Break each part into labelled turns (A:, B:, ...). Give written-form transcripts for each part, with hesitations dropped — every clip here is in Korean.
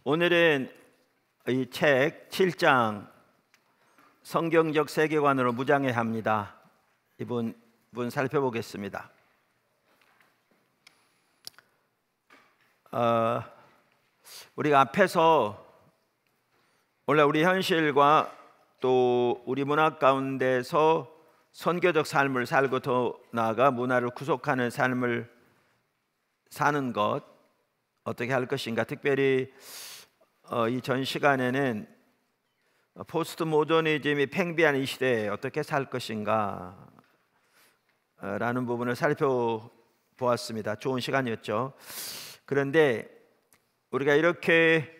A: 오늘은 이 책 7장 성경적 세계관으로 무장해야 합니다. 이분 살펴보겠습니다. 우리가 앞에서 원래 우리 현실과 또 우리 문화 가운데서 선교적 삶을 살고 더 나아가 문화를 구속하는 삶을 사는 것 어떻게 할 것인가, 특별히 이 전 시간에는 포스트 모더니즘이 팽배한 이 시대에 어떻게 살 것인가 라는 부분을 살펴보았습니다. 좋은 시간이었죠. 그런데 우리가 이렇게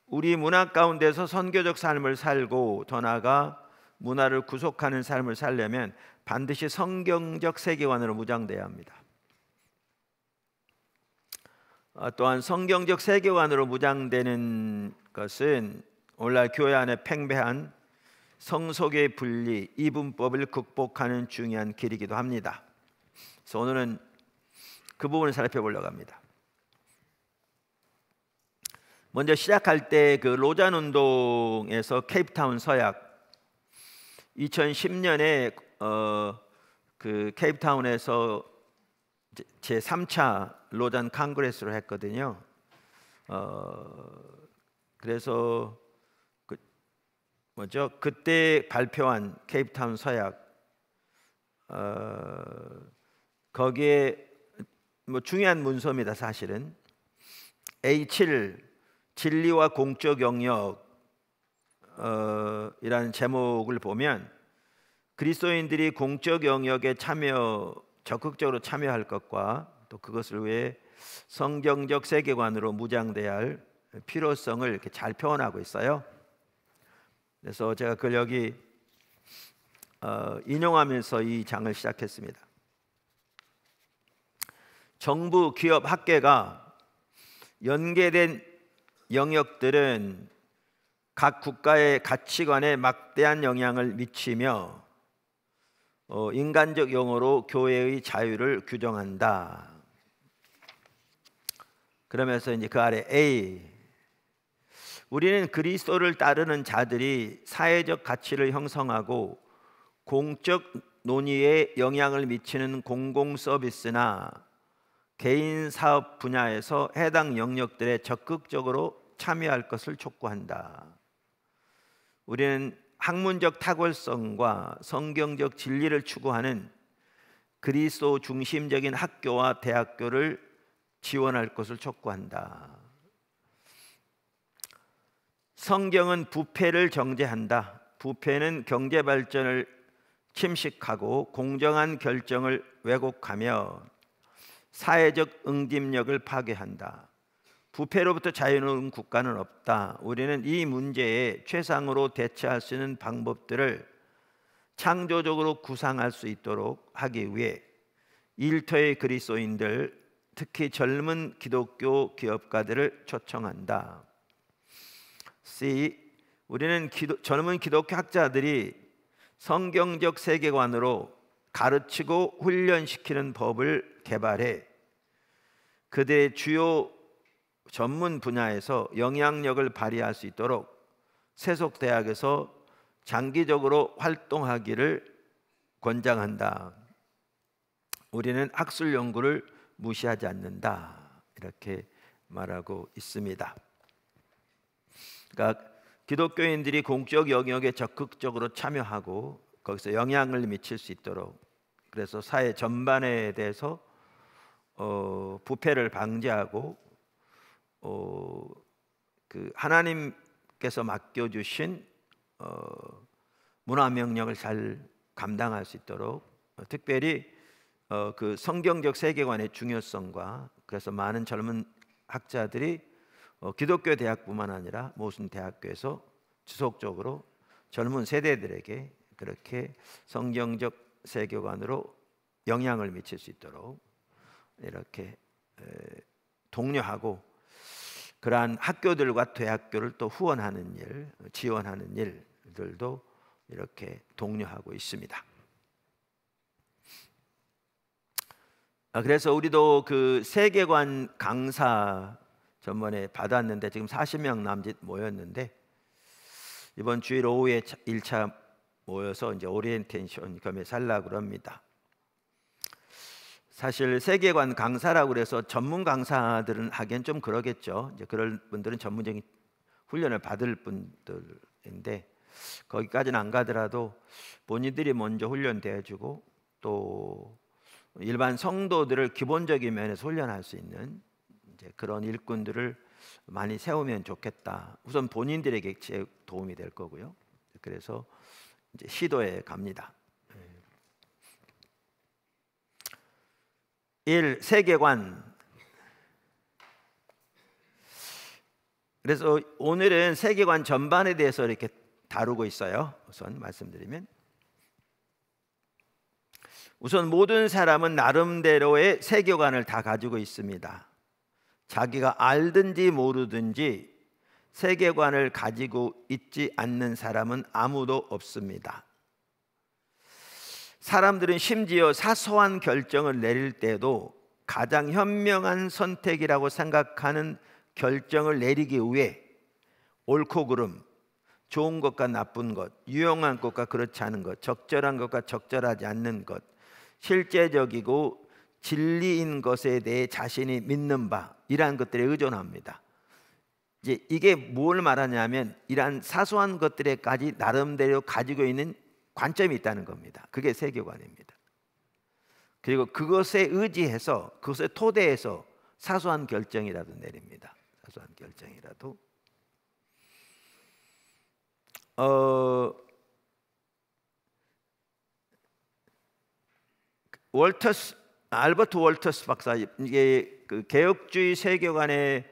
A: 우리 문화 가운데서 선교적 삶을 살고 더 나아가 문화를 구속하는 삶을 살려면 반드시 성경적 세계관으로 무장돼야 합니다. 또한 성경적 세계관으로 무장되는 것은 오늘날 교회 안에 팽배한 성속의 분리, 이분법을 극복하는 중요한 길이기도 합니다. 그래서 오늘은 그 부분을 살펴보려고 합니다. 먼저 시작할 때 그 로잔 운동에서 케이프타운 서약 2010년에 그 케이프타운에서 제 3차 로잔 콩그레스를 했거든요. 그래서 그때 발표한 케이프타운 서약, 거기에 중요한 문서입니다. 사실은 A7 진리와 공적 영역 이라는 제목을 보면 그리스도인들이 공적 영역에 적극적으로 참여할 것과 또 그것을 위해 성경적 세계관으로 무장돼야 할 필요성을 이렇게 잘 표현하고 있어요. 그래서 제가 그걸 여기 인용하면서 이 장을 시작했습니다. 정부, 기업, 학계가 연계된 영역들은 각 국가의 가치관에 막대한 영향을 미치며 인간적 용어로 교회의 자유를 규정한다. 그러면서 이제 그 아래 A, 우리는 그리스도를 따르는 자들이 사회적 가치를 형성하고 공적 논의에 영향을 미치는 공공 서비스나 개인 사업 분야에서 해당 영역들에 적극적으로 참여할 것을 촉구한다. 우리는 학문적 탁월성과 성경적 진리를 추구하는 그리스도 중심적인 학교와 대학교를 지원할 것을 촉구한다. 성경은 부패를 정죄한다. 부패는 경제 발전을 침식하고 공정한 결정을 왜곡하며 사회적 응집력을 파괴한다. 부패로부터 자유로운 국가는 없다. 우리는 이 문제에 최상으로 대처할 수 있는 방법들을 창조적으로 구상할 수 있도록 하기 위해 일터의 그리스도인들, 특히 젊은 기독교 기업가들을 초청한다. C, 우리는 젊은 기독교 학자들이 성경적 세계관으로 가르치고 훈련시키는 법을 개발해 그들의 주요 전문 분야에서 영향력을 발휘할 수 있도록 세속 대학에서 장기적으로 활동하기를 권장한다. 우리는 학술 연구를 무시하지 않는다. 이렇게 말하고 있습니다. 그러니까 기독교인들이 공적 영역에 적극적으로 참여하고 거기서 영향을 미칠 수 있도록, 그래서 사회 전반에 대해서 부패를 방지하고 그 하나님께서 맡겨주신 문화 명령을 잘 감당할 수 있도록, 특별히 그 성경적 세계관의 중요성과, 그래서 많은 젊은 학자들이 기독교 대학뿐만 아니라 모든 대학교에서 지속적으로 젊은 세대들에게 그렇게 성경적 세계관으로 영향을 미칠 수 있도록 이렇게 독려하고, 그러한 학교들과 대학교를 또 후원하는 일, 지원하는 일들도 이렇게 독려하고 있습니다. 그래서 우리도 그 세계관 강사 전번에 받았는데 지금 40명 남짓 모였는데 이번 주일 오후에 1차 모여서 이제 오리엔테이션 겸해 살라고 합니다. 사실 세계관 강사라고 그래서 전문 강사들은 하기엔 좀 그러겠죠. 이제 그럴 분들은 전문적인 훈련을 받을 분들인데 거기까지는 안 가더라도 본인들이 먼저 훈련돼 주고 또 일반 성도들을 기본적인 면에서 훈련할 수 있는 이제 그런 일꾼들을 많이 세우면 좋겠다. 우선 본인들에게 도움이 될 거고요. 그래서 이제 시도해 갑니다. 1. 세계관. 그래서 오늘은 세계관 전반에 대해서 이렇게 다루고 있어요. 우선 말씀드리면 우선 모든 사람은 나름대로의 세계관을 다 가지고 있습니다. 자기가 알든지 모르든지 세계관을 가지고 있지 않는 사람은 아무도 없습니다. 사람들은 심지어 사소한 결정을 내릴 때도 가장 현명한 선택이라고 생각하는 결정을 내리기 위해 옳고 그름, 좋은 것과 나쁜 것, 유용한 것과 그렇지 않은 것, 적절한 것과 적절하지 않는 것, 실제적이고 진리인 것에 대해 자신이 믿는 바, 이러한 것들에 의존합니다. 이제 이게 뭘 말하냐면 이러한 사소한 것들에까지 나름대로 가지고 있는 관점이 있다는 겁니다. 그게 세계관입니다. 그리고 그것에 의지해서 그것에 토대해서 사소한 결정이라도 내립니다. 사소한 결정이라도. 알버트 월터스 박사, 이게 그 개혁주의 세계관의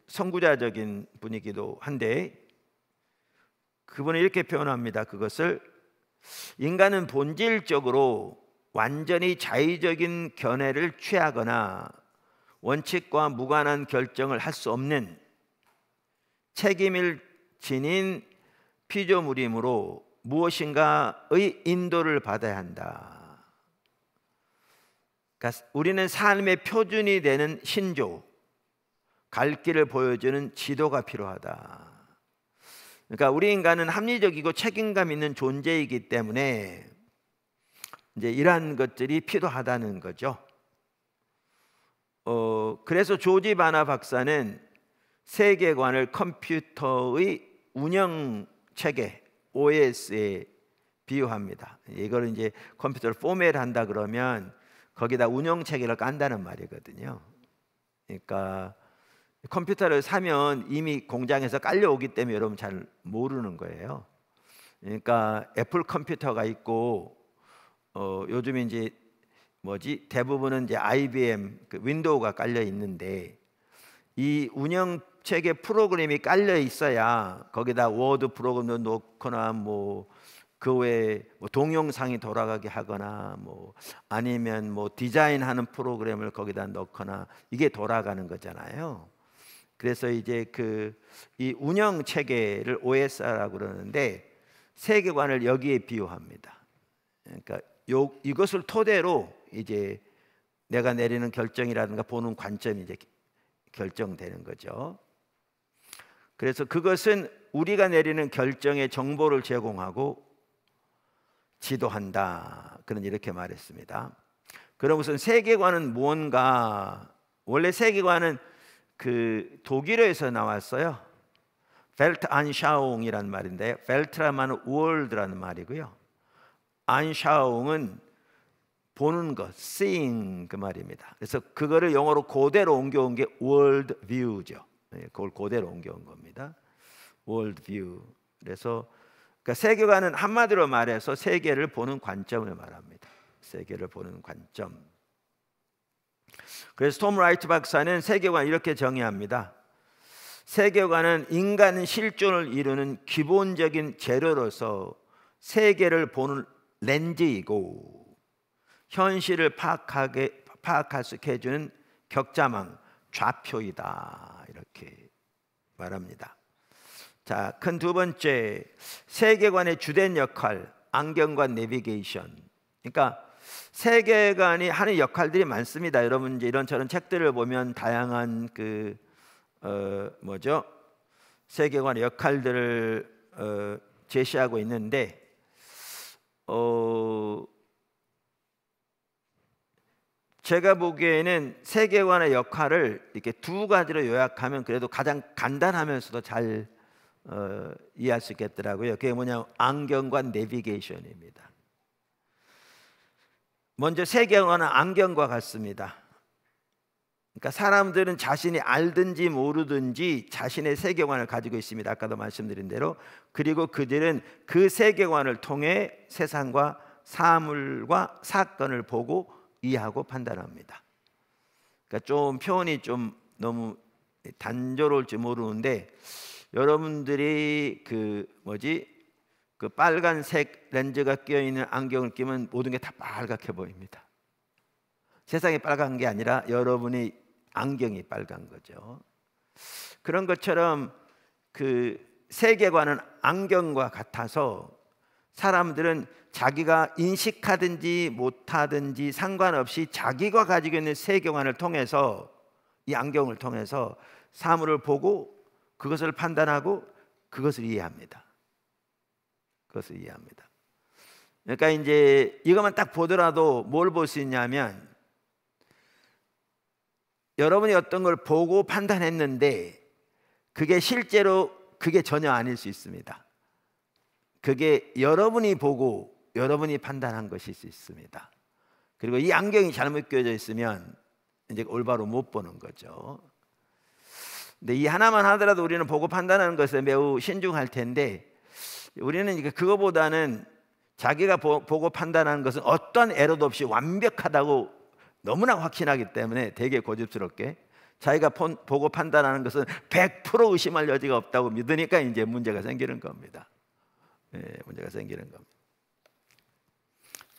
A: 선구자적인 분이기도 한데 그분은 이렇게 표현합니다. 그것을 인간은 본질적으로 완전히 자의적인 견해를 취하거나 원칙과 무관한 결정을 할 수 없는 책임을 지닌 피조물이므로 무엇인가의 인도를 받아야 한다. 그러니까 우리는 삶의 표준이 되는 신조, 갈 길을 보여주는 지도가 필요하다. 그러니까 우리 인간은 합리적이고 책임감 있는 존재이기 때문에 이제 이러한 것들이 필요하다는 거죠. 그래서 조지 바나 박사는 세계관을 컴퓨터의 운영 체계 OS에 비유합니다. 이걸 이제 컴퓨터를 포맷한다 그러면 거기다 운영 체계를 깐다는 말이거든요. 그러니까 컴퓨터를 사면 이미 공장에서 깔려오기 때문에 여러분 잘 모르는 거예요. 그러니까 애플 컴퓨터가 있고 요즘 이제 대부분은 이제 IBM 그 윈도우가 깔려 있는데 이 운영 체계 프로그램이 깔려 있어야 거기다 워드 프로그램도 넣거나 그 외에 동영상이 돌아가게 하거나 아니면 디자인하는 프로그램을 거기다 넣거나 이게 돌아가는 거잖아요. 그래서 이제 이 운영 체계를 OS라고 그러는데 세계관을 여기에 비유합니다. 그러니까 이것을 토대로 이제 내가 내리는 결정이라든가 보는 관점이 이제 결정되는 거죠. 그래서 그것은 우리가 내리는 결정에 정보를 제공하고 지도한다. 그는 이렇게 말했습니다. 그럼 우선 세계관은 무언가? 원래 세계관은 그 독일어에서 나왔어요. 벨트안샤웅이라는 말인데 벨트라면 월드라는 말이고요. 안샤웅은 보는 것, seeing 그 말입니다. 그래서 그거를 영어로 그대로 옮겨온 게 world view죠. 그걸 그대로 옮겨온 겁니다. world view. 그래서 그러니까 세계관은 한마디로 말해서 세계를 보는 관점을 말합니다. 세계를 보는 관점. 그래서 톰 라이트 박사는 세계관 이렇게 정의합니다. 세계관은 인간 실존을 이루는 기본적인 재료로서 세계를 보는 렌즈이고 현실을 파악할 수 있게 해주는 격자망, 좌표이다. 이렇게 말합니다. 자, 큰 두 번째, 세계관의 주된 역할, 안경과 내비게이션. 그러니까 세계관이 하는 역할들이 많습니다. 여러분 이제 이런저런 책들을 보면 다양한 그 뭐죠? 세계관의 역할들을 제시하고 있는데 제가 보기에는 세계관의 역할을 이렇게 두 가지로 요약하면 그래도 가장 간단하면서도 잘 이해할 수 있겠더라고요. 그게 뭐냐면 안경과 내비게이션입니다. 먼저 세계관은 안경과 같습니다. 그러니까 사람들은 자신이 알든지 모르든지 자신의 세계관을 가지고 있습니다. 아까도 말씀드린 대로. 그리고 그들은 그 세계관을 통해 세상과 사물과 사건을 보고 이해하고 판단합니다. 그러니까 좀 표현이 좀 너무 단조로울지 모르는데 여러분들이 그 빨간색 렌즈가 끼어 있는 안경을 끼면 모든 게 다 빨갛게 보입니다. 세상이 빨간 게 아니라 여러분의 안경이 빨간 거죠. 그런 것처럼 그 세계관은 안경과 같아서 사람들은 자기가 인식하든지 못하든지 상관없이 자기가 가지고 있는 세계관을 통해서, 이 안경을 통해서 사물을 보고 그것을 판단하고 그것을 이해합니다. 그것을 이해합니다. 그러니까 이제 이것만 딱 보더라도 뭘 볼 수 있냐면 여러분이 어떤 걸 보고 판단했는데 그게 실제로 그게 전혀 아닐 수 있습니다. 그게 여러분이 보고 여러분이 판단한 것일 수 있습니다. 그리고 이 안경이 잘못 끼워져 있으면 이제 올바로 못 보는 거죠. 근데 이 하나만 하더라도 우리는 보고 판단하는 것에 매우 신중할 텐데 우리는 그거보다는 자기가 보고 판단하는 것은 어떤 에러도 없이 완벽하다고 너무나 확신하기 때문에 되게 고집스럽게 자기가 보고 판단하는 것은 100% 의심할 여지가 없다고 믿으니까 이제 문제가 생기는 겁니다. 네, 문제가 생기는 겁니다.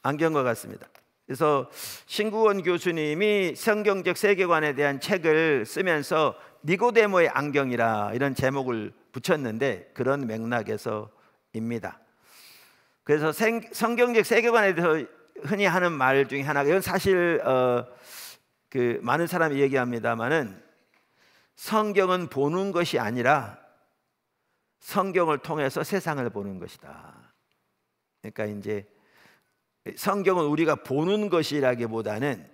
A: 안경과 같습니다. 그래서 신구원 교수님이 성경적 세계관에 대한 책을 쓰면서 니고데모의 안경이라 이런 제목을 붙였는데 그런 맥락에서입니다. 그래서 성경적 세계관에 대해서 흔히 하는 말 중에 하나가, 이건 사실 그 많은 사람이 얘기합니다만은 성경은 보는 것이 아니라 성경을 통해서 세상을 보는 것이다. 그러니까 이제 성경은 우리가 보는 것이라기보다는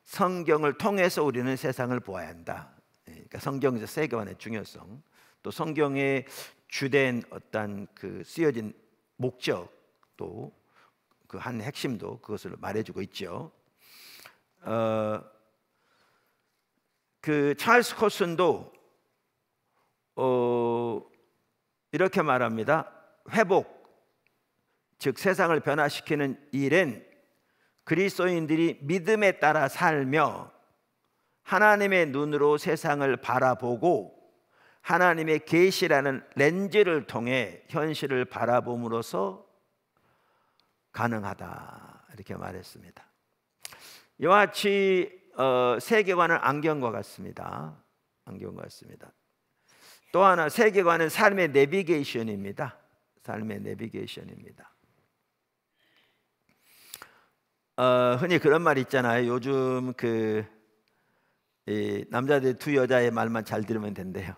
A: 성경을 통해서 우리는 세상을 보아야 한다. 그러니까 성경적 세계관의 중요성, 또 성경의 주된 어떤 그 쓰여진 목적도 그 한 핵심도 그것을 말해주고 있죠. 그 찰스 코슨도 이렇게 말합니다. 회복, 즉 세상을 변화시키는 일은 그리스도인들이 믿음에 따라 살며 하나님의 눈으로 세상을 바라보고 하나님의 계시라는 렌즈를 통해 현실을 바라봄으로써 가능하다, 이렇게 말했습니다. 이와 같이 세계관은 안경과 같습니다. 안경과 같습니다. 또 하나, 세계관은 삶의 내비게이션입니다. 삶의 내비게이션입니다. 흔히 그런 말 있잖아요. 요즘 남자들 두 여자의 말만 잘 들으면 된대요.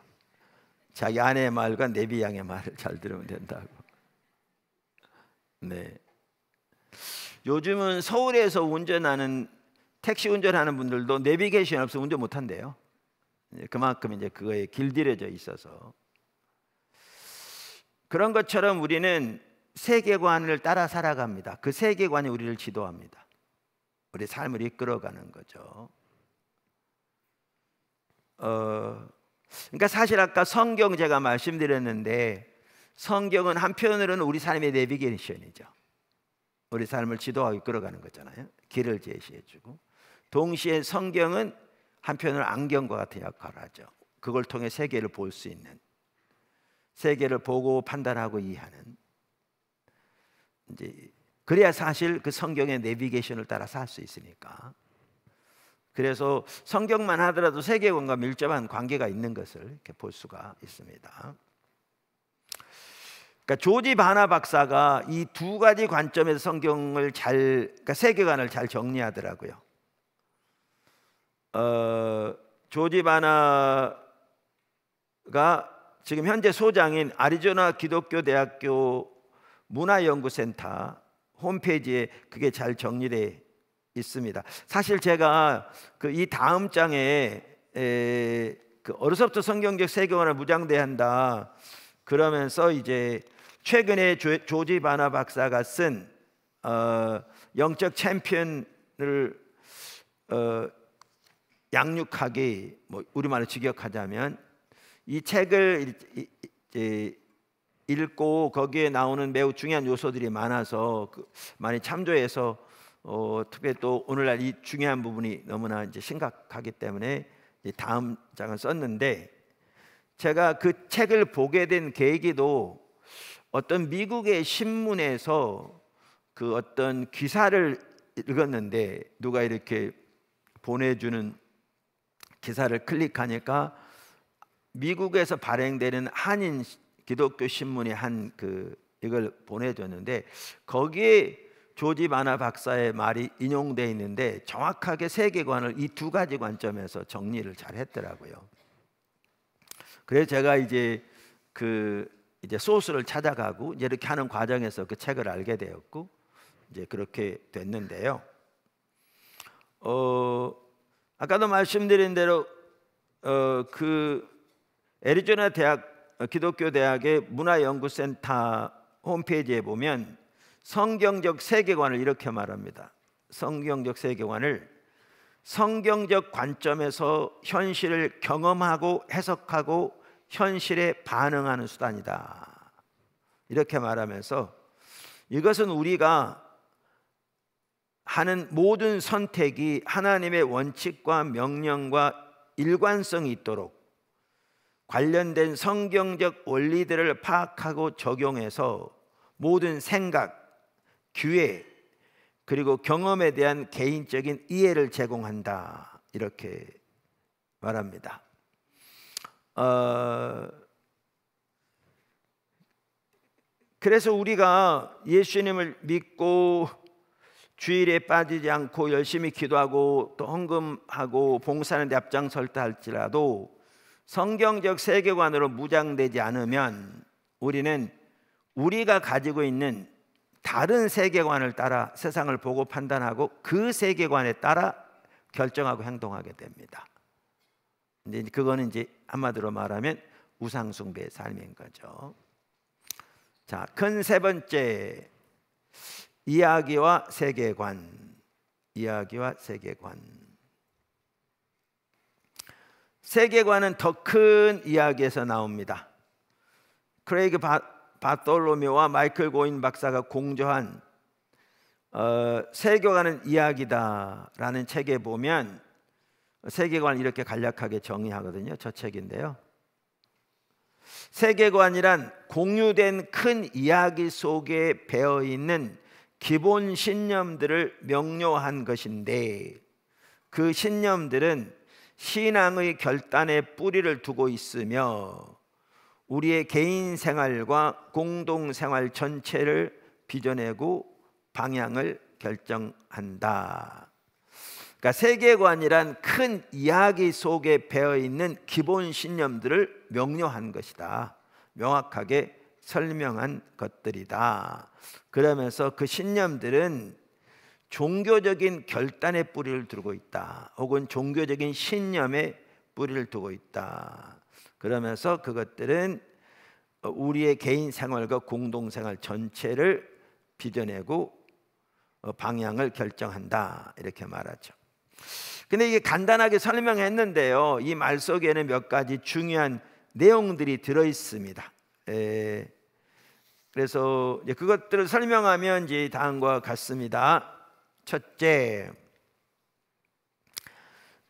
A: 자기 아내의 말과 내비 양의 말을 잘 들으면 된다고. 네. 요즘은 서울에서 운전하는 택시 운전하는 분들도 내비게이션 없으면 운전 못 한대요. 그만큼 이제 그거에 길들여져 있어서. 그런 것처럼 우리는 세계관을 따라 살아갑니다. 그 세계관이 우리를 지도합니다. 우리 삶을 이끌어가는 거죠. 그러니까 사실 아까 성경 제가 말씀드렸는데 성경은 한편으로는 우리 삶의 내비게이션이죠. 우리 삶을 지도하고 이끌어가는 거잖아요. 길을 제시해주고, 동시에 성경은 한편으로 안경과 같은 역할을 하죠. 그걸 통해 세계를 볼 수 있는, 세계를 보고 판단하고 이해하는, 이제 그래야 사실 그 성경의 내비게이션을 따라 살 수 있으니까. 그래서 성경만 하더라도 세계관과 밀접한 관계가 있는 것을 이렇게 볼 수가 있습니다. 그러니까 조지 바나 박사가 이 두 가지 관점에서 성경을 그러니까 세계관을 잘 정리하더라고요. 조지 바나 지금 현재 소장인 애리조나 기독교 대학교 문화연구센터 홈페이지에 그게 잘 정리되어 있습니다. 사실 제가 이 다음 장에 어려서부터 성경적 세계관을 무장대한다 그러면서 이제 최근에 조지 바나 박사가 쓴 영적 챔피언을 양육하기, 우리말로 직역하자면 이 책을 읽고 거기에 나오는 매우 중요한 요소들이 많아서 많이 참조해서 특별히 또 오늘날 이 중요한 부분이 너무나 이제 심각하기 때문에 다음 장을 썼는데, 제가 그 책을 보게 된 계기도 어떤 미국의 신문에서 그 어떤 기사를 읽었는데, 누가 이렇게 보내주는 기사를 클릭하니까 미국에서 발행되는 한인 기독교 신문이 이걸 보내줬는데, 거기에 조지 바나 박사의 말이 인용되어 있는데 정확하게 세계관을 이 두 가지 관점에서 정리를 잘 했더라고요. 그래서 제가 이제 소스를 찾아가고 이렇게 하는 과정에서 그 책을 알게 되었고 이제 그렇게 됐는데요. 아까도 말씀드린 대로 그 애리조나 대학 기독교 대학의 문화연구센터 홈페이지에 보면 성경적 세계관을 이렇게 말합니다. 성경적 세계관을 성경적 관점에서 현실을 경험하고 해석하고 현실에 반응하는 수단이다, 이렇게 말하면서 이것은 우리가 하는 모든 선택이 하나님의 원칙과 명령과 일관성이 있도록 관련된 성경적 원리들을 파악하고 적용해서 모든 생각, 기회, 그리고 경험에 대한 개인적인 이해를 제공한다, 이렇게 말합니다. 그래서 우리가 예수님을 믿고 주일에 빠지지 않고 열심히 기도하고 또 헌금하고 봉사하는 데 앞장설다 할지라도 성경적 세계관으로 무장되지 않으면 우리는 우리가 가지고 있는 다른 세계관을 따라 세상을 보고 판단하고 그 세계관에 따라 결정하고 행동하게 됩니다. 이제 그거는 이제 한마디로 말하면 우상숭배의 삶인 거죠. 자, 큰 세 번째, 이야기와 세계관. 이야기와 세계관. 세계관은 더 큰 이야기에서 나옵니다. 크레이그 바톨로메오와 마이클 고인 박사가 공저한 세계관은 이야기다라는 책에 보면 세계관을 이렇게 간략하게 정의하거든요. 저 책인데요. 세계관이란 공유된 큰 이야기 속에 배어있는 기본 신념들을 명료한 것인데, 그 신념들은 신앙의 결단에 뿌리를 두고 있으며 우리의 개인 생활과 공동 생활 전체를 빚어내고 방향을 결정한다. 그러니까 세계관이란 큰 이야기 속에 배어 있는 기본 신념들을 명료한 것이다, 명확하게 설명한 것들이다. 그러면서 그 신념들은 종교적인 결단의 뿌리를 두고 있다, 혹은 종교적인 신념에 뿌리를 두고 있다. 그러면서 그것들은 우리의 개인 생활과 공동생활 전체를 빚어내고 방향을 결정한다, 이렇게 말하죠. 근데 이게 간단하게 설명했는데요, 이 말 속에는 몇 가지 중요한 내용들이 들어 있습니다. 그래서 그것들을 설명하면 이제 다음과 같습니다. 첫째,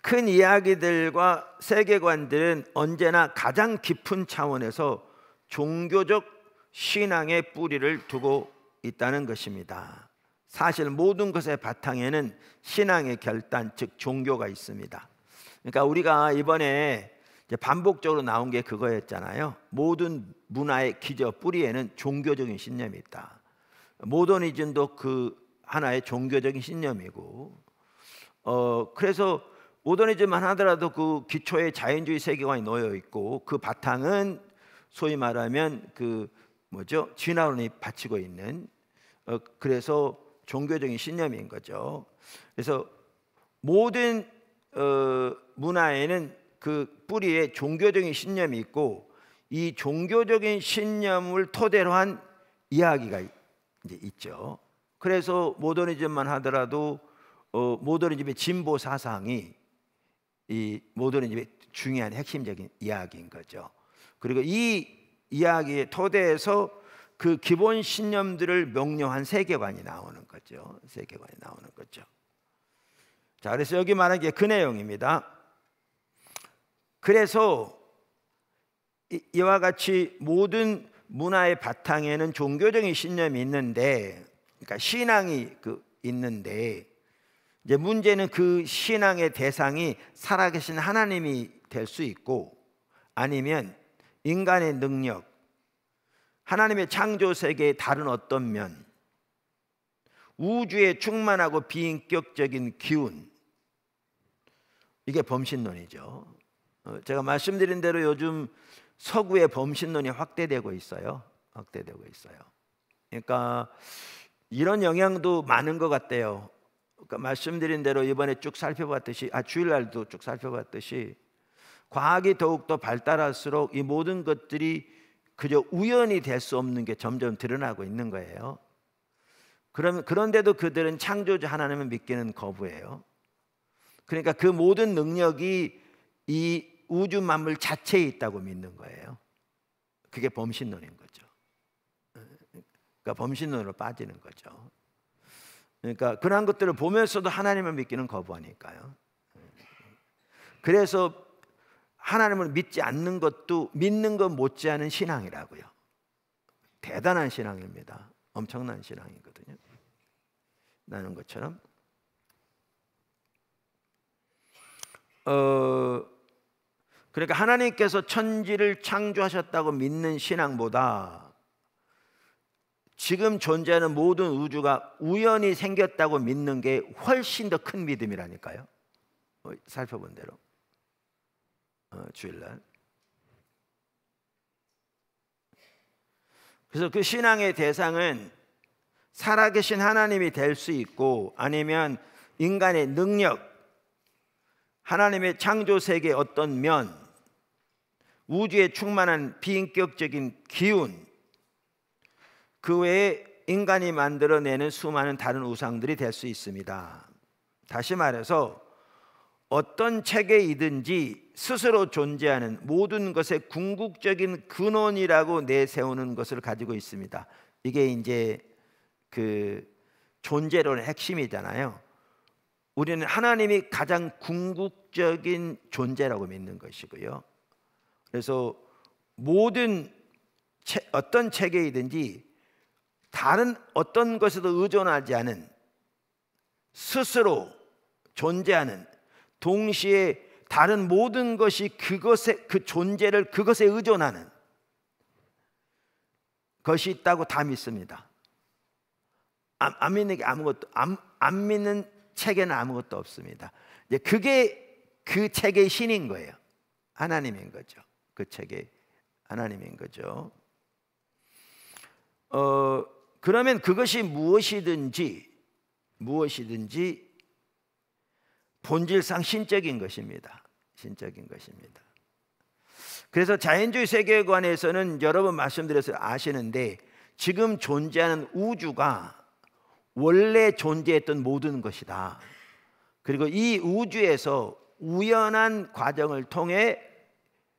A: 큰 이야기들과 세계관들은 언제나 가장 깊은 차원에서 종교적 신앙의 뿌리를 두고 있다는 것입니다. 사실 모든 것의 바탕에는 신앙의 결단, 즉 종교가 있습니다. 그러니까 우리가 이번에 이제 반복적으로 나온 게 그거였잖아요. 모든 문화의 기저 뿌리에는 종교적인 신념이 있다. 모더니즘도 그 하나의 종교적인 신념이고, 그래서 모더니즘만 하더라도 그 기초에 자연주의 세계관이 놓여 있고 그 바탕은 소위 말하면 그 뭐죠? 진화론이 받치고 있는 그래서 종교적인 신념인 거죠. 그래서 모든 문화에는 그 뿌리에 종교적인 신념이 있고 이 종교적인 신념을 토대로 한 이야기가 이제 있죠. 그래서 모더니즘만 하더라도 모더니즘의 진보 사상이 이 모더니즘의 중요한 핵심적인 이야기인 거죠. 그리고 이 이야기의 토대에서 그 기본 신념들을 명료한 세계관이 나오는 거죠. 세계관이 나오는 거죠. 자, 그래서 여기 말한 게 그 내용입니다. 그래서 이와 같이 모든 문화의 바탕에는 종교적인 신념이 있는데, 그러니까 신앙이 있는데, 이제 문제는 그 신앙의 대상이 살아계신 하나님이 될 수 있고, 아니면 인간의 능력, 하나님의 창조 세계의 다른 어떤 면, 우주의 충만하고 비인격적인 기운, 이게 범신론이죠. 제가 말씀드린 대로 요즘 서구의 범신론이 확대되고 있어요. 확대되고 있어요. 그러니까 이런 영향도 많은 것 같아요. 그러니까 말씀드린 대로 이번에 쭉 살펴봤듯이, 주일날도 쭉 살펴봤듯이, 과학이 더욱더 발달할수록 이 모든 것들이 그저 우연이 될 수 없는 게 점점 드러나고 있는 거예요. 그런데도 그들은 창조주 하나님을 믿기는 거부해요. 그러니까 그 모든 능력이 이 우주 만물 자체에 있다고 믿는 거예요. 그게 범신론인 거죠. 그러니까 범신론으로 빠지는 거죠. 그러니까 그런 것들을 보면서도 하나님을 믿기는 거부하니까요. 그래서 하나님을 믿지 않는 것도 믿는 것 못지않은 신앙이라고요. 대단한 신앙입니다. 엄청난 신앙이거든요. 나는 것처럼. 그러니까 하나님께서 천지를 창조하셨다고 믿는 신앙보다 지금 존재하는 모든 우주가 우연히 생겼다고 믿는 게 훨씬 더 큰 믿음이라니까요. 살펴본 대로 주일날. 그래서 그 신앙의 대상은 살아계신 하나님이 될 수 있고, 아니면 인간의 능력, 하나님의 창조 세계의 어떤 면, 우주에 충만한 비인격적인 기운, 그 외에 인간이 만들어내는 수많은 다른 우상들이 될 수 있습니다. 다시 말해서 어떤 체계이든지 스스로 존재하는 모든 것의 궁극적인 근원이라고 내세우는 것을 가지고 있습니다. 이게 이제 그 존재론의 핵심이잖아요. 우리는 하나님이 가장 궁극적인 존재라고 믿는 것이고요. 그래서 모든 어떤 체계이든지 다른 어떤 것에도 의존하지 않은, 스스로 존재하는, 동시에 다른 모든 것이 그 존재를 그것에 의존하는 것이 있다고 다 믿습니다. 안 믿는 게 안 믿는 체계는 아무것도 없습니다. 이제 그게 그 체계의 신인 거예요. 하나님인 거죠. 그 체계 하나님인 거죠. 그러면 그것이 무엇이든지 본질상 신적인 것입니다. 신적인 것입니다. 그래서 자연주의 세계관에서는 여러 번 말씀드려서 아시는데, 지금 존재하는 우주가 원래 존재했던 모든 것이다. 그리고 이 우주에서 우연한 과정을 통해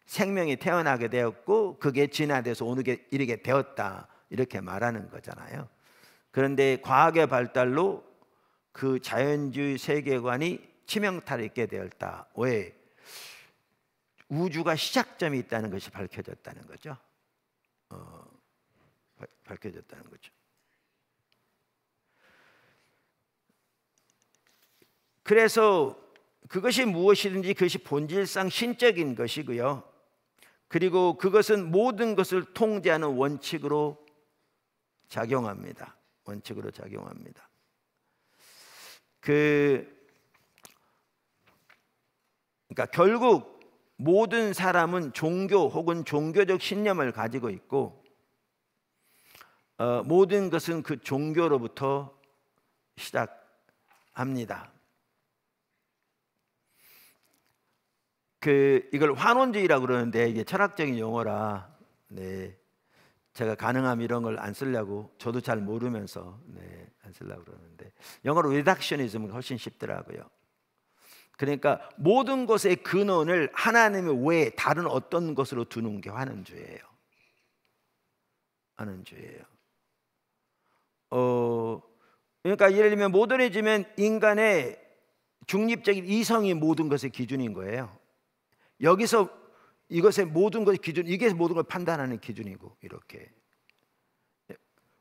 A: 생명이 태어나게 되었고, 그게 진화돼서 이르게 되었다, 이렇게 말하는 거잖아요. 그런데 과학의 발달로 그 자연주의 세계관이 치명타를 입게 되었다. 왜? 우주가 시작점이 있다는 것이 밝혀졌다는 거죠. 밝혀졌다는 거죠. 그래서 그것이 무엇이든지 그것이 본질상 신적인 것이고요. 그리고 그것은 모든 것을 통제하는 원칙으로 작용합니다. 원칙으로 작용합니다. 그러니까 결국 모든 사람은 종교 혹은 종교적 신념을 가지고 있고 모든 것은 그 종교로부터 시작합니다. 이걸 환원주의라고 그러는데 이게 철학적인 용어라 제가 가능하면 이런 걸 안 쓰려고 저도 잘 모르면서 안 쓰려고 그러는데 영어로 리덕셔니즘은 훨씬 쉽더라고요. 그러니까 모든 것의 근원을 하나님 외에 다른 어떤 것으로 두는 게 환원주의예요. 환원주의예요. 그러니까 예를 들면 모더니즘은 인간의 중립적인 이성이 모든 것의 기준인 거예요. 여기서 이것의 모든 것의 기준, 이게 모든 걸 판단하는 기준이고 이렇게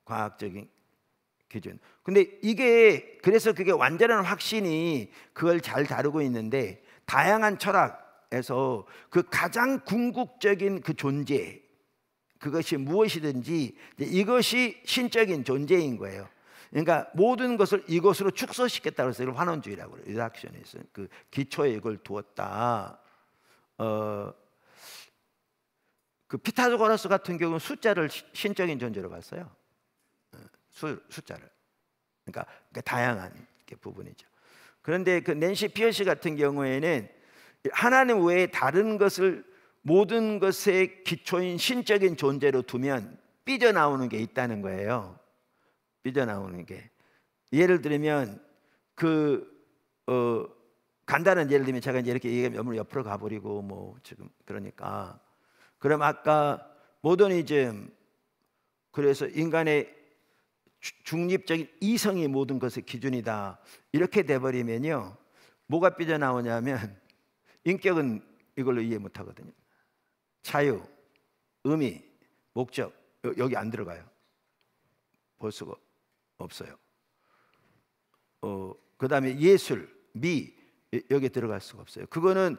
A: 과학적인 기준. 근데 이게 그래서 그게 완전한 확신이 그걸 잘 다루고 있는데 다양한 철학에서 그 가장 궁극적인 그 존재 그것이 무엇이든지 이것이 신적인 존재인 거예요. 그러니까 모든 것을 이것으로 축소시켰다고 해서 이걸 환원주의라고 그래요. 리덕셔니즘. 그 기초에 이걸 두었다. 그 피타고라스 같은 경우는 숫자를 신적인 존재로 봤어요. 숫자를. 그러니까 다양한 부분이죠. 그런데 그 낸시 피어시 같은 경우에는 하나님 외에 다른 것을 모든 것의 기초인 신적인 존재로 두면 삐져나오는 게 있다는 거예요. 삐져나오는 게. 예를 들면 간단한 예를 들면 제가 이제 이렇게 얘기하면 옆으로 가버리고 뭐 지금 그러니까 그럼 아까 모더니즘 그래서 인간의 중립적인 이성이 모든 것의 기준이다 이렇게 돼버리면요 뭐가 삐져나오냐면 인격은 이걸로 이해 못하거든요. 자유, 의미, 목적 여기 안 들어가요. 볼 수가 없어요. 그 다음에 예술, 미 여기 들어갈 수가 없어요. 그거는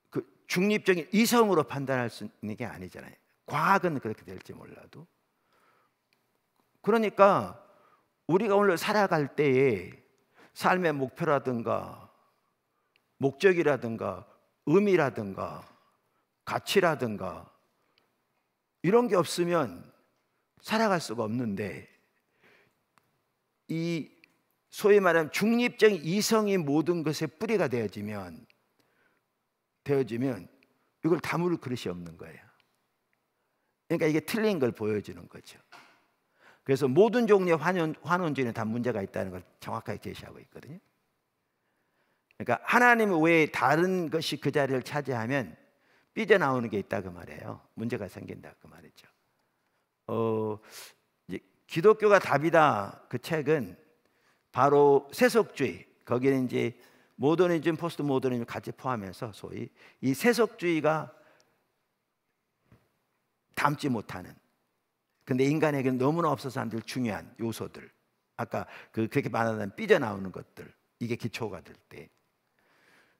A: 그 중립적인 이성으로 판단할 수 있는 게 아니잖아요. 과학은 그렇게 될지 몰라도. 그러니까 우리가 오늘 살아갈 때에 삶의 목표라든가 목적이라든가 의미라든가 가치라든가 이런 게 없으면 살아갈 수가 없는데 이 소위 말하면 중립적인 이성이 모든 것의 뿌리가 되어지면 이걸 담을 그릇이 없는 거예요. 그러니까 이게 틀린 걸 보여주는 거죠. 그래서 모든 종류의 환원주의는 다 문제가 있다는 걸 정확하게 제시하고 있거든요. 그러니까 하나님 외에 다른 것이 그 자리를 차지하면 삐져나오는 게 있다 그 말이에요. 문제가 생긴다 그 말이죠. 이제 기독교가 답이다 그 책은 바로 세속주의 거기는 이제 모더니즘, 포스트 모더니즘 같이 포함해서 소위 이 세속주의가 담지 못하는 근데 인간에게는 너무나 없어서 안 될 중요한 요소들 아까 그렇게 말하는 삐져나오는 것들 이게 기초가 될 때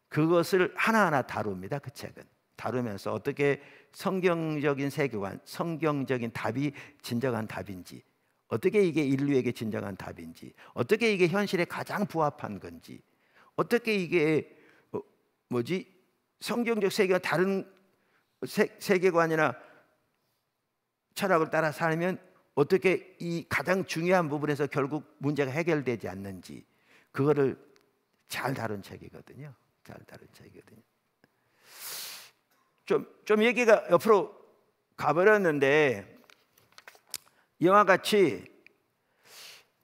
A: 그것을 하나하나 다룹니다. 그 책은 다루면서 어떻게 성경적인 세계관 성경적인 답이 진정한 답인지 어떻게 이게 인류에게 진정한 답인지 어떻게 이게 현실에 가장 부합한 건지 어떻게 이게 성경적 세계와 다른 세계관이나 철학을 따라 살면 어떻게 이 가장 중요한 부분에서 결국 문제가 해결되지 않는지 그거를 잘 다룬 책이거든요. 잘 다룬 책이거든요. 좀 얘기가 옆으로 가버렸는데 이와 같이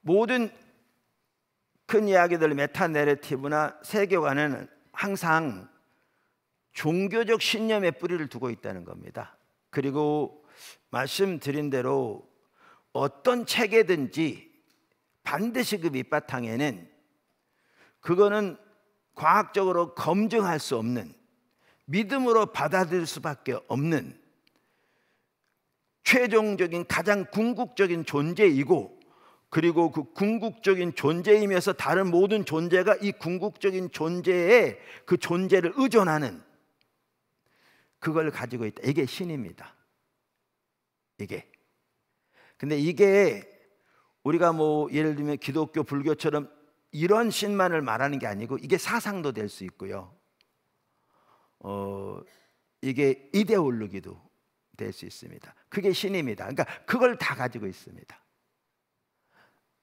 A: 모든 큰 이야기들 메타 내러티브나 세계관은 항상 종교적 신념의 뿌리를 두고 있다는 겁니다. 그리고 말씀드린 대로 어떤 책이든지 반드시 그 밑바탕에는 그거는 과학적으로 검증할 수 없는 믿음으로 받아들일 수밖에 없는 최종적인 가장 궁극적인 존재이고 그리고 그 궁극적인 존재이면서 다른 모든 존재가 이 궁극적인 존재의 그 존재를 의존하는 그걸 가지고 있다. 이게 신입니다. 근데 이게 우리가 예를 들면 기독교, 불교처럼 이런 신만을 말하는 게 아니고 이게 사상도 될 수 있고요. 이게 이데올로기도 될 수 있습니다. 그게 신입니다. 그러니까 그걸 다 가지고 있습니다.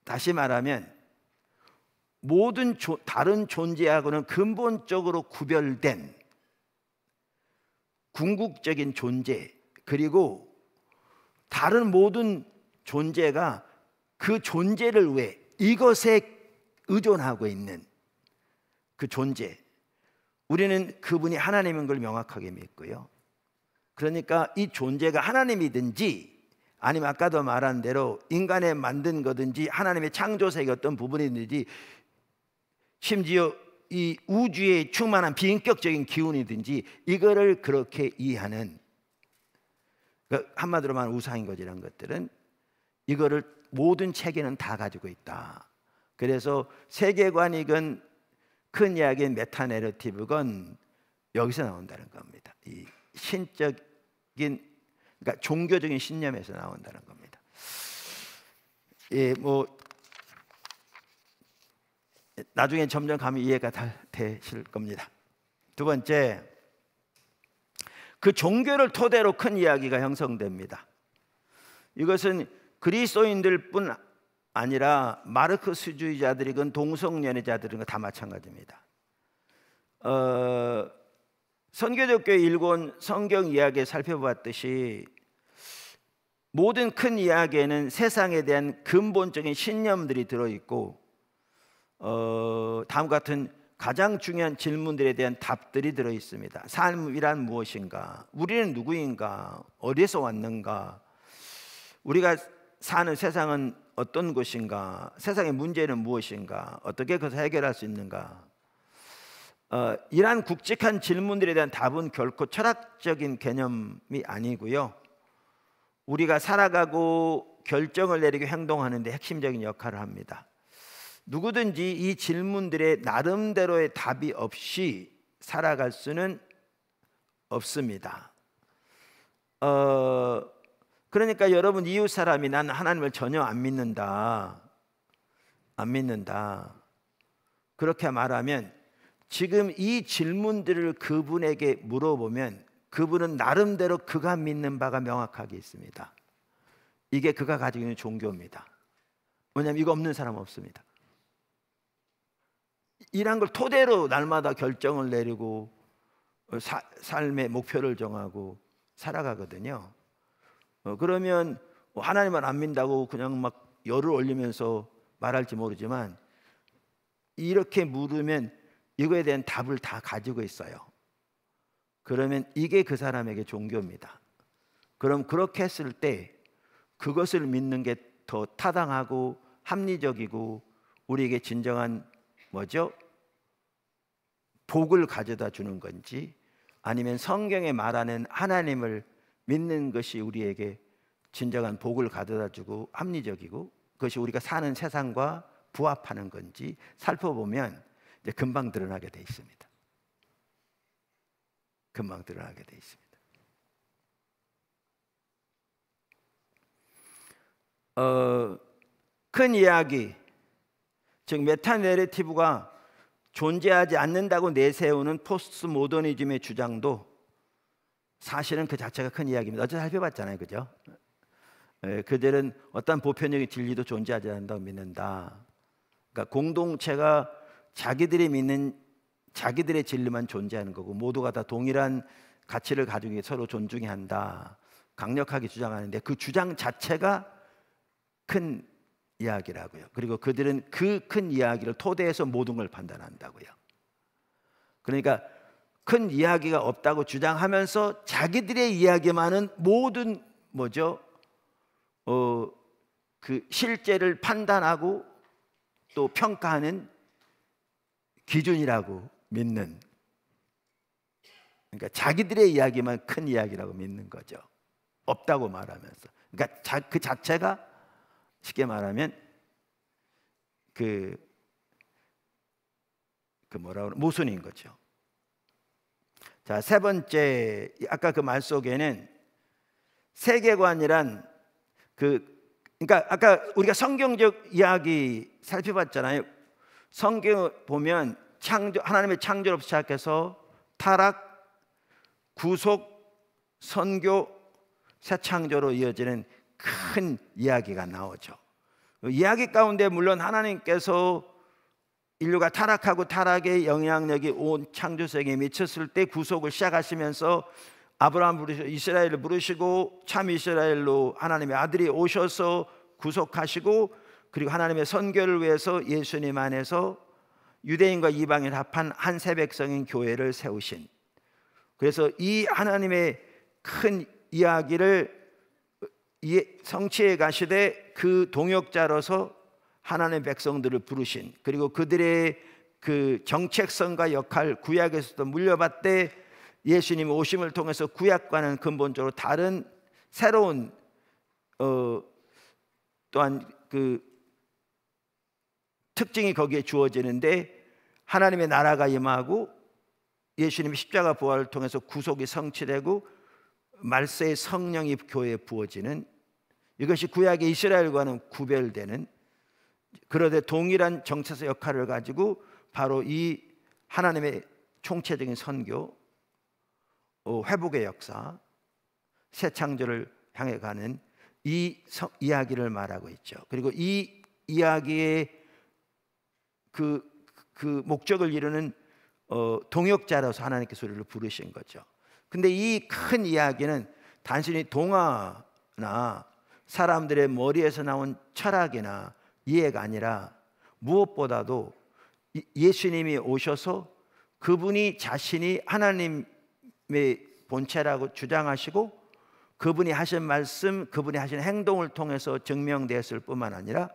A: 다시 말하면 모든 다른 존재하고는 근본적으로 구별된 궁극적인 존재, 그리고 다른 모든 존재가 그 존재를 위해 이것에 의존하고 있는 그 존재, 우리는 그분이 하나님인 걸 명확하게 믿고요. 그러니까 이 존재가 하나님이든지 아니면 아까도 말한 대로 인간의 만든 거든지 하나님의 창조세계 어떤 부분이든지 심지어 이 우주에 충만한 비인격적인 기운이든지 이거를 그렇게 이해하는, 한마디로 말하면 우상인 거지. 이런 것들은 이거를 모든 체계는 다 가지고 있다. 그래서 세계관이건 큰 이야기인 메타내러티브건 여기서 나온다는 겁니다. 이 신적인, 그러니까 종교적인 신념에서 나온다는 겁니다. 예, 뭐 나중에 점점 가면 이해가 다 되실 겁니다. 두 번째, 그 종교를 토대로 큰 이야기가 형성됩니다. 이것은 그리스도인들뿐 아니라 마르크스주의자들이건 동성연애자들이건 다 마찬가지입니다. 선교적교회 일권 성경 이야기에 살펴봤듯이 모든 큰 이야기에는 세상에 대한 근본적인 신념들이 들어있고 다음과 같은 가장 중요한 질문들에 대한 답들이 들어있습니다. 삶이란 무엇인가? 우리는 누구인가? 어디서 왔는가? 우리가 사는 세상은 어떤 곳인가? 세상의 문제는 무엇인가? 어떻게 그것을 해결할 수 있는가? 이러한 굵직한 질문들에 대한 답은 결코 철학적인 개념이 아니고요, 우리가 살아가고 결정을 내리고 행동하는 데 핵심적인 역할을 합니다. 누구든지 이 질문들의 나름대로의 답이 없이 살아갈 수는 없습니다. 그러니까 여러분, 이웃 사람이 난 하나님을 전혀 안 믿는다 그렇게 말하면 지금 이 질문들을 그분에게 물어보면 그분은 나름대로 그가 믿는 바가 명확하게 있습니다. 이게 그가 가지고 있는 종교입니다. 왜냐하면 이거 없는 사람은 없습니다. 이런 걸 토대로 날마다 결정을 내리고 삶의 목표를 정하고 살아가거든요. 그러면 하나님을 안 믿는다고 그냥 막 열을 올리면서 말할지 모르지만 이렇게 물으면 이거에 대한 답을 다 가지고 있어요. 그러면 이게 그 사람에게 종교입니다. 그럼 그렇게 했을 때 그것을 믿는 게 더 타당하고 합리적이고 우리에게 진정한 뭐죠? 복을 가져다 주는 건지, 아니면 성경에 말하는 하나님을 믿는 것이 우리에게 진정한 복을 가져다 주고 합리적이고 그것이 우리가 사는 세상과 부합하는 건지 살펴보면 이제 금방 드러나게 돼 있습니다. 금방 드러나게 돼 있습니다. 큰 이야기, 즉 메타내러티브가 존재하지 않는다고 내세우는 포스트 모더니즘의 주장도 사실은 그 자체가 큰 이야기입니다. 어제 살펴봤잖아요, 그죠? 그들은 어떤 보편적인 진리도 존재하지 않는다고 믿는다. 그러니까 공동체가 자기들이 믿는 자기들의 진리만 존재하는 거고 모두가 다 동일한 가치를 가지고 서로 존중해야 한다, 강력하게 주장하는데 그 주장 자체가 큰 이야기라고요. 그리고 그들은 그 큰 이야기를 토대해서 모든 걸 판단한다고요. 그러니까 큰 이야기가 없다고 주장하면서 자기들의 이야기만은 모든 뭐죠? 그 실제를 판단하고 또 평가하는 기준이라고 믿는, 그러니까 자기들의 이야기만 큰 이야기라고 믿는 거죠. 없다고 말하면서. 그러니까 그 자체가 쉽게 말하면 그 뭐라 그러 모순인 거죠. 자, 세 번째, 아까 그 말 속에는 세계관이란 그러니까 아까 우리가 성경적 이야기 살펴봤잖아요. 성경을 보면 하나님의 창조로 시작해서 타락, 구속, 선교, 새 창조로 이어지는 큰 이야기가 나오죠. 이야기 가운데 물론 하나님께서 인류가 타락하고 타락의 영향력이 온 창조 세계에 미쳤을 때 구속을 시작하시면서 아브라함 부르시고 이스라엘을 부르시고 참 이스라엘로 하나님의 아들이 오셔서 구속하시고, 그리고 하나님의 선교를 위해서 예수님 안에서 유대인과 이방인 합한 한 새 백성인 교회를 세우신, 그래서 이 하나님의 큰 이야기를 성취해 가시되 그 동역자로서 하나님의 백성들을 부르신, 그리고 그들의 그 정책성과 역할, 구약에서도 물려받되 예수님 오심을 통해서 구약과는 근본적으로 다른 새로운 또한 그 특징이 거기에 주어지는데, 하나님의 나라가 임하고 예수님의 십자가 부활을 통해서 구속이 성취되고 말세의 성령이 교회에 부어지는, 이것이 구약의 이스라엘과는 구별되는, 그런데 동일한 정체적 역할을 가지고 바로 이 하나님의 총체적인 선교, 회복의 역사, 새 창조를 향해 가는 이 이야기를 말하고 있죠. 그리고 이 이야기의 그 목적을 이루는 동역자로서 하나님께서 우리를 부르신 거죠. 근데 이 큰 이야기는 단순히 동화나 사람들의 머리에서 나온 철학이나 이해가 아니라 무엇보다도 예수님이 오셔서 그분이 자신이 하나님의 본체라고 주장하시고 그분이 하신 말씀, 그분이 하신 행동을 통해서 증명되었을 뿐만 아니라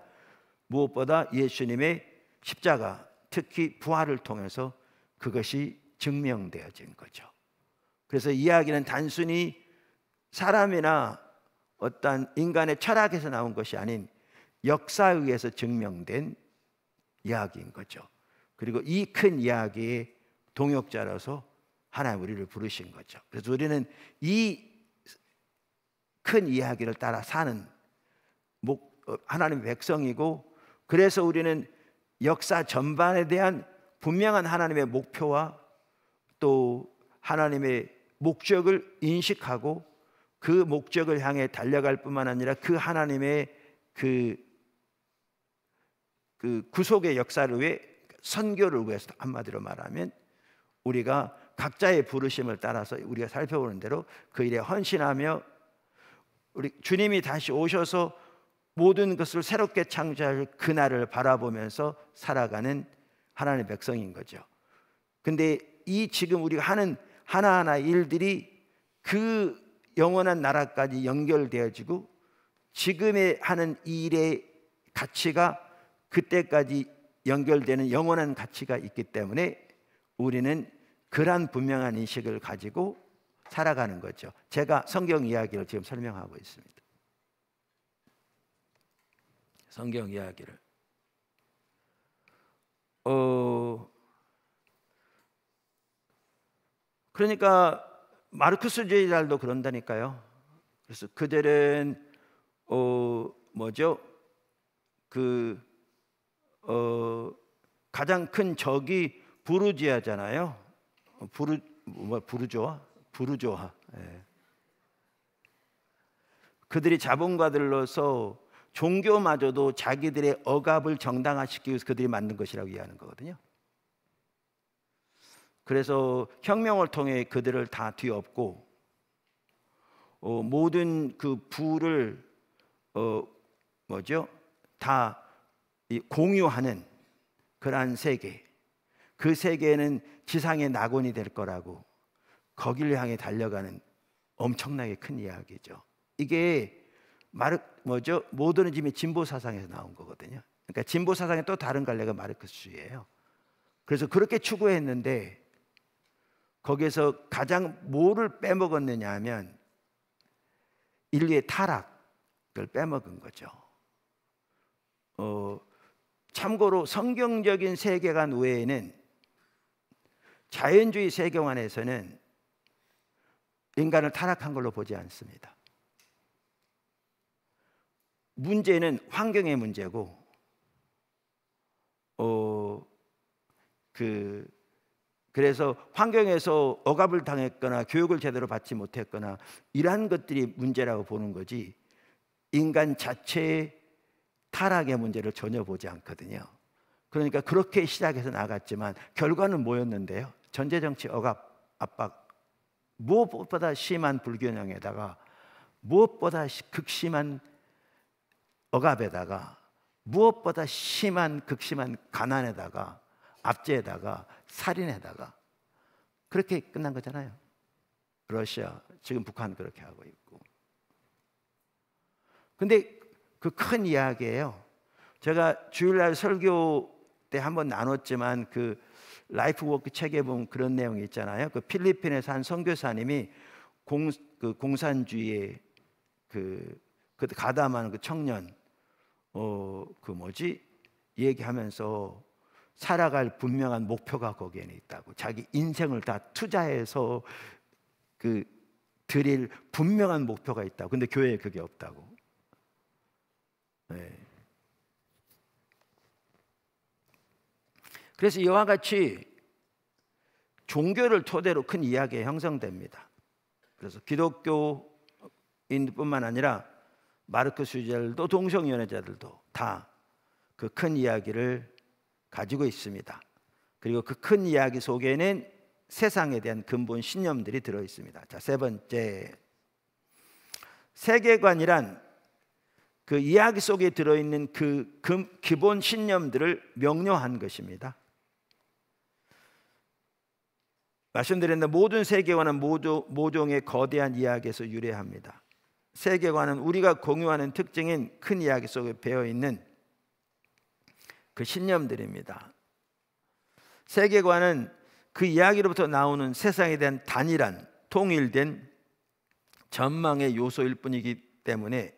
A: 무엇보다 예수님의 십자가, 특히 부활을 통해서 그것이 증명되어진 거죠. 그래서 이야기는 단순히 사람이나 어떤 인간의 철학에서 나온 것이 아닌 역사에 의해서 증명된 이야기인 거죠. 그리고 이 큰 이야기의 동역자로서 하나님 우리를 부르신 거죠. 그래서 우리는 이 큰 이야기를 따라 사는 하나님의 백성이고, 그래서 우리는 역사 전반에 대한 분명한 하나님의 목표와 또 하나님의 목적을 인식하고 그 목적을 향해 달려갈 뿐만 아니라 그 하나님의 그 구속의 역사를 위해, 선교를 위해서, 한마디로 말하면 우리가 각자의 부르심을 따라서 우리가 살펴보는 대로 그 일에 헌신하며 우리 주님이 다시 오셔서 모든 것을 새롭게 창조할 그날을 바라보면서 살아가는 하나님의 백성인 거죠. 근데 이 지금 우리가 하는 하나하나 일들이 그 영원한 나라까지 연결되어지고 지금의 하는 일의 가치가 그때까지 연결되는 영원한 가치가 있기 때문에 우리는 그러한 분명한 인식을 가지고 살아가는 거죠. 제가 성경 이야기를 지금 설명하고 있습니다. 성경 이야기를. 그러니까 마르크스주의자들도 그런다니까요. 그래서 그들은 가장 큰 적이 부르주아잖아요. 부르조아. 예. 그들이 자본가들로서 종교마저도 자기들의 억압을 정당화시키기 위해서 그들이 만든 것이라고 이해하는 거거든요. 그래서 혁명을 통해 그들을 다 뒤엎고 모든 그 부를 다 공유하는 그러한 세계, 그 세계는 지상의 낙원이 될 거라고 거기를 향해 달려가는 엄청나게 큰 이야기죠. 이게 모더니즘의 진보 사상에서 나온 거거든요. 그러니까 진보 사상의 또 다른 갈래가 마르크스주의예요. 그래서 그렇게 추구했는데 거기에서 가장 뭐를 빼먹었느냐 하면 인류의 타락을 빼먹은 거죠. 참고로 성경적인 세계관 외에는 자연주의 세계관에서는 인간을 타락한 걸로 보지 않습니다. 문제는 환경의 문제고 그래서 환경에서 억압을 당했거나 교육을 제대로 받지 못했거나 이러한 것들이 문제라고 보는 거지, 인간 자체의 타락의 문제를 전혀 보지 않거든요. 그러니까 그렇게 시작해서 나갔지만 결과는 뭐였는데요? 전제정치 억압, 압박, 무엇보다 심한 불균형에다가, 무엇보다 극심한 억압에다가, 무엇보다 심한 극심한 가난에다가, 압제에다가, 살인에다가, 그렇게 끝난 거잖아요. 러시아, 지금 북한 그렇게 하고 있고. 근데 그 큰 이야기예요. 제가 주일날 설교 때 한번 나눴지만 그 라이프 워크 책에 보면 그런 내용이 있잖아요. 그 필리핀에서 한 선교사님이 공산주의에 그 가담하는 그 청년 얘기하면서 살아갈 분명한 목표가 거기에는 있다고. 자기 인생을 다 투자해서 드릴 분명한 목표가 있다고. 근데 교회에 그게 없다고. 네. 그래서 이와 같이 종교를 토대로 큰 이야기가 형성됩니다. 그래서 기독교인뿐만 아니라 마르크스주의자들도 동성연애자들도 다 그 큰 이야기를 가지고 있습니다. 그리고 그 큰 이야기 속에는 세상에 대한 근본 신념들이 들어 있습니다. 자, 세 번째, 세계관이란 그 이야기 속에 들어있는 그 기본 신념들을 명료한 것입니다. 말씀드렸는데 모든 세계관은 모종의 거대한 이야기에서 유래합니다. 세계관은 우리가 공유하는 특징인 큰 이야기 속에 배어있는 그 신념들입니다. 세계관은 그 이야기로부터 나오는 세상에 대한 단일한 통일된 전망의 요소일 뿐이기 때문에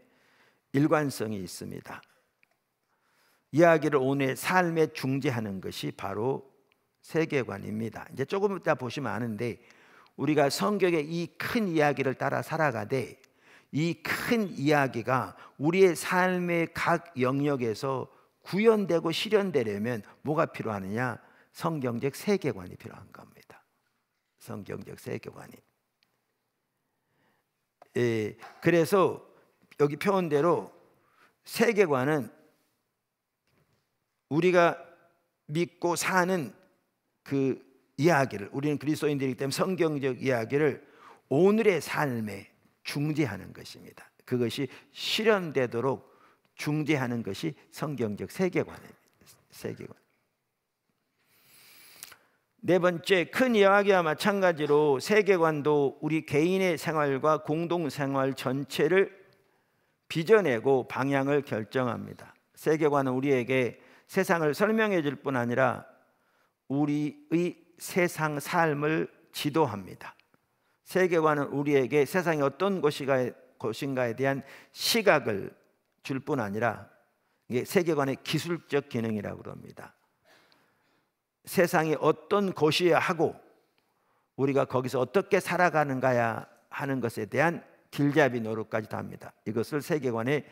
A: 일관성이 있습니다. 이야기를 오늘의 삶에 중재하는 것이 바로 세계관입니다. 이제 조금 이따 보시면 아는데, 우리가 성경의 이 큰 이야기를 따라 살아가되 이 큰 이야기가 우리의 삶의 각 영역에서 구현되고 실현되려면 뭐가 필요하느냐? 성경적 세계관이 필요한 겁니다. 성경적 세계관이. 그래서 여기 표현대로 세계관은 우리가 믿고 사는 그 이야기를, 우리는 그리스도인들이기 때문에 성경적 이야기를 오늘의 삶에 중재하는 것입니다. 그것이 실현되도록 중재하는 것이 성경적 세계관입니다. 세계관. 네 번째, 큰 이야기와 마찬가지로 세계관도 우리 개인의 생활과 공동생활 전체를 빚어내고 방향을 결정합니다. 세계관은 우리에게 세상을 설명해 줄 뿐 아니라 우리의 세상 삶을 지도합니다. 세계관은 우리에게 세상이 어떤 곳인가에 대한 시각을 줄 뿐 아니라, 이게 세계관의 기술적 기능이라고 합니다. 세상이 어떤 곳이어야 하고 우리가 거기서 어떻게 살아가는가야 하는 것에 대한 길잡이 노릇까지도 합니다. 이것을 세계관의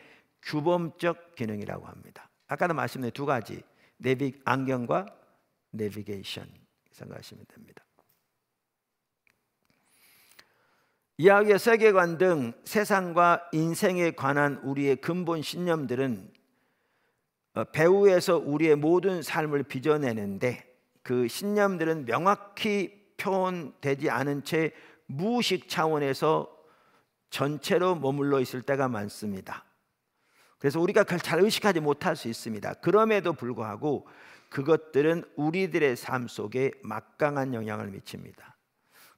A: 규범적 기능이라고 합니다. 아까도 말씀드린 두 가지, 안경과 내비게이션 생각하시면 됩니다. 이야기의 세계관 등 세상과 인생에 관한 우리의 근본 신념들은 배후에서 우리의 모든 삶을 빚어내는데, 그 신념들은 명확히 표현되지 않은 채 무의식 차원에서 전체로 머물러 있을 때가 많습니다. 그래서 우리가 그걸 잘 의식하지 못할 수 있습니다. 그럼에도 불구하고 그것들은 우리들의 삶 속에 막강한 영향을 미칩니다.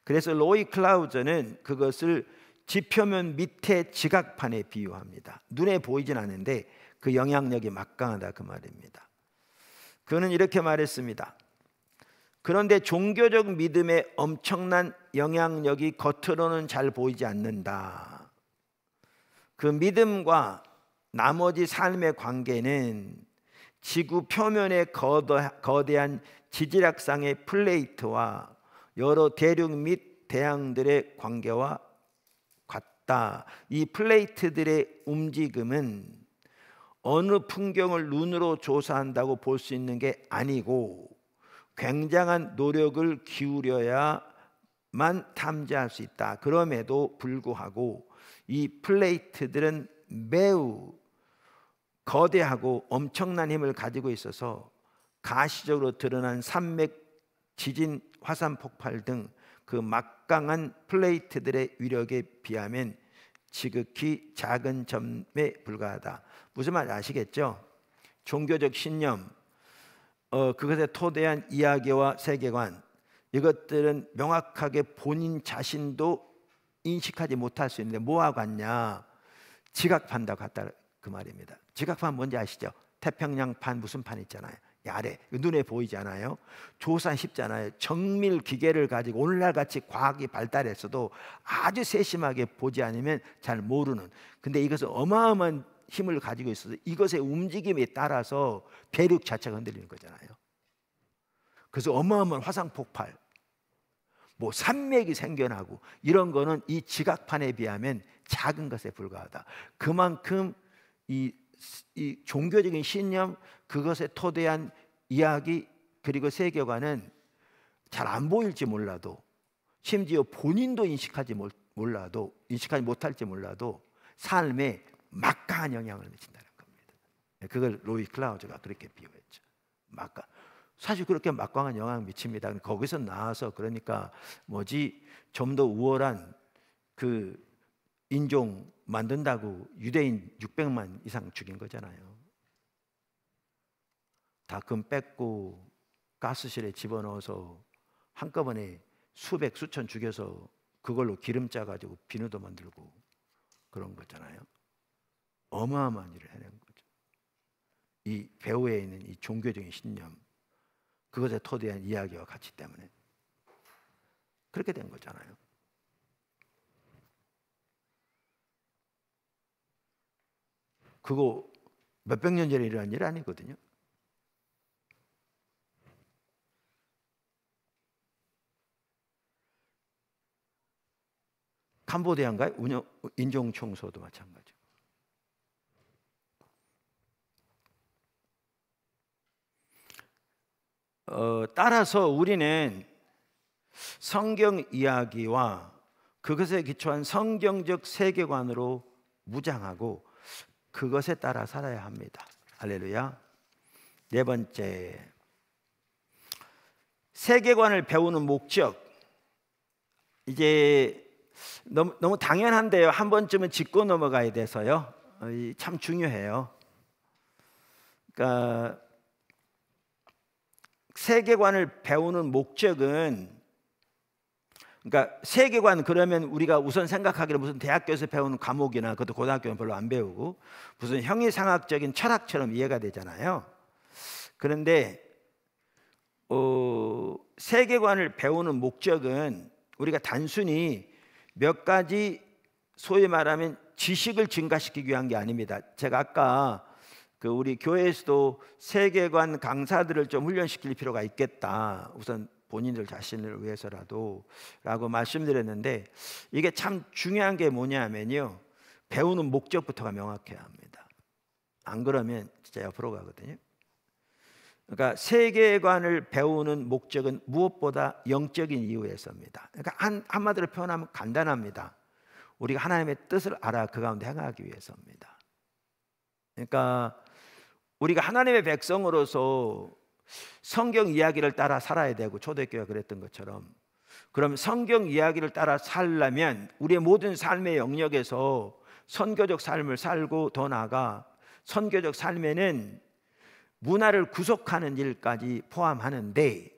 A: 그래서 로이 클라우저는 그것을 지표면 밑에 지각판에 비유합니다. 눈에 보이진 않는데 그 영향력이 막강하다, 그 말입니다. 그는 이렇게 말했습니다. 그런데 종교적 믿음의 엄청난 영향력이 겉으로는 잘 보이지 않는다. 그 믿음과 나머지 삶의 관계는 지구 표면의 거대한 지질학상의 플레이트와 여러 대륙 및 대양들의 관계와 같다. 이 플레이트들의 움직임은 어느 풍경을 눈으로 조사한다고 볼 수 있는 게 아니고 굉장한 노력을 기울여야만 탐지할 수 있다. 그럼에도 불구하고 이 플레이트들은 매우 거대하고 엄청난 힘을 가지고 있어서 가시적으로 드러난 산맥, 지진, 화산 폭발 등 그 막강한 플레이트들의 위력에 비하면 지극히 작은 점에 불과하다. 무슨 말 아시겠죠? 종교적 신념, 그것에 토대한 이야기와 세계관, 이것들은 명확하게 본인 자신도 인식하지 못할 수 있는데 뭐하고 같냐? 지각판과 같다 그 말입니다. 지각판 뭔지 아시죠? 태평양판 무슨 판 있잖아요. 이 아래 눈에 보이지 않아요? 조사 쉽잖아요. 정밀 기계를 가지고 오늘날 같이 과학이 발달했어도 아주 세심하게 보지 않으면 잘 모르는. 근데 이것은 어마어마한 힘을 가지고 있어서 이것의 움직임에 따라서 대륙 자체가 흔들리는 거잖아요. 그래서 어마어마한 화산 폭발, 뭐 산맥이 생겨나고 이런 거는 이 지각판에 비하면 작은 것에 불과하다. 그만큼 이 종교적인 신념, 그것에 토대한 이야기 그리고 세계관은 잘 안 보일지 몰라도, 심지어 본인도 인식하지 못할지 몰라도 삶에 막강한 영향을 미친다는 겁니다. 그걸 로이 클라우즈가 그렇게 비유했죠. 사실 그렇게 막강한 영향을 미칩니다. 거기서 나와서 그러니까 좀 더 우월한 그 인종 만든다고 유대인 600만 이상 죽인 거잖아요. 다 금 뺏고 가스실에 집어넣어서 한꺼번에 수백 수천 죽여서 그걸로 기름 짜가지고 비누도 만들고 그런 거잖아요. 어마어마한 일을 해낸 거죠. 이 배후에 있는 이 종교적인 신념, 그것에 토대한 이야기와 가치 때문에 그렇게 된 거잖아요. 그거 몇백 년 전에 일어난 일 아니거든요. 캄보디아인가요? 인종 청소도 마찬가지고. 따라서 우리는 성경 이야기와 그것에 기초한 성경적 세계관으로 무장하고 그것에 따라 살아야 합니다. 할렐루야. 네 번째, 세계관을 배우는 목적. 이제 너무 당연한데요. 한 번쯤은 짚고 넘어가야 돼서요. 참 중요해요. 그러니까 세계관을 배우는 목적은, 그러니까 세계관 그러면 우리가 우선 생각하기로 무슨 대학교에서 배우는 과목이나 그것도 고등학교는 별로 안 배우고 무슨 형이상학적인 철학처럼 이해가 되잖아요. 그런데 세계관을 배우는 목적은 우리가 단순히 몇 가지 소위 말하면 지식을 증가시키기 위한 게 아닙니다. 제가 아까 우리 교회에서도 세계관 강사들을 좀 훈련시킬 필요가 있겠다. 우선 본인들 자신을 위해서라도 라고 말씀드렸는데, 이게 참 중요한 게 뭐냐면요, 배우는 목적부터가 명확해야 합니다. 안 그러면 진짜 옆으로 가거든요. 그러니까 세계관을 배우는 목적은 무엇보다 영적인 이유에서입니다. 그러니까 한마디로 표현하면 간단합니다. 우리가 하나님의 뜻을 알아 그 가운데 행하기 위해서입니다. 그러니까 우리가 하나님의 백성으로서 성경 이야기를 따라 살아야 되고, 초대교회가 그랬던 것처럼, 그럼 성경 이야기를 따라 살려면 우리의 모든 삶의 영역에서 선교적 삶을 살고, 더 나아가 선교적 삶에는 문화를 구속하는 일까지 포함하는데,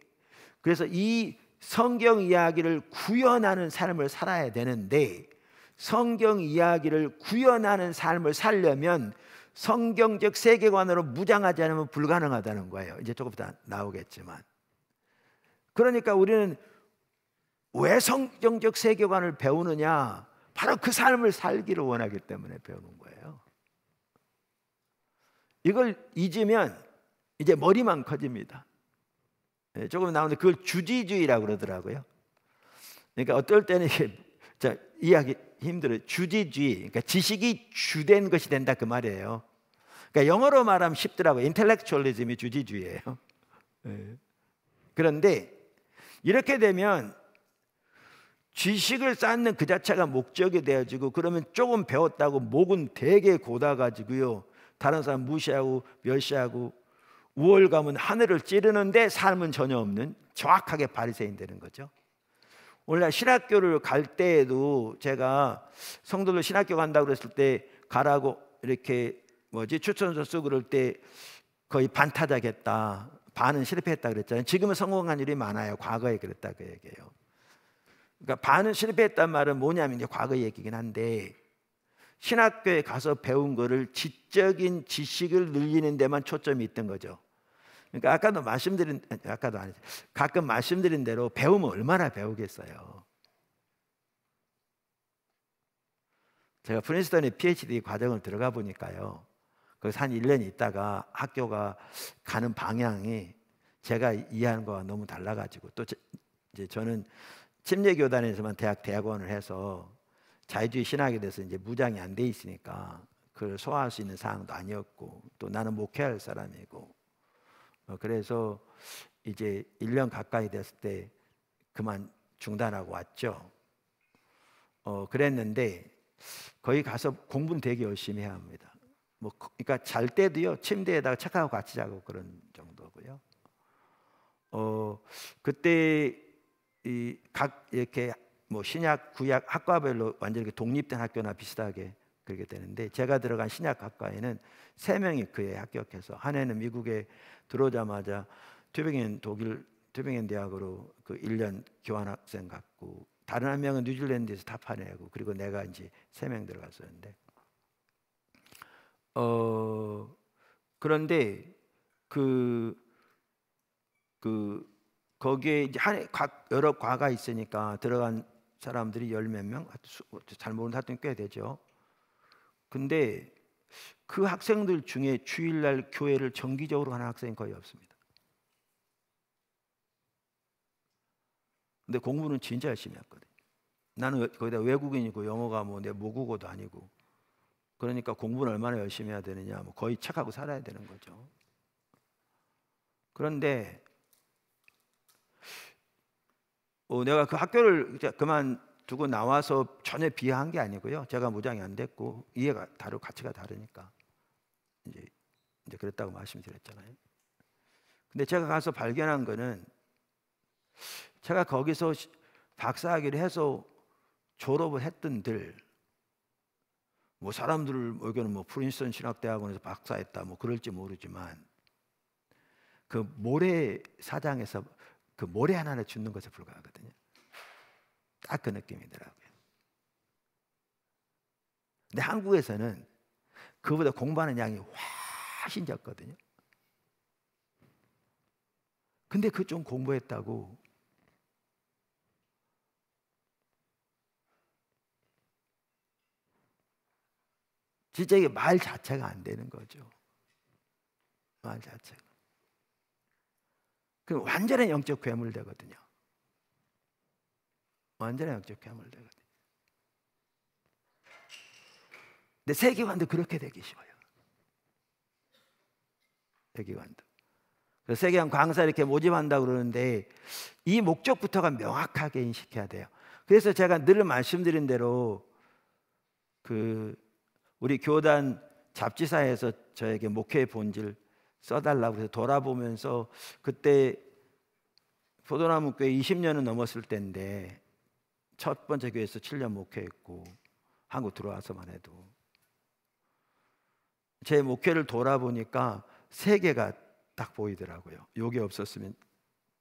A: 그래서 이 성경 이야기를 구현하는 삶을 살아야 되는데, 성경 이야기를 구현하는 삶을 살려면 성경적 세계관으로 무장하지 않으면 불가능하다는 거예요. 이제 조금 이따 나오겠지만. 그러니까 우리는 왜 성경적 세계관을 배우느냐? 바로 그 삶을 살기를 원하기 때문에 배우는 거예요. 이걸 잊으면 이제 머리만 커집니다. 조금 나오는데 그걸 주지주의라고 그러더라고요. 그러니까 어떨 때는 이해하기 힘들어요. 주지주의, 그러니까 지식이 주된 것이 된다 그 말이에요. 그러니까 영어로 말하면 쉽더라고요. 인텔렉츄얼리즘이 주지주의예요. 그런데 이렇게 되면 지식을 쌓는 그 자체가 목적이 되어지고, 그러면 조금 배웠다고 목은 되게 고다가지고요, 다른 사람 무시하고 멸시하고 우월감은 하늘을 찌르는데 삶은 전혀 없는 정확하게 바리새인 되는 거죠. 원래 신학교를 갈 때에도 제가 성도들 신학교 간다고 그랬을 때 가라고 이렇게 추천서 쓰고 그럴 때 거의 반타작했다, 반은 실패했다 그랬잖아요. 지금은 성공한 일이 많아요. 과거에 그랬다 그 얘기예요. 그러니까 반은 실패했단 말은 뭐냐면 이제 과거 얘기긴 한데, 신학교에 가서 배운 거를 지적인 지식을 늘리는 데만 초점이 있던 거죠. 그러니까 가끔 말씀드린 대로 배우면 얼마나 배우겠어요. 제가 프린스턴에 PhD 과정을 들어가 보니까요, 거기서 한 1년 있다가 학교가 가는 방향이 제가 이해하는 거와 너무 달라가지고, 또 이제 저는 침례교단에서만 대학원을 해서 자유주의 신학에 대해서 이제 무장이 안 돼 있으니까 그걸 소화할 수 있는 사항도 아니었고, 또 나는 목회할 사람이고, 그래서 이제 1년 가까이 됐을 때 그만 중단하고 왔죠. 그랬는데 거기 가서 공부는 되게 열심히 해야 합니다. 그러니까 잘 때도요, 침대에다가 책하고 같이 자고 그런 정도고요. 그때 각 이렇게 신약, 구약 학과별로 완전히 독립된 학교나 비슷하게 그렇게 되는데, 제가 들어간 신약학과에는 3명이 그에 합격해서, 한 해는 미국에 들어오자마자 독일 튜빙엔 대학으로 그 1년 교환학생 갔고, 다른 한 명은 뉴질랜드에서 타파내고, 그리고 내가 이제 3명 들어갔었는데, 그런데 거기에 이제 여러 과가 있으니까 들어간 사람들이 10몇 명, 잘 모르는 하여튼 꽤 되죠. 근데 그 학생들 중에 주일날 교회를 정기적으로 하는 학생이 거의 없습니다. 근데 공부는 진짜 열심히 했거든요. 나는 거기다 외국인이고 영어가 내 모국어도 아니고, 그러니까 공부는 얼마나 열심히 해야 되느냐, 거의 책하고 살아야 되는 거죠. 그런데 내가 그 학교를 그만두고 나와서 전혀 비하한 게 아니고요, 제가 무장이 안 됐고 이해가 가치가 다르니까 이제 그랬다고 말씀드렸잖아요. 근데 제가 가서 발견한 거는, 제가 거기서 박사학위를 해서 졸업을 했던들, 사람들 의견은 프린스턴 신학대학원에서 박사했다 그럴지 모르지만, 그 모래 사장에서 그 모래 하나를 줍는 것에 불과하거든요. 딱 그 느낌이더라고요. 근데 한국에서는 그보다 공부하는 양이 훨씬 적거든요. 근데 그 좀 공부했다고 진짜 이게 말 자체가 안 되는 거죠. 말 자체가. 그 완전히 영적 괴물 되거든요. 완전히 영적 괴물 되거든요. 근데 세계관도 그렇게 되기 쉬워요. 세계관도. 그래서 세계관 강사 이렇게 모집한다고 그러는데, 이 목적부터가 명확하게 인식해야 돼요. 그래서 제가 늘 말씀드린 대로 우리 교단 잡지사에서 저에게 목회의 본질 써달라고 해서 돌아보면서, 그때 포도나무 교회 20년은 넘었을 때인데 첫 번째 교회에서 7년 목회했고, 한국 들어와서만 해도 제 목회를 돌아보니까 세 개가 딱 보이더라고요. 여기 없었으면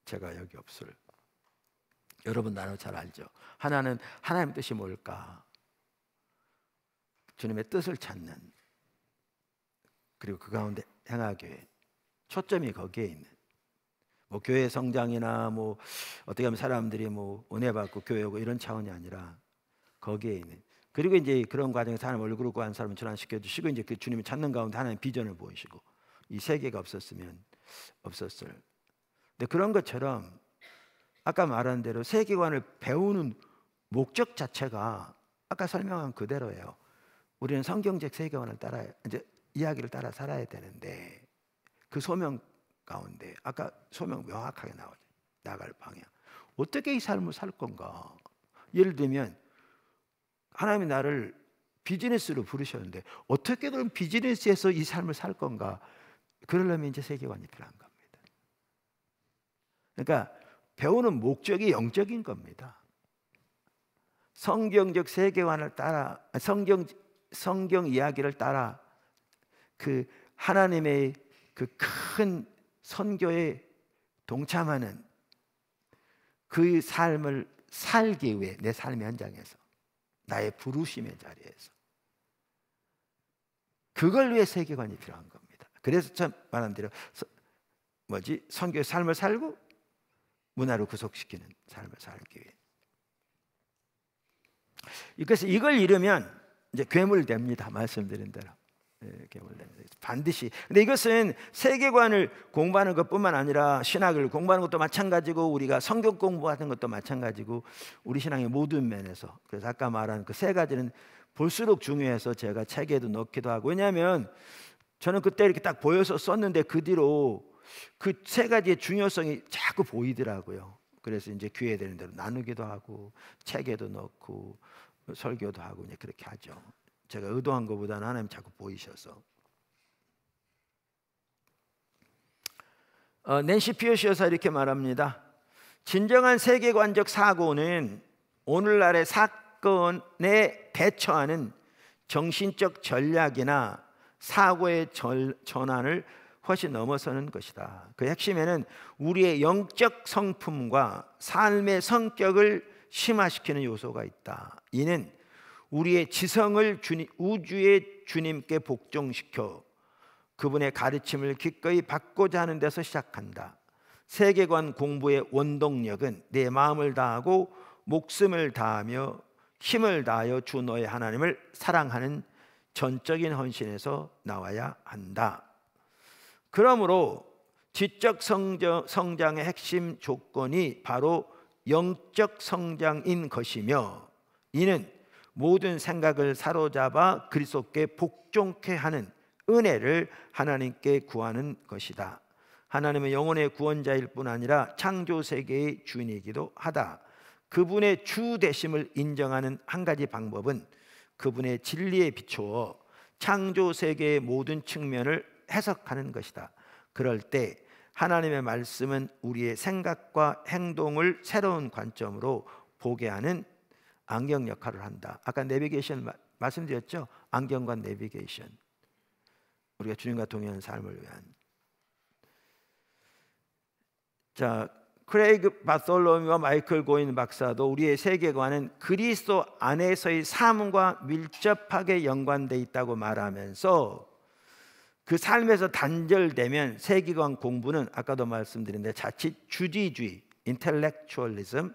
A: 제가 여기 없을. 여러분 나는 잘 알죠. 하나는 하나님 뜻이 뭘까, 주님의 뜻을 찾는, 그리고 그 가운데 행하기 위해 초점이 거기에 있는, 교회 성장이나 어떻게 하면 사람들이 은혜 받고 교회 오고 이런 차원이 아니라 거기에 있는, 그리고 이제 그런 과정에서 하나님 얼굴을 구한 사람을 전환시켜 주시고, 이제 그 주님을 찾는 가운데 하나님 비전을 보이시고, 이 세 개가 없었으면 없었을. 근데 그런 것처럼 아까 말한 대로 세계관을 배우는 목적 자체가 아까 설명한 그대로예요. 우리는 성경적 세계관을 따라 이제 이야기를 따라 살아야 되는데, 그 소명 가운데 아까 소명 명확하게 나오죠. 나갈 방향. 어떻게 이 삶을 살 건가? 예를 들면 하나님이 나를 비즈니스로 부르셨는데 어떻게 그럼 비즈니스에서 이 삶을 살 건가? 그러려면 이제 세계관이 필요한 겁니다. 그러니까 배우는 목적이 영적인 겁니다. 성경적 세계관을 따라 성경 이야기를 따라 그 하나님의 그 큰 선교에 동참하는 그 삶을 살기 위해 내 삶의 현장에서 나의 부르심의 자리에서 그걸 위해 세계관이 필요한 겁니다. 그래서 참 말한 대로 선교의 삶을 살고 문화를 구속시키는 삶을 살기 위해. 그래서 이걸 잃으면 이제 괴물됩니다. 말씀드린 대로. 괴물됩니다. 반드시. 근데 이것은 세계관을 공부하는 것뿐만 아니라 신학을 공부하는 것도 마찬가지고 우리가 성경 공부하는 것도 마찬가지고 우리 신앙의 모든 면에서. 그래서 아까 말한 그 세 가지는 볼수록 중요해서 제가 책에도 넣기도 하고. 왜냐하면 저는 그때 이렇게 딱 보여서 썼는데 그 뒤로 그 세 가지의 중요성이 자꾸 보이더라고요. 그래서 이제 기회되는 대로 나누기도 하고 책에도 넣고 설교도 하고 이제 그렇게 하죠. 제가 의도한 것보다는 하나님 자꾸 보이셔서. 낸시 피어시 여사 이렇게 말합니다. 진정한 세계관적 사고는 오늘날의 사건에 대처하는 정신적 전략이나 사고의 전환을 훨씬 넘어서는 것이다. 그 핵심에는 우리의 영적 성품과 삶의 성격을 심화시키는 요소가 있다. 이는 우리의 지성을 우주의 주님께 복종시켜 그분의 가르침을 기꺼이 받고자 하는 데서 시작한다. 세계관 공부의 원동력은 내 마음을 다하고 목숨을 다하며 힘을 다하여 주 너의 하나님을 사랑하는 전적인 헌신에서 나와야 한다. 그러므로 지적 성장의 핵심 조건이 바로 영적 성장인 것이며 이는 모든 생각을 사로잡아 그리스도께 복종케 하는 은혜를 하나님께 구하는 것이다. 하나님은 영혼의 구원자일 뿐 아니라 창조 세계의 주인이기도 하다. 그분의 주 되심을 인정하는 한 가지 방법은 그분의 진리에 비추어 창조 세계의 모든 측면을 해석하는 것이다. 그럴 때 하나님의 말씀은 우리의 생각과 행동을 새로운 관점으로 보게 하는 안경 역할을 한다. 아까 내비게이션 말씀드렸죠? 안경과 내비게이션. 우리가 주님과 동행하는 삶을 위한. 자, 크레이그 바솔로미와 마이클 고인 박사도 우리의 세계관은 그리스도 안에서의 삶과 밀접하게 연관되어 있다고 말하면서 그 삶에서 단절되면 세계관 공부는 아까도 말씀드렸는데 자칫 주지주의, 인텔렉츄얼리즘.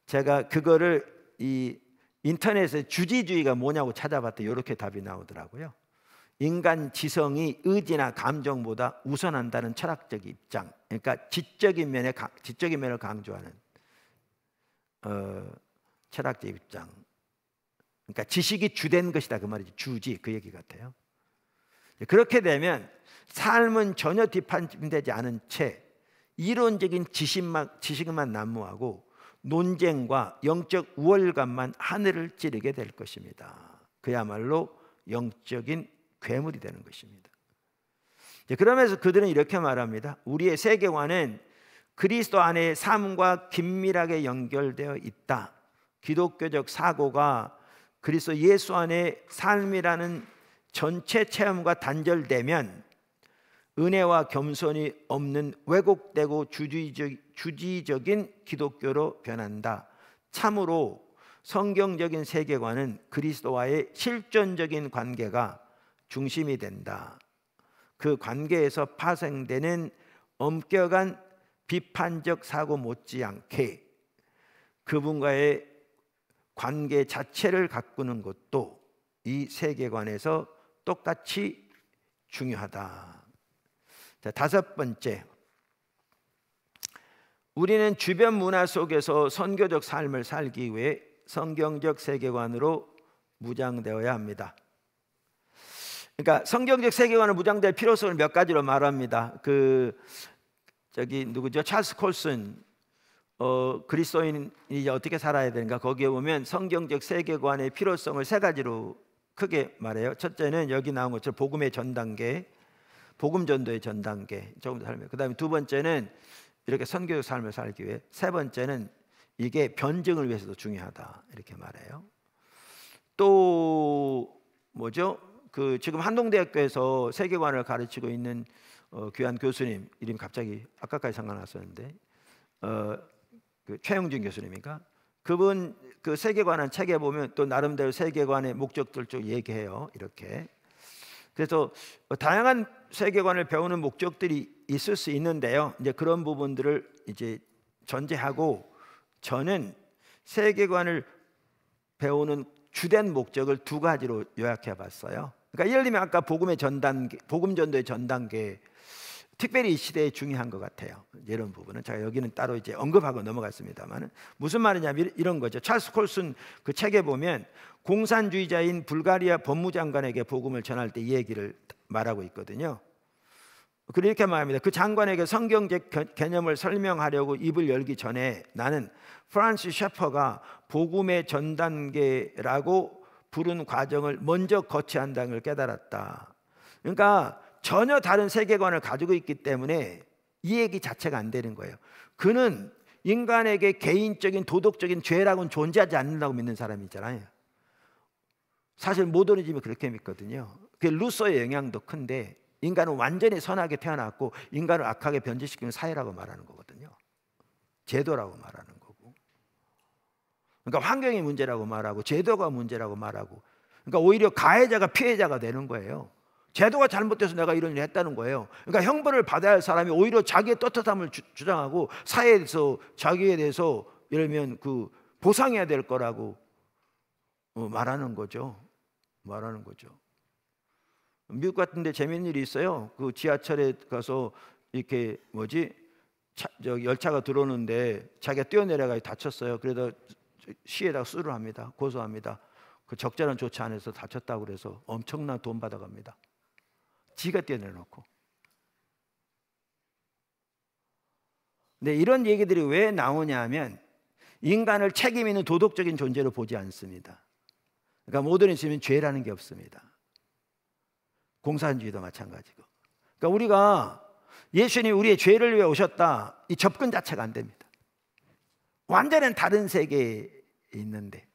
A: 제가 그거를 이 인터넷에 주지주의가 뭐냐고 찾아봤더니 이렇게 답이 나오더라고요. 인간 지성이 의지나 감정보다 우선한다는 철학적 입장. 그러니까 지적인 면을 강조하는 철학적 입장. 그러니까 지식이 주된 것이다 그 말이지. 주지 그 얘기 같아요. 그렇게 되면 삶은 전혀 뒷받침되지 않은 채 이론적인 지식만 난무하고 논쟁과 영적 우월감만 하늘을 찌르게 될 것입니다. 그야말로 영적인 괴물이 되는 것입니다. 그러면서 그들은 이렇게 말합니다. 우리의 세계관은 그리스도 안의 삶과 긴밀하게 연결되어 있다. 기독교적 사고가 그리스도 예수 안의 삶이라는 전체 체험과 단절되면 은혜와 겸손이 없는 왜곡되고 주지적인 기독교로 변한다. 참으로 성경적인 세계관은 그리스도와의 실존적인 관계가 중심이 된다. 그 관계에서 파생되는 엄격한 비판적 사고 못지않게 그분과의 관계 자체를 가꾸는 것도 이 세계관에서 똑같이 중요하다. 자, 다섯 번째, 우리는 주변 문화 속에서 선교적 삶을 살기 위해 성경적 세계관으로 무장되어야 합니다. 그러니까 성경적 세계관으로 무장될 필요성을 몇 가지로 말합니다. 저기 누구죠? 찰스 콜슨 그리스도인이 어떻게 살아야 되는가, 거기에 보면 성경적 세계관의 필요성을 세 가지로 크게 말해요. 첫째는 여기 나온 것처럼 복음의 전 단계, 복음 전도의 전 단계 조금 더 설명. 그다음에 두 번째는 이렇게 선교적 삶을 살기 위해, 세 번째는 이게 변증을 위해서도 중요하다 이렇게 말해요. 또 뭐죠? 그 지금 한동대학교에서 세계관을 가르치고 있는 귀한 교수님 이름이 갑자기 아까까지 생각났었는데 그 최영준 교수님인가? 그분 그 세계관한 책에 보면 또 나름대로 세계관의 목적들 쭉 얘기해요. 이렇게. 그래서 다양한 세계관을 배우는 목적들이 있을 수 있는데요. 이제 그런 부분들을 이제 전제하고 저는 세계관을 배우는 주된 목적을 두 가지로 요약해 봤어요. 그러니까 예를 들면 아까 복음의 전 단계, 복음 전도의 전 단계, 특별히 이 시대에 중요한 것 같아요. 이런 부분은 제가 여기는 따로 이제 언급하고 넘어갔습니다만 무슨 말이냐면 이런 거죠. 찰스 콜슨 그 책에 보면 공산주의자인 불가리아 법무장관에게 복음을 전할 때 이 얘기를 말하고 있거든요. 그리고 이렇게 말합니다. 그 장관에게 성경적 개념을 설명하려고 입을 열기 전에 나는 프란시스 셰퍼가 복음의 전 단계라고 부른 과정을 먼저 거쳐야 한다는 걸 깨달았다. 그러니까 전혀 다른 세계관을 가지고 있기 때문에 이 얘기 자체가 안 되는 거예요. 그는 인간에게 개인적인 도덕적인 죄라고는 존재하지 않는다고 믿는 사람이잖아요. 사실 모더니즘이 그렇게 믿거든요. 그게 루소의 영향도 큰데 인간은 완전히 선하게 태어났고 인간을 악하게 변질시키는 사회라고 말하는 거거든요. 제도라고 말하는 거고. 그러니까 환경이 문제라고 말하고 제도가 문제라고 말하고, 그러니까 오히려 가해자가 피해자가 되는 거예요. 제도가 잘못돼서 내가 이런 일을 했다는 거예요. 그러니까 형벌을 받아야 할 사람이 오히려 자기의 떳떳함을 주장하고 사회에 대해서 자기에 대해서 예를 들면 그 보상해야 될 거라고 말하는 거죠. 미국 같은 데 재밌는 일이 있어요. 그 지하철에 가서 이렇게 열차가 들어오는데 자기가 뛰어내려가서 다쳤어요. 그래서 시에다가 수를 합니다. 고소합니다. 그 적절한 조치 안 해서 다쳤다고 그래서 엄청난 돈 받아갑니다. 지가 뛰어내려놓고. 근데 이런 얘기들이 왜 나오냐 하면 인간을 책임 있는 도덕적인 존재로 보지 않습니다. 그러니까 모더니즘은 죄라는 게 없습니다. 공산주의도 마찬가지고. 그러니까 우리가 예수님이 우리의 죄를 위해 오셨다, 이 접근 자체가 안 됩니다. 완전히 다른 세계에 있는데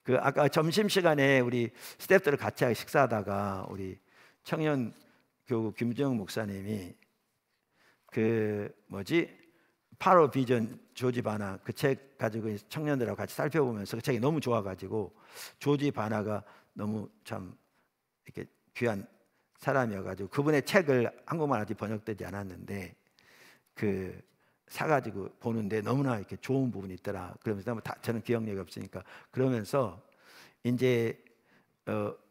A: 그 아까 점심시간에 우리 스태프들을 같이 식사하다가 우리 청년 교구 김정욱 목사님이 파로 비전 조지 바나 그 책 가지고 청년들하고 같이 살펴보면서 그 책이 너무 좋아가지고, 조지 바나가 너무 참 이렇게 귀한 사람이어가지고 그분의 책을 한국말 아직 번역되지 않았는데 그 사가지고 보는데 너무나 이렇게 좋은 부분이 있더라. 그러면서 저는 기억력이 없으니까 그러면서 이제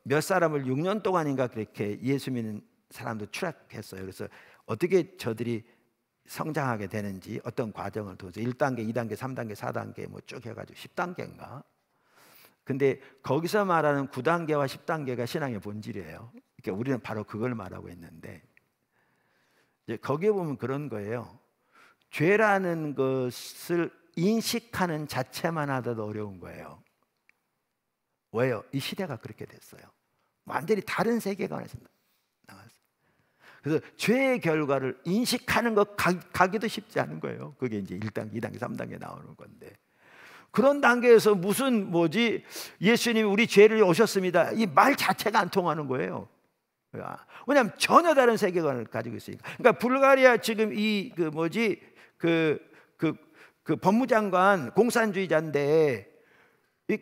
A: 몇 사람을 6년 동안인가 그렇게 예수 믿는 사람도 추락했어요. 그래서 어떻게 저들이 성장하게 되는지 어떤 과정을 통해서 1단계, 2단계, 3단계, 4단계 뭐 쭉 해가지고 10단계인가. 근데 거기서 말하는 9단계와 10단계가 신앙의 본질이에요. 그러니까 우리는 바로 그걸 말하고 있는데 이제 거기에 보면 그런 거예요. 죄라는 것을 인식하는 자체만 하더라도 어려운 거예요. 왜요? 이 시대가 그렇게 됐어요. 완전히 다른 세계관에서 나왔어요. 그래서 죄의 결과를 인식하는 것 가기도 쉽지 않은 거예요. 그게 이제 1단계, 2단계, 3단계 나오는 건데, 그런 단계에서 무슨 예수님이 우리 죄를 오셨습니다, 이 말 자체가 안 통하는 거예요. 왜냐하면 전혀 다른 세계관을 가지고 있으니까. 그러니까 불가리아 지금 그 법무장관 공산주의자인데 이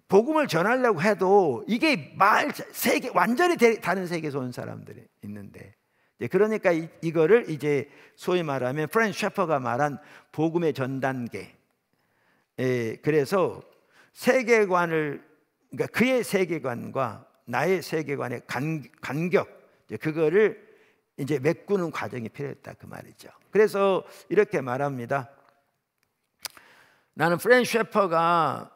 A: 복음을 전하려고 해도 이게 세계 완전히 다른 세계에서 온 사람들이 있는데, 그러니까 이거를 이제 소위 말하면 프란시스 셰퍼가 말한 복음의 전 단계. 그래서 세계관을, 그러니까 그의 세계관과 나의 세계관의 간격, 그거를 이제 메꾸는 과정이 필요했다 그 말이죠. 그래서 이렇게 말합니다. 나는 프란시스 셰퍼가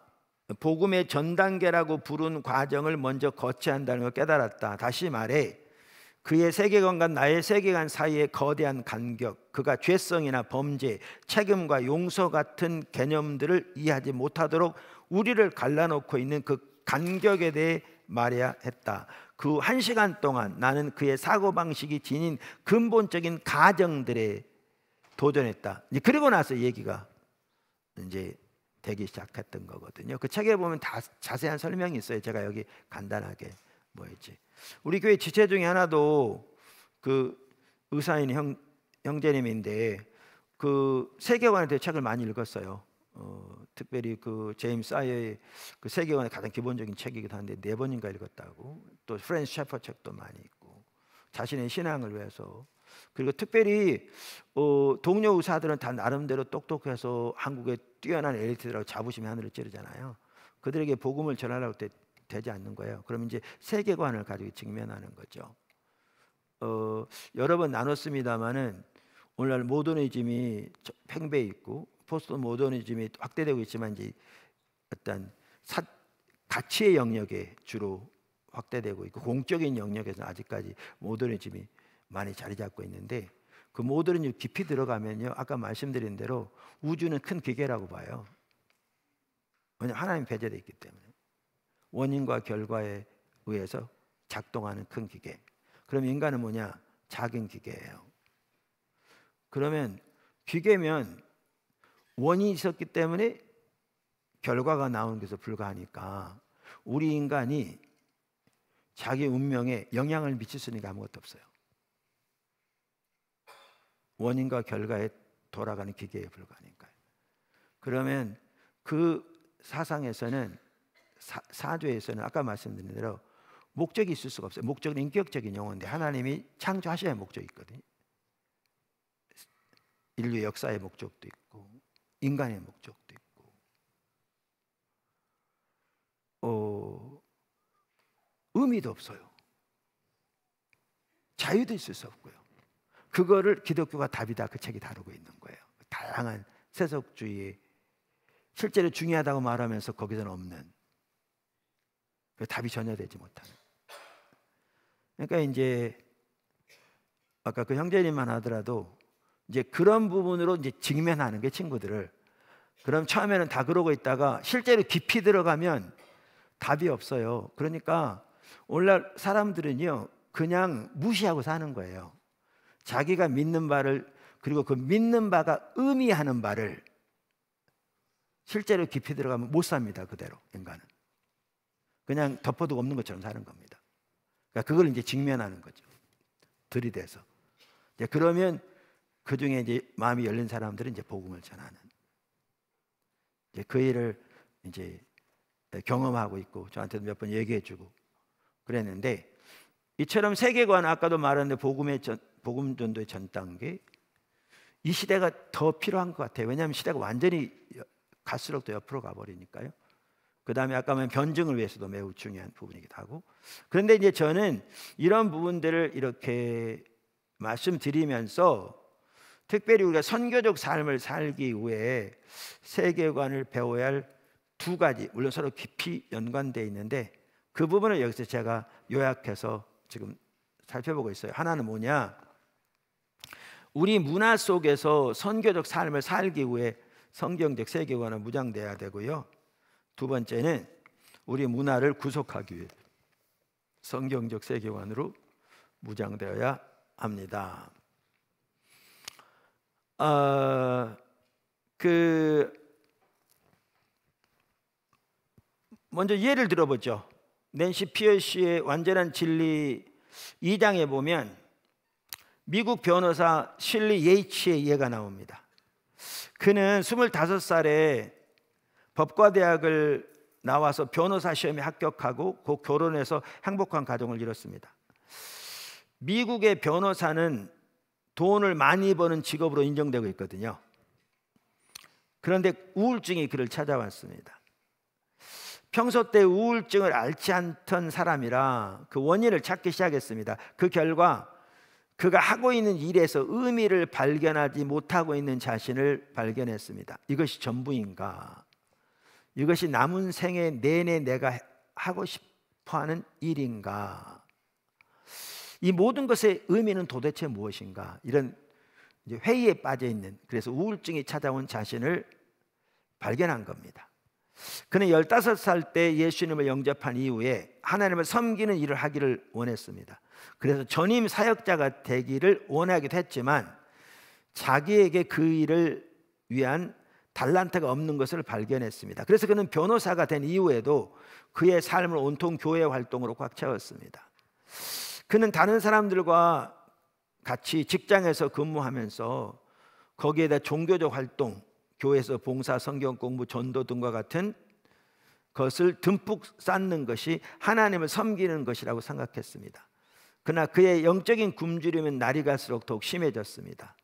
A: 복음의 전 단계라고 부른 과정을 먼저 거쳐야 한다는 걸 깨달았다. 다시 말해 그의 세계관과 나의 세계관 사이의 거대한 간격, 그가 죄성이나 범죄, 책임과 용서 같은 개념들을 이해하지 못하도록 우리를 갈라놓고 있는 그 간격에 대해 말해야 했다. 그 1시간 동안 나는 그의 사고방식이 지닌 근본적인 가정들에 도전했다. 그리고 나서 얘기가 이제 되기 시작했던 거거든요. 그 책에 보면 다 자세한 설명이 있어요. 제가 여기 간단하게 뭐였지. 우리 교회 지체 중에 하나도 그 의사인 형제님인데 그 세계관에 대해 책을 많이 읽었어요. 특별히 그 제임스 아이어의 그 세계관의 가장 기본적인 책이기도 한데 4번인가 읽었다고. 또 프랜스 셰퍼 책도 많이 읽고 자신의 신앙을 위해서. 그리고 특별히 동료 의사들은 다 나름대로 똑똑해서 한국의 뛰어난 엘리트들하고 자부심의 하늘을 찌르잖아요. 그들에게 복음을 전하려고 되지 않는 거예요. 그럼 이제 세계관을 가지고 직면하는 거죠. 여러 번 나눴습니다마는 오늘날 모더니즘이 팽배해 있고 포스트 모더니즘이 확대되고 있지만 이제 어떤 가치의 영역에 주로 확대되고 있고 공적인 영역에서는 아직까지 모더니즘이 많이 자리 잡고 있는데 그 모더니즘 깊이 들어가면요, 아까 말씀드린 대로 우주는 큰 기계라고 봐요. 왜냐하면 하나님 배제되어 있기 때문에 원인과 결과에 의해서 작동하는 큰 기계. 그럼 인간은 뭐냐? 작은 기계예요. 그러면 기계면 원인이 있었기 때문에 결과가 나오는 것에 불과하니까 우리 인간이 자기 운명에 영향을 미칠 수 있는 게 아무것도 없어요. 원인과 결과에 돌아가는 기계에 불과하니까요. 그러면 그 사상에서는 사조에서는 아까 말씀드린 대로 목적이 있을 수가 없어요. 목적은 인격적인 영혼인데 하나님이 창조하셔야 목적이 있거든요. 인류 역사의 목적도 있고 인간의 목적도 있고 의미도 없어요. 자유도 있을 수 없고요. 그거를 기독교가 답이다, 그 책이 다루고 있는 거예요. 다양한 세속주의의 실제로 중요하다고 말하면서 거기서는 없는, 답이 전혀 되지 못하는. 그러니까 이제 아까 그 형제님만 하더라도 이제 그런 부분으로 이제 직면하는 게 친구들을. 그럼 처음에는 다 그러고 있다가 실제로 깊이 들어가면 답이 없어요. 그러니까 오늘날 사람들은요 그냥 무시하고 사는 거예요. 자기가 믿는 바를, 그리고 그 믿는 바가 의미하는 바를 실제로 깊이 들어가면 못 삽니다. 그대로 인간은 그냥 덮어두고 없는 것처럼 사는 겁니다. 그러니까 그걸 이제 직면하는 거죠. 들이대서. 이제 그러면 그 중에 이제 마음이 열린 사람들은 이제 복음을 전하는, 이제 그 일을 이제 경험하고 있고 저한테도 몇 번 얘기해주고 그랬는데, 이처럼 세계관, 아까도 말했는데 복음 전도의 전 단계, 이 시대가 더 필요한 것 같아요. 왜냐하면 시대가 완전히 갈수록 더 옆으로 가버리니까요. 그 다음에 아까 말한 변증을 위해서도 매우 중요한 부분이기도 하고. 그런데 이제 저는 이런 부분들을 이렇게 말씀드리면서 특별히 우리가 선교적 삶을 살기 위해 세계관을 배워야 할 2가지, 물론 서로 깊이 연관되어 있는데 그 부분을 여기서 제가 요약해서 지금 살펴보고 있어요. 하나는 뭐냐? 우리 문화 속에서 선교적 삶을 살기 위해 성경적 세계관은 무장돼야 되고요. 2번째는 우리 문화를 구속하기 위해 성경적 세계관으로 무장되어야 합니다. 먼저 예를 들어보죠. 낸시 피어시의 완전한 진리 2장에 보면 미국 변호사 실리 예이츠의 예가 나옵니다. 그는 25살에 법과대학을 나와서 변호사 시험에 합격하고 곧 결혼해서 행복한 가정을 이뤘습니다. 미국의 변호사는 돈을 많이 버는 직업으로 인정되고 있거든요. 그런데 우울증이 그를 찾아왔습니다. 평소 때 우울증을 앓지 않던 사람이라 그 원인을 찾기 시작했습니다. 그 결과 그가 하고 있는 일에서 의미를 발견하지 못하고 있는 자신을 발견했습니다. 이것이 전부인가? 이것이 남은 생애 내내 내가 하고 싶어하는 일인가? 이 모든 것의 의미는 도대체 무엇인가? 이런 이제 회의에 빠져 있는, 그래서 우울증이 찾아온 자신을 발견한 겁니다. 그는 15살 때 예수님을 영접한 이후에 하나님을 섬기는 일을 하기를 원했습니다. 그래서 전임 사역자가 되기를 원하기도 했지만 자기에게 그 일을 위한 달란트가 없는 것을 발견했습니다. 그래서 그는 변호사가 된 이후에도 그의 삶을 온통 교회 활동으로 꽉 채웠습니다. 그는 다른 사람들과 같이 직장에서 근무하면서 거기에다 종교적 활동, 교회에서 봉사, 성경 공부, 전도 등과 같은 것을 듬뿍 쌓는 것이 하나님을 섬기는 것이라고 생각했습니다. 그러나 그의 영적인 굶주림은 날이 갈수록 더욱 심해졌습니다.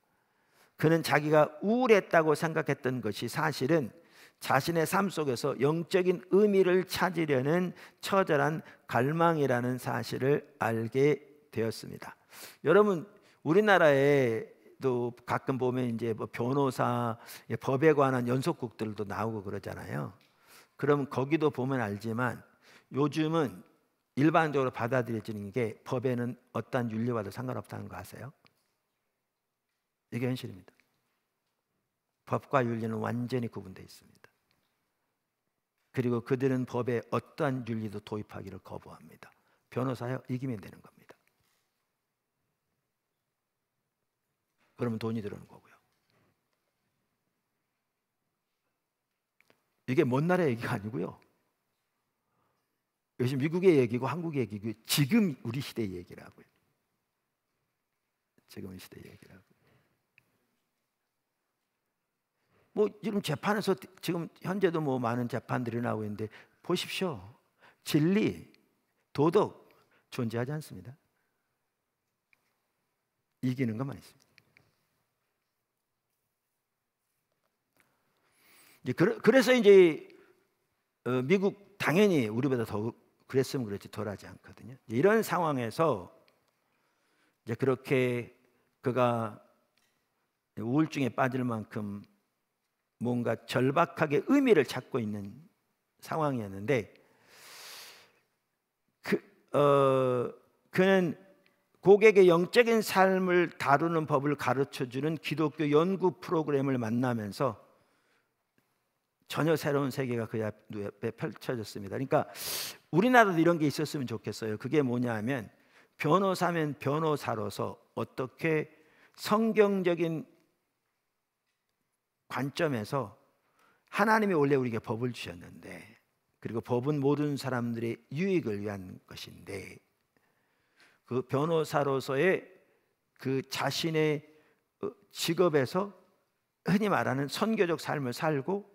A: 그는 자기가 우울했다고 생각했던 것이 사실은 자신의 삶 속에서 영적인 의미를 찾으려는 처절한 갈망이라는 사실을 알게 되었습니다. 여러분, 우리나라에도 가끔 보면 이제 뭐 변호사, 법에 관한 연속극들도 나오고 그러잖아요. 그럼 거기도 보면 알지만 요즘은 일반적으로 받아들여지는 게 법에는 어떠한 윤리와도 상관없다는 거 아세요? 이게 현실입니다. 법과 윤리는 완전히 구분되어 있습니다. 그리고 그들은 법에 어떠한 윤리도 도입하기를 거부합니다. 변호사요, 이기면 되는 겁니다. 그러면 돈이 들어오는 거고요. 이게 먼 나라의 얘기가 아니고요. 요즘 미국의 얘기고 한국의 얘기고 지금 우리 시대의 얘기라고요. 지금 시대의 얘기라고요. 뭐 지금 재판에서 지금 현재도 뭐 많은 재판들이 나오고 있는데 보십시오. 진리, 도덕 존재하지 않습니다. 이기는 것만 있습니다. 그래서 이제 미국 당연히 우리보다 더 그랬으면 그렇지 덜하지 않거든요. 이런 상황에서 이제 그렇게 그가 우울증에 빠질 만큼 뭔가 절박하게 의미를 찾고 있는 상황이었는데 그는 고객의 영적인 삶을 다루는 법을 가르쳐주는 기독교 연구 프로그램을 만나면서 전혀 새로운 세계가 그 앞에 펼쳐졌습니다. 그러니까 우리나라도 이런 게 있었으면 좋겠어요. 그게 뭐냐 하면 변호사면 변호사로서 어떻게 성경적인 관점에서 하나님이 원래 우리에게 법을 주셨는데, 그리고 법은 모든 사람들의 유익을 위한 것인데 그 변호사로서의 그 자신의 직업에서 흔히 말하는 선교적 삶을 살고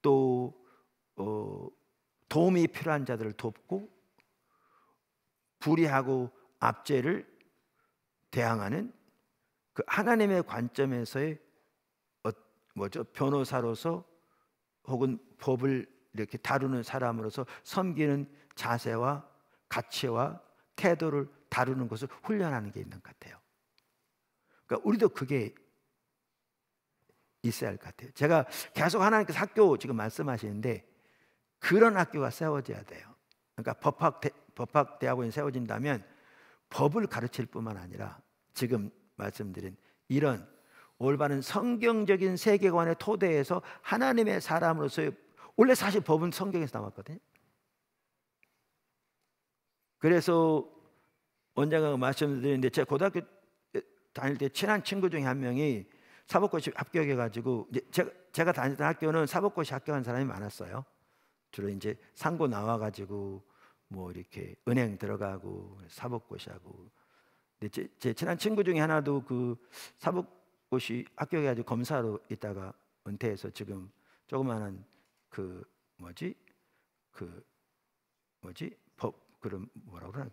A: 또 도움이 필요한 자들을 돕고 불의하고 압제를 대항하는 그 하나님의 관점에서의 변호사로서 혹은 법을 이렇게 다루는 사람으로서 섬기는 자세와 가치와 태도를 다루는 것을 훈련하는 게 있는 것 같아요. 그러니까 우리도 그게 있어야 할 것 같아요. 제가 계속 하나님께서 학교 지금 말씀하시는데 그런 학교가 세워져야 돼요. 그러니까 법학대학원이 세워진다면 법을 가르칠 뿐만 아니라 지금 말씀드린 이런 올바른 성경적인 세계관의 토대에서 하나님의 사람으로서의, 원래 사실 법은 성경에서 나왔거든요. 그래서 원장님과 말씀드리는데 제가 고등학교 다닐 때 친한 친구 중에 한 명이 사법고시 합격해가지고, 제가 다니던 학교는 사법고시 합격한 사람이 많았어요. 주로 이제 상고 나와가지고 뭐 이렇게 은행 들어가고 사법고시하고. 근데 제 친한 친구 중에 하나도 그 사법고시 합격해가지고 검사로 있다가 은퇴해서 지금 조그마한 법 그런 뭐라고 그러나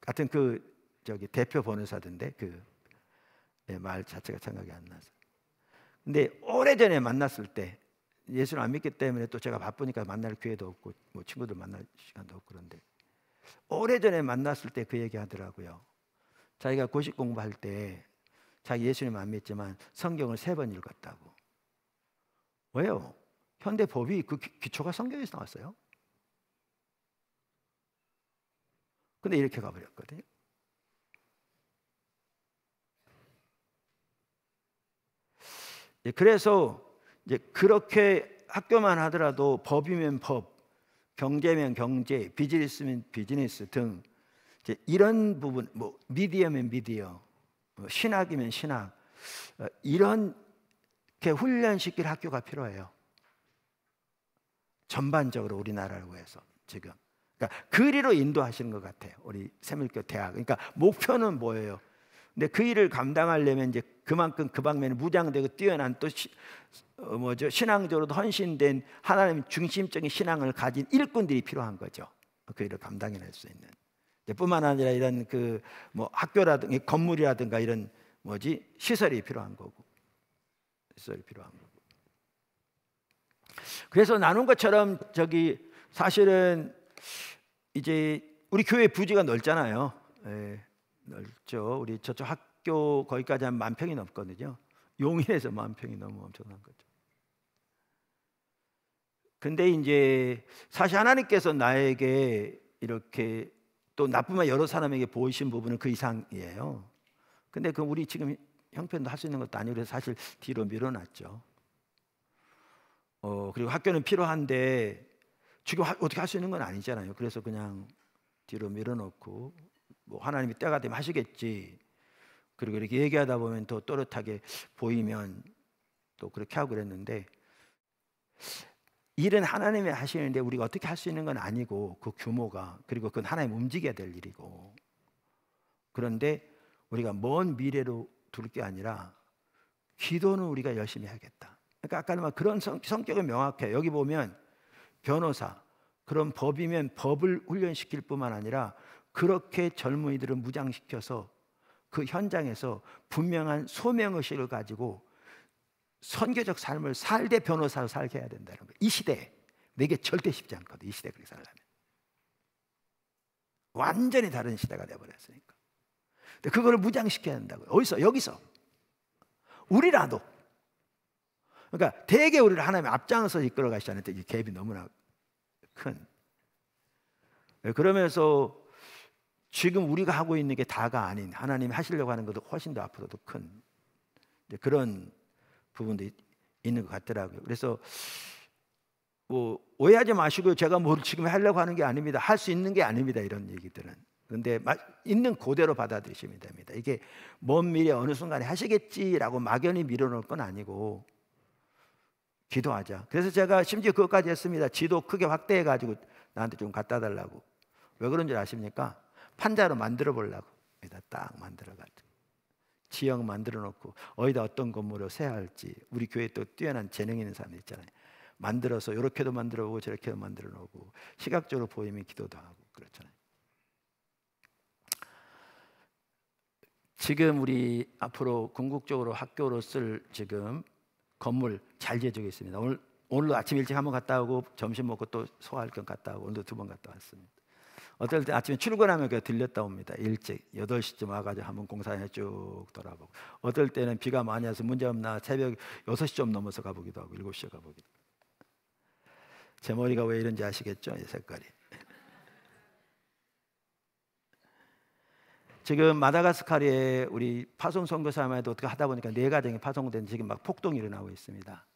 A: 같은 대표 변호사던데 말 자체가 생각이 안 나서. 근데 오래전에 만났을 때 예수를 안 믿기 때문에 또 제가 바쁘니까 만날 기회도 없고 뭐 친구들 만날 시간도 없고 그런데 오래전에 만났을 때 그 얘기 하더라고요. 자기가 고시 공부할 때 자기 예수님 안 믿지만 성경을 3번 읽었다고. 왜요? 현대 법이 그 기초가 성경에서 나왔어요. 근데 이렇게 가버렸거든요. 그래서 이제 그렇게 학교만 하더라도 법이면 법, 경제면 경제, 비즈니스면 비즈니스 등 이제 이런 부분, 뭐 미디어면 미디어, 뭐 신학이면 신학, 이렇게 훈련시킬 학교가 필요해요. 전반적으로 우리나라를 위해서 지금. 그러니까 그 일로 인도하시는 것 같아요. 우리 새물교 대학. 그러니까 목표는 뭐예요? 근데 그 일을 감당하려면 이제 그만큼 그 방면에 무장되고 뛰어난 또 신앙적으로도 헌신된 하나님 중심적인 신앙을 가진 일꾼들이 필요한 거죠. 그 일을 감당해낼 수 있는. 뿐만 아니라 이런 그 뭐 학교라든가 건물이라든가 이런 시설이 필요한 거고, 시설이 필요한 거고. 그래서 나눈 것처럼 사실은 이제 우리 교회 부지가 넓잖아요. 예, 넓죠. 우리 저쪽 학교 거기까지 한 10,000평이 넘거든요. 용인에서 10,000평이 넘으면 엄청난 거죠. 근데 이제 사실 하나님께서 나에게 이렇게 또 나쁘면 여러 사람에게 보이신 부분은 그 이상이에요. 근데 그 우리 지금 형편도 할 수 있는 것도 아니고 그래서 사실 뒤로 밀어놨죠. 그리고 학교는 필요한데 지금 어떻게 할 수 있는 건 아니잖아요. 그래서 그냥 뒤로 밀어놓고 뭐 하나님이 때가 되면 하시겠지. 그리고 이렇게 얘기하다 보면 더 또렷하게 보이면 또 그렇게 하고 그랬는데, 일은 하나님이 하시는데 우리가 어떻게 할 수 있는 건 아니고 그 규모가, 그리고 그건 하나님 움직여야 될 일이고, 그런데 우리가 먼 미래로 둘 게 아니라 기도는 우리가 열심히 해야겠다. 그러니까 아까는 막 그런 성격은 명확해요. 여기 보면 변호사, 그런 법이면 법을 훈련시킬 뿐만 아니라 그렇게 젊은이들을 무장시켜서 그 현장에서 분명한 소명의식을 가지고 선교적 삶을 살되 변호사로 살게 해야 된다는 거예요. 이 시대에. 내게 절대 쉽지 않거든. 이 시대에 그렇게 살려면. 완전히 다른 시대가 되어버렸으니까. 근데 그거를 무장시켜야 한다고요. 어디서? 여기서. 우리라도. 그러니까 대개 우리를 하나님 앞장서 이끌어 가시잖아요. 이 갭이 너무나 큰. 그러면서 지금 우리가 하고 있는 게 다가 아닌 하나님이 하시려고 하는 것도 훨씬 더 앞으로도 큰 그런 부분도 있는 것 같더라고요. 그래서 뭐 오해하지 마시고요. 제가 뭘 지금 하려고 하는 게 아닙니다. 할 수 있는 게 아닙니다. 이런 얘기들은. 그런데 있는 그대로 받아들이시면 됩니다. 이게 먼 미래 어느 순간에 하시겠지라고 막연히 밀어놓을 건 아니고 기도하자. 그래서 제가 심지어 그것까지 했습니다. 지도 크게 확대해가지고 나한테 좀 갖다 달라고. 왜 그런 줄 아십니까? 판자로 만들어 보려고. 여기다 딱 만들어가지고 지형 만들어 놓고 어디다 어떤 건물을 세야 할지, 우리 교회에 또 뛰어난 재능 있는 사람들 있잖아요. 만들어서 이렇게도 만들어 보고 저렇게도 만들어 놓고 시각적으로 보이면 기도도 하고 그렇잖아요. 지금 우리 앞으로 궁극적으로 학교로 쓸 지금 건물 잘 지어지고 있습니다. 오늘도 아침 일찍 한번 갔다 오고 점심 먹고 또 소화할 겸 갔다 오고 오늘도 2번 갔다 왔습니다. 어떨 때 아침에 출근하면 들렸다 옵니다. 일찍 8시쯤 와가지고 한번 공사에 쭉 돌아보고, 어떨 때는 비가 많이 와서 문제 없나 새벽 6시 좀 넘어서 가보기도 하고 7시에 가보기도 하고. 제 머리가 왜 이런지 아시겠죠? 이 색깔이. 지금 마다가스카르에 우리 파송 선교사님도 어떻게 하다 보니까 4가정이 파송된 지금 막 폭동이 일어나고 있습니다.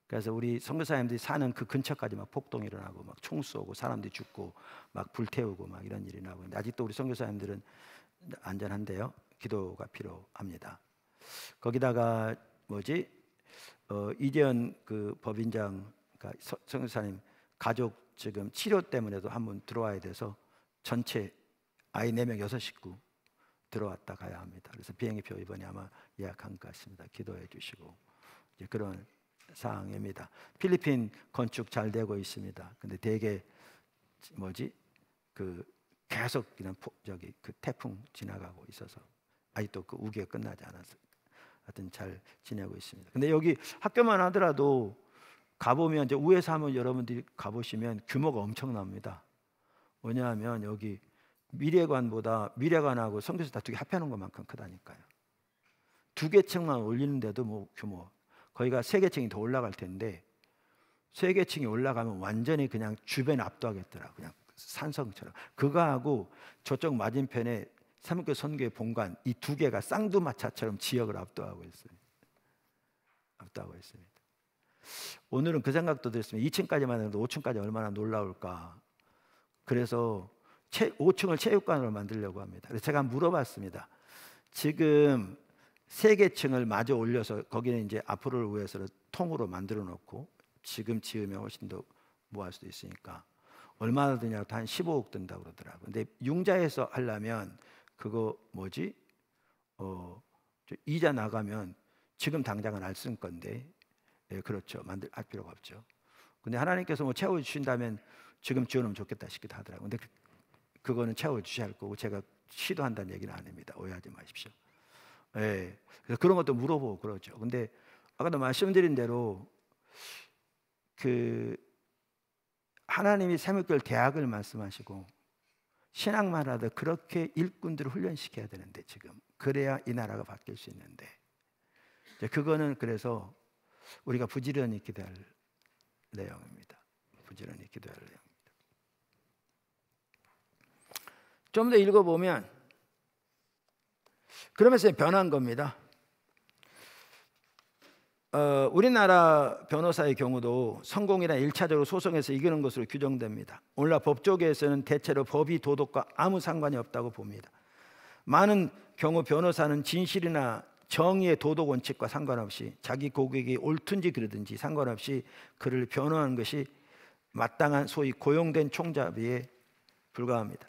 A: 그래서 우리 선교사님들이 사는 그 근처까지 막 폭동이 일어나고 막 총 쏘고 사람들이 죽고 막 불태우고 막 이런 일이 나고 있는데, 아직도 우리 선교사님들은 안전한데요. 기도가 필요합니다. 거기다가 이재현 그 법인장, 그러니까 선교사님 가족 지금 치료 때문에도 한번 들어와야 돼서 전체 아이 4명 6식구 들어왔다 가야 합니다. 그래서 비행기표 이번에 아마 예약한 것 같습니다. 기도해 주시고 이제 그런 상황입니다. 필리핀 건축 잘 되고 있습니다. 근데 되게 계속 그냥 그 태풍 지나가고 있어서 아직도 그 우기가 끝나지 않았어요. 하여튼 잘 지내고 있습니다. 근데 여기 학교만 하더라도 가보면 이제 우회사 한번 여러분들이 가보시면 규모가 엄청납니다. 왜냐하면 여기 미래관하고 선교사 다투기 합해놓은 것만큼 크다니까요. 2개 층만 올리는데도 뭐 규모 거기가 3개 층이 더 올라갈 텐데 3개 층이 올라가면 완전히 그냥 주변 압도하겠더라고요. 그냥 산성처럼. 그거하고 저쪽 맞은편에 사무교 선교의 본관, 이 두 개가 쌍두마차처럼 지역을 압도하고 있어요. 압도하고 있습니다. 오늘은 그 생각도 들었습니다. 2층까지만 해도 5층까지 얼마나 놀라울까. 그래서 5층을 체육관으로 만들려고 합니다. 그래서 제가 물어봤습니다. 지금 3개층을 마저 올려서 거기는 이제 앞으로를 위해서 통으로 만들어 놓고 지금 지으면 훨씬 더 뭐 할 수도 있으니까 얼마나 드냐고 한 15억 든다고 그러더라고요. 근데 융자에서 하려면 그거 뭐지? 이자 나가면 지금 당장은 안 쓸 건데, 예, 그렇죠. 할 필요가 없죠. 근데 하나님께서 뭐 채워주신다면 지금 지어놓으면 좋겠다 싶기도 하더라고요. 근데 그거는 채워주셔야 할 거고 제가 시도한다는 얘기는 아닙니다. 오해하지 마십시오. 예, 그래서 그런 것도 물어보고 그러죠. 근데 아까도 말씀드린 대로 그 하나님이 새물교회 대학을 말씀하시고 신학만 하도 그렇게 일꾼들을 훈련시켜야 되는데 지금 그래야 이 나라가 바뀔 수 있는데 그거는 그래서 우리가 부지런히 기도할 내용입니다. 부지런히 기도할 내용입니다. 좀 더 읽어보면 그러면서 변한 겁니다. 우리나라 변호사의 경우도 성공이나 1차적으로 소송에서 이기는 것으로 규정됩니다. 오늘날 법조계에서는 대체로 법이 도덕과 아무 상관이 없다고 봅니다. 많은 경우 변호사는 진실이나 정의의 도덕 원칙과 상관없이 자기 고객이 옳든지 그르든지 상관없이 그를 변호하는 것이 마땅한 소위 고용된 총잡이에 불과합니다.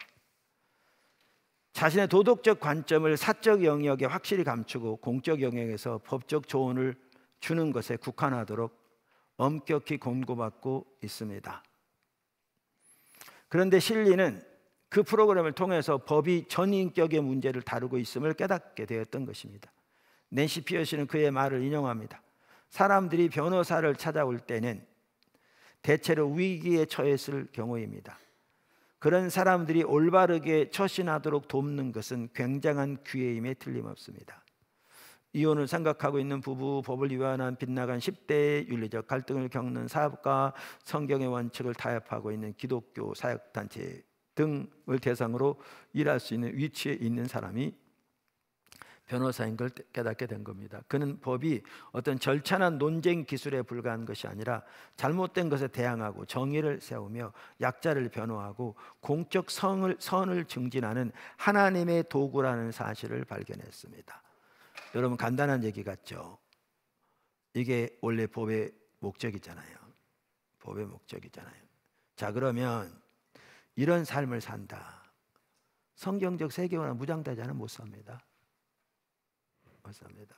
A: 자신의 도덕적 관점을 사적 영역에 확실히 감추고 공적 영역에서 법적 조언을 주는 것에 국한하도록 엄격히 권고받고 있습니다. 그런데 실리는 그 프로그램을 통해서 법이 전인격의 문제를 다루고 있음을 깨닫게 되었던 것입니다. 낸시 피어시는 그의 말을 인용합니다. 사람들이 변호사를 찾아올 때는 대체로 위기에 처했을 경우입니다. 그런 사람들이 올바르게 처신하도록 돕는 것은 굉장한 기회임에 틀림없습니다. 이혼을 생각하고 있는 부부, 법을 위반한 빗나간 10대의 윤리적 갈등을 겪는 사업가, 성경의 원칙을 타협하고 있는 기독교 사역단체 등을 대상으로 일할 수 있는 위치에 있는 사람이 변호사인 걸 깨닫게 된 겁니다. 그는 법이 어떤 절차나 논쟁 기술에 불과한 것이 아니라 잘못된 것에 대항하고 정의를 세우며 약자를 변호하고 공적 선을 증진하는 하나님의 도구라는 사실을 발견했습니다. 여러분 간단한 얘기 같죠? 이게 원래 법의 목적이잖아요. 법의 목적이잖아요. 자, 그러면 이런 삶을 산다. 성경적 세계관을 무장되지 않으면 못 삽니다. 못 삽니다.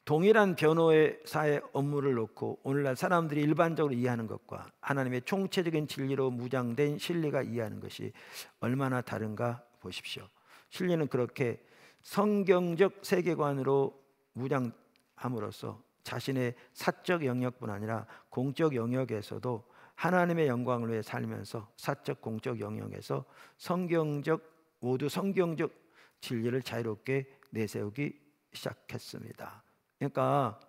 A: 동일한 변호사의 업무를 놓고 오늘날 사람들이 일반적으로 이해하는 것과 하나님의 총체적인 진리로 무장된 진리가 이해하는 것이 얼마나 다른가 보십시오. 진리는 그렇게 성경적 세계관으로 무장함으로써 자신의 사적 영역뿐 아니라 공적 영역에서도 하나님의 영광을 위해 살면서 사적 공적 영역에서 모두 성경적 진리를 자유롭게 내세우기 시작했습니다. 그러니까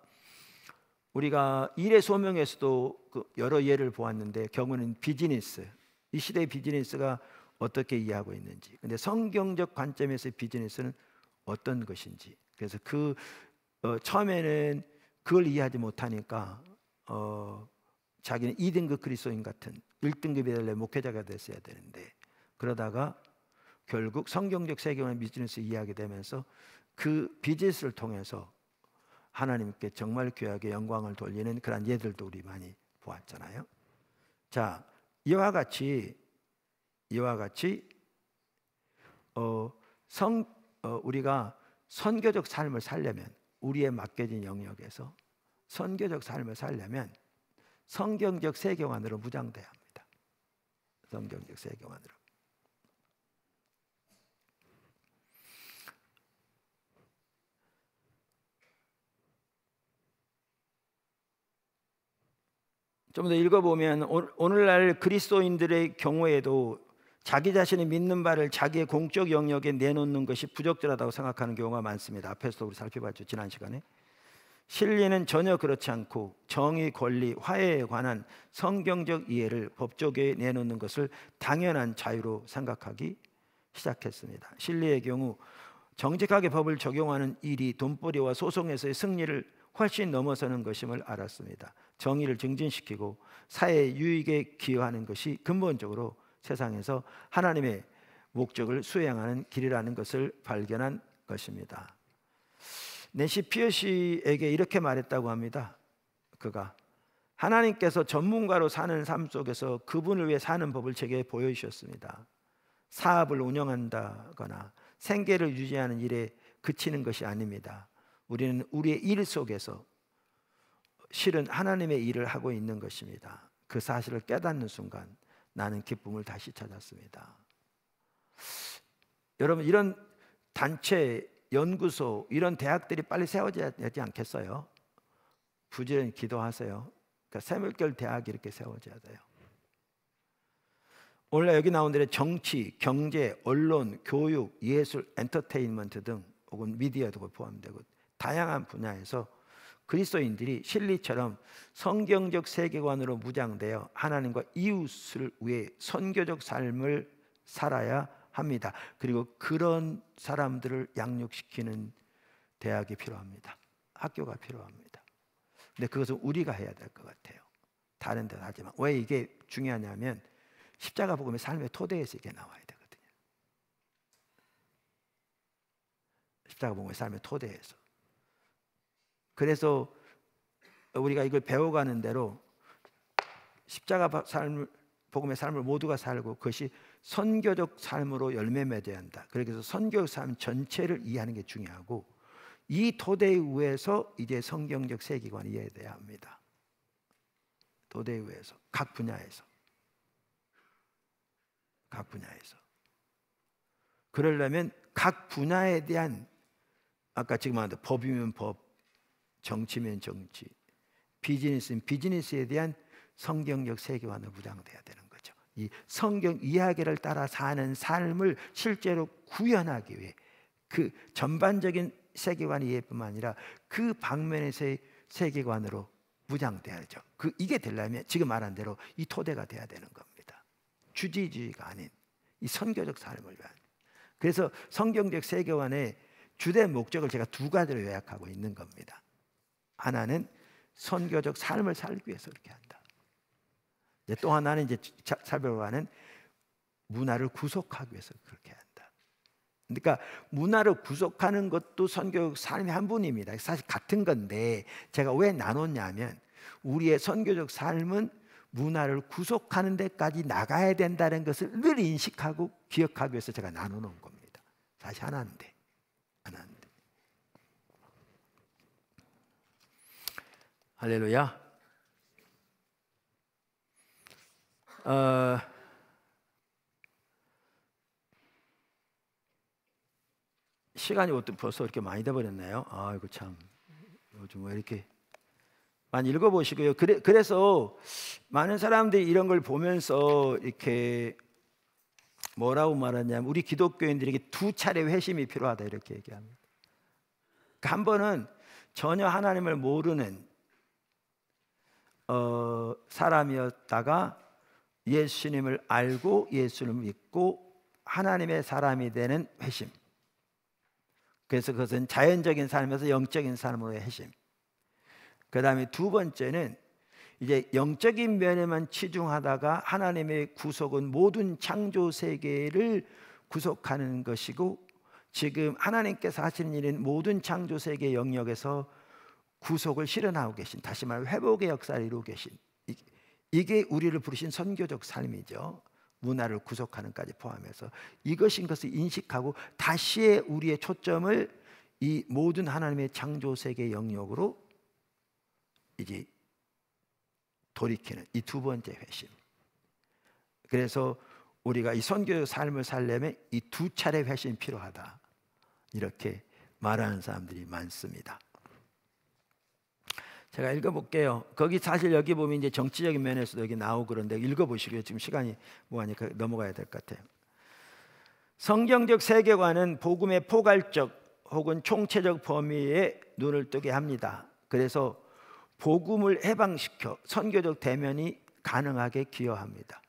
A: 우리가 일의 소명에서도 여러 예를 보았는데 경우는 비즈니스, 이 시대의 비즈니스가 어떻게 이해하고 있는지, 근데 성경적 관점에서의 비즈니스는 어떤 것인지, 그래서 처음에는 그걸 이해하지 못하니까 자기는 2등급 그리스도인 같은 1등급이 될래 목회자가 됐어야 되는데 그러다가 결국 성경적 세계관의 비즈니스 이해하게 되면서 그 비즈니스를 통해서 하나님께 정말 귀하게 영광을 돌리는 그런 예들도 우리 많이 보았잖아요. 자, 이와 같이 우리가 선교적 삶을 살려면 우리의 맡겨진 영역에서 선교적 삶을 살려면 성경적 세계관으로 무장돼야 합니다. 성경적 세계관으로. 좀 더 읽어보면 오늘날 그리스도인들의 경우에도 자기 자신이 믿는 바를 자기의 공적 영역에 내놓는 것이 부적절하다고 생각하는 경우가 많습니다. 앞에서도 우리 살펴봤죠. 지난 시간에. 진리는 전혀 그렇지 않고 정의, 권리, 화해에 관한 성경적 이해를 법조계에 내놓는 것을 당연한 자유로 생각하기 시작했습니다. 진리의 경우 정직하게 법을 적용하는 일이 돈벌이와 소송에서의 승리를 훨씬 넘어서는 것임을 알았습니다. 정의를 증진시키고 사회 유익에 기여하는 것이 근본적으로 세상에서 하나님의 목적을 수행하는 길이라는 것을 발견한 것입니다. 낸시 피어시에게 이렇게 말했다고 합니다. 그가 하나님께서 전문가로 사는 삶 속에서 그분을 위해 사는 법을 제게 보여주셨습니다. 사업을 운영한다거나 생계를 유지하는 일에 그치는 것이 아닙니다. 우리는 우리의 일 속에서 실은 하나님의 일을 하고 있는 것입니다. 그 사실을 깨닫는 순간 나는 기쁨을 다시 찾았습니다. 여러분, 이런 단체, 연구소, 이런 대학들이 빨리 세워져야 되지 않겠어요? 부지런히 기도하세요. 그러니까 새물결 대학이 이렇게 세워져야 돼요. 오늘 여기 나온 대로 정치, 경제, 언론, 교육, 예술, 엔터테인먼트 등 혹은 미디어도 포함되고 다양한 분야에서 그리스도인들이 실리처럼 성경적 세계관으로 무장되어 하나님과 이웃을 위해 선교적 삶을 살아야 합니다. 그리고 그런 사람들을 양육시키는 대학이 필요합니다. 학교가 필요합니다. 근데 그것은 우리가 해야 될 것 같아요. 다른 데는 하지만. 왜 이게 중요하냐면 십자가 복음의 삶의 토대에서 이게 나와야 되거든요. 십자가 복음의 삶의 토대에서. 그래서 우리가 이걸 배워가는 대로 십자가 삶을, 복음의 삶을 모두가 살고 그것이 선교적 삶으로 열매 맺어야 한다. 그래서 선교적 삶 전체를 이해하는 게 중요하고 이 토대 위에서 이제 성경적 세계관이 이해돼야 합니다. 토대 위에서 각 분야에서 그러려면 각 분야에 대한 아까 지금 말한 법이면 법, 정치면 정치, 비즈니스면 비즈니스에 대한 성경적 세계관을 무장돼야 되는 거죠. 이 성경 이야기를 따라 사는 삶을 실제로 구현하기 위해 그 전반적인 세계관 이해뿐만 아니라 그 방면에서의 세계관으로 무장돼야죠. 이게 되려면 지금 말한 대로 이 토대가 돼야 되는 겁니다. 주지주의가 아닌 이 선교적 삶을 위한. 그래서 성경적 세계관의 주된 목적을 제가 두 가지로 요약하고 있는 겁니다. 하나는 선교적 삶을 살기 위해서 그렇게 한다. 또 하나는 이제 살펴보는 문화를 구속하기 위해서 그렇게 한다. 그러니까 문화를 구속하는 것도 선교적 삶의 한 부분입니다. 사실 같은 건데 제가 왜 나눴냐면 우리의 선교적 삶은 문화를 구속하는 데까지 나가야 된다는 것을 늘 인식하고 기억하기 위해서 제가 나눠놓은 겁니다. 사실 하나인데. 할렐루야. 시간이 벌써 이렇게 많이 돼버렸네요. 아이고 참, 요즘 왜 이렇게 많이 읽어보시고요. 그래서 많은 사람들이 이런 걸 보면서 이렇게 뭐라고 말하냐면 우리 기독교인들에게 두 차례 회심이 필요하다 이렇게 얘기합니다. 그러니까 한 번은 전혀 하나님을 모르는 사람이었다가 예수님을 알고 예수를 믿고 하나님의 사람이 되는 회심. 그래서 그것은 자연적인 삶에서 영적인 삶으로의 회심. 그 다음에 두 번째는 이제 영적인 면에만 치중하다가 하나님의 구속은 모든 창조 세계를 구속하는 것이고 지금 하나님께서 하시는 일은 모든 창조 세계 영역에서 구속을 실현하고 계신, 다시 말해 회복의 역사를 이루고 계신, 이게 우리를 부르신 선교적 삶이죠. 문화를 구속하는까지 포함해서 이것인 것을 인식하고 다시의 우리의 초점을 이 모든 하나님의 창조 세계 영역으로 이제 돌이키는 이 두 번째 회심. 그래서 우리가 이 선교적 삶을 살려면 이 두 차례 회심이 필요하다 이렇게 말하는 사람들이 많습니다. 제가 읽어볼게요. 거기 사실 여기 보면 이제 정치적인 면에서도 여기 나오고 그런데 읽어보시고요. 지금 시간이 뭐하니까 넘어가야 될 것 같아요. 성경적 세계관은 복음의 포괄적 혹은 총체적 범위에 눈을 뜨게 합니다. 그래서 복음을 해방시켜 선교적 대면이 가능하게 기여합니다.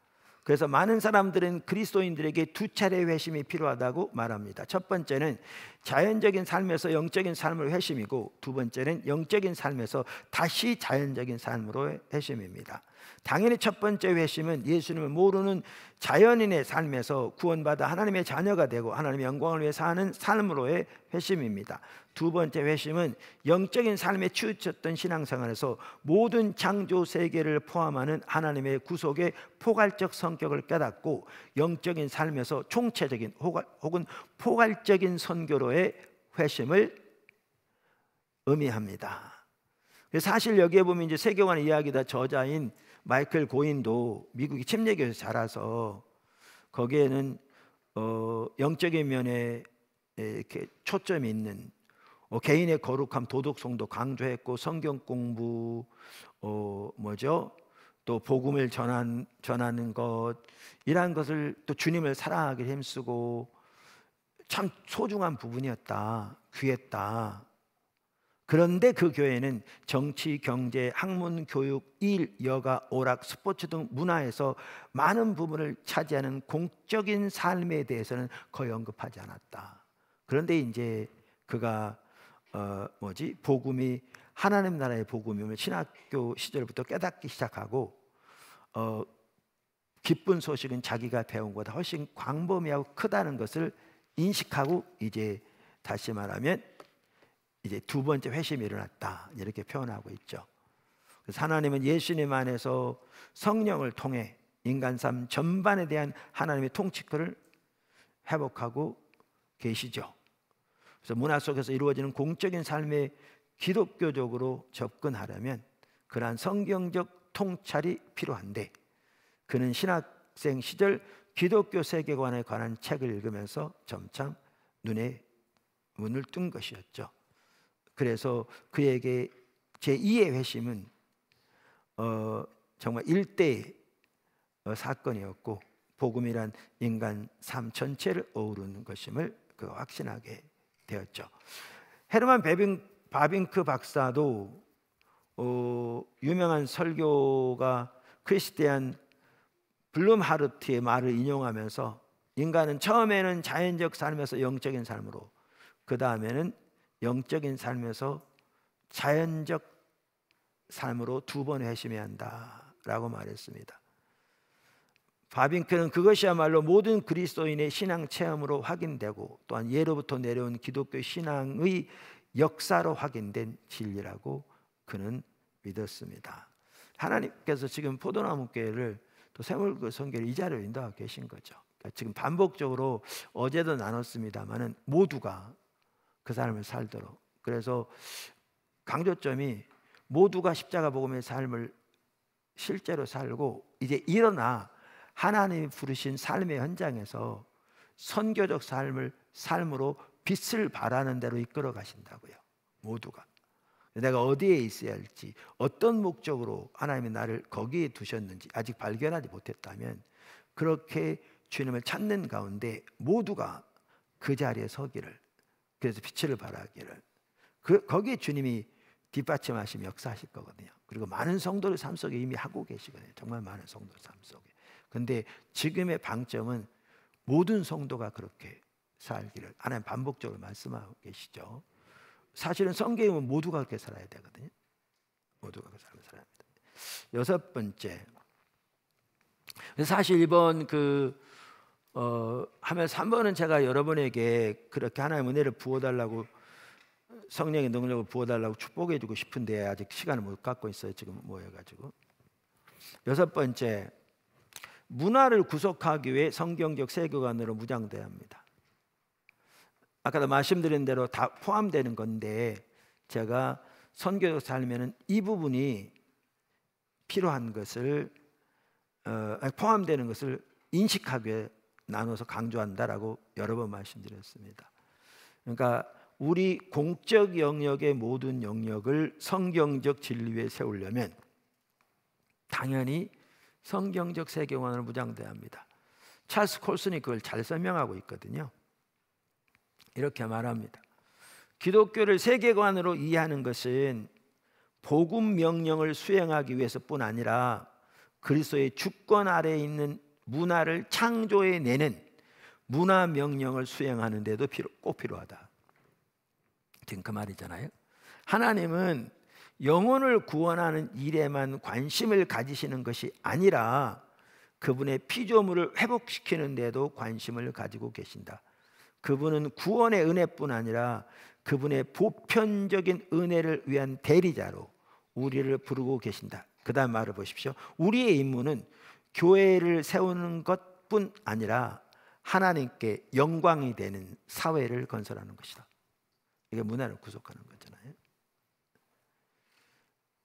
A: 그래서 많은 사람들은 그리스도인들에게 두 차례 회심이 필요하다고 말합니다. 첫 번째는 자연적인 삶에서 영적인 삶으로 회심이고, 두 번째는 영적인 삶에서 다시 자연적인 삶으로 회심입니다. 당연히 첫 번째 회심은 예수님을 모르는 자연인의 삶에서 구원받아 하나님의 자녀가 되고 하나님의 영광을 위해 사는 삶으로의 회심입니다. 두 번째 회심은 영적인 삶에 치우쳤던 신앙생활에서 모든 창조 세계를 포함하는 하나님의 구속의 포괄적 성격을 깨닫고 영적인 삶에서 총체적인 혹은 포괄적인 선교로의 회심을 의미합니다. 사실 여기에 보면 이제 세계관 이야기다 저자인 마이클 고인도 미국의 침례교에서 자라서 거기에는 영적인 면에 이렇게 초점이 있는 개인의 거룩함, 도덕성도 강조했고, 성경 공부, 또 복음을 전하는 것, 이러한 것을 또 주님을 사랑하기 힘쓰고 참 소중한 부분이었다, 귀했다. 그런데 그 교회는 정치, 경제, 학문, 교육, 일, 여가, 오락, 스포츠 등 문화에서 많은 부분을 차지하는 공적인 삶에 대해서는 거의 언급하지 않았다. 그런데 이제 그가 복음이 하나님 나라의 복음임을 신학교 시절부터 깨닫기 시작하고, 기쁜 소식은 자기가 배운 것보다 훨씬 광범위하고 크다는 것을 인식하고, 이제 다시 말하면 이제 두 번째 회심이 일어났다, 이렇게 표현하고 있죠. 그래서 하나님은 예수님 안에서 성령을 통해 인간 삶 전반에 대한 하나님의 통치권을 회복하고 계시죠. 그래서 문화 속에서 이루어지는 공적인 삶에 기독교적으로 접근하려면 그러한 성경적 통찰이 필요한데, 그는 신학생 시절 기독교 세계관에 관한 책을 읽으면서 점점 눈에 문을 뜬 것이었죠. 그래서 그에게 제2의 회심은 정말 일대의 사건이었고, 복음이란 인간 삶 전체를 어우르는 것임을 그가 확신하게 되었죠. 헤르만 바빙크 박사도 유명한 설교가 크리스티안 블룸하르트의 말을 인용하면서 인간은 처음에는 자연적 삶에서 영적인 삶으로, 그 다음에는 영적인 삶에서 자연적 삶으로 두 번 회심해야 한다라고 말했습니다. 바빙크는 그것이야말로 모든 그리스도인의 신앙 체험으로 확인되고, 또한 예로부터 내려온 기독교 신앙의 역사로 확인된 진리라고 그는 믿었습니다. 하나님께서 지금 포도나무 교회를 또 세월교 선교를 이 자리로 인도하고 계신 거죠. 그러니까 지금 반복적으로 어제도 나눴습니다마는 모두가 그 삶을 살도록, 그래서 강조점이 모두가 십자가 복음의 삶을 실제로 살고 이제 일어나 하나님이 부르신 삶의 현장에서 선교적 삶으로 빛을 발하는 대로 이끌어 가신다고요. 모두가. 내가 어디에 있어야 할지, 어떤 목적으로 하나님이 나를 거기에 두셨는지 아직 발견하지 못했다면, 그렇게 주님을 찾는 가운데 모두가 그 자리에 서기를, 그래서 빛을 발하기를, 거기에 주님이 뒷받침하시며 역사하실 거거든요. 그리고 많은 성도들 삶 속에 이미 하고 계시거든요. 정말 많은 성도들 삶 속에. 근데 지금의 방점은 모든 성도가 그렇게 살기를 하나님 반복적으로 말씀하고 계시죠. 사실은 성경은 모두가 그렇게 살아야 되거든요. 모두가 그 삶을 살아야 합니다. 여섯 번째, 사실 이번 하면서 한 번은 제가 여러분에게 그렇게 하나님의 은혜를 부어달라고, 성령의 능력을 부어달라고 축복해주고 싶은데 아직 시간을 못 갖고 있어요. 지금 모여가지고. 여섯 번째, 문화를 구속하기 위해 성경적 세계관으로 무장돼야 합니다. 아까도 말씀드린 대로 다 포함되는 건데, 제가 선교적 삶에는 이 부분이 필요한 것을 포함되는 것을 인식하기 위해 나눠서 강조한다라고 여러 번 말씀드렸습니다. 그러니까 우리 공적 영역의 모든 영역을 성경적 진리 위에 세우려면 당연히 성경적 세계관으로 무장돼야 합니다. 찰스 콜슨이 그걸 잘 설명하고 있거든요. 이렇게 말합니다. 기독교를 세계관으로 이해하는 것은 복음 명령을 수행하기 위해서뿐 아니라 그리스도의 주권 아래에 있는 문화를 창조해내는 문화 명령을 수행하는 데도 꼭 필요하다. 지금 그 말이잖아요. 하나님은 영혼을 구원하는 일에만 관심을 가지시는 것이 아니라 그분의 피조물을 회복시키는 데도 관심을 가지고 계신다. 그분은 구원의 은혜뿐 아니라 그분의 보편적인 은혜를 위한 대리자로 우리를 부르고 계신다. 그 다음 말을 보십시오. 우리의 임무는 교회를 세우는 것뿐 아니라 하나님께 영광이 되는 사회를 건설하는 것이다. 이게 문화를 구속하는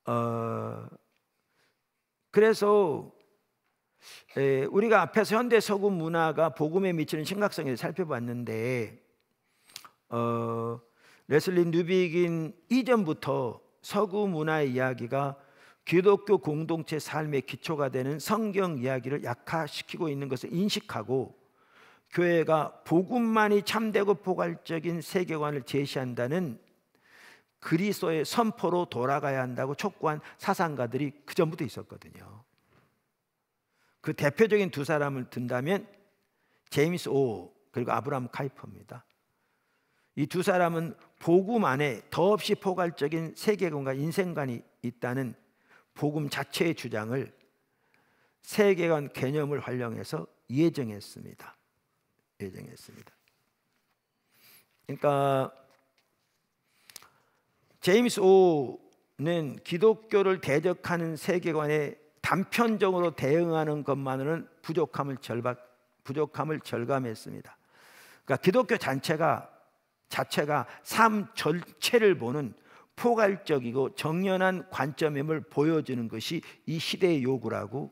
A: 거잖아요. 그래서 우리가 앞에서 현대 서구 문화가 복음에 미치는 심각성을 살펴봤는데 레슬리 뉴비긴 이전부터 서구 문화의 이야기가 기독교 공동체 삶의 기초가 되는 성경 이야기를 약화시키고 있는 것을 인식하고 교회가 복음만이 참되고 포괄적인 세계관을 제시한다는 그리스도의 선포로 돌아가야 한다고 촉구한 사상가들이 그 전부터 있었거든요. 그 대표적인 두 사람을 든다면 제임스 오 그리고 아브라함 카이퍼입니다. 이 두 사람은 복음 안에 더없이 포괄적인 세계관과 인생관이 있다는 복음 자체의 주장을 세계관 개념을 활용해서 예정했습니다. 그러니까 제임스 오는 기독교를 대적하는 세계관에 단편적으로 대응하는 것만으로는 부족함을 절감했습니다. 그러니까 기독교 자체가 삶 전체를 보는 포괄적이고 정연한 관점임을 보여주는 것이 이 시대의 요구라고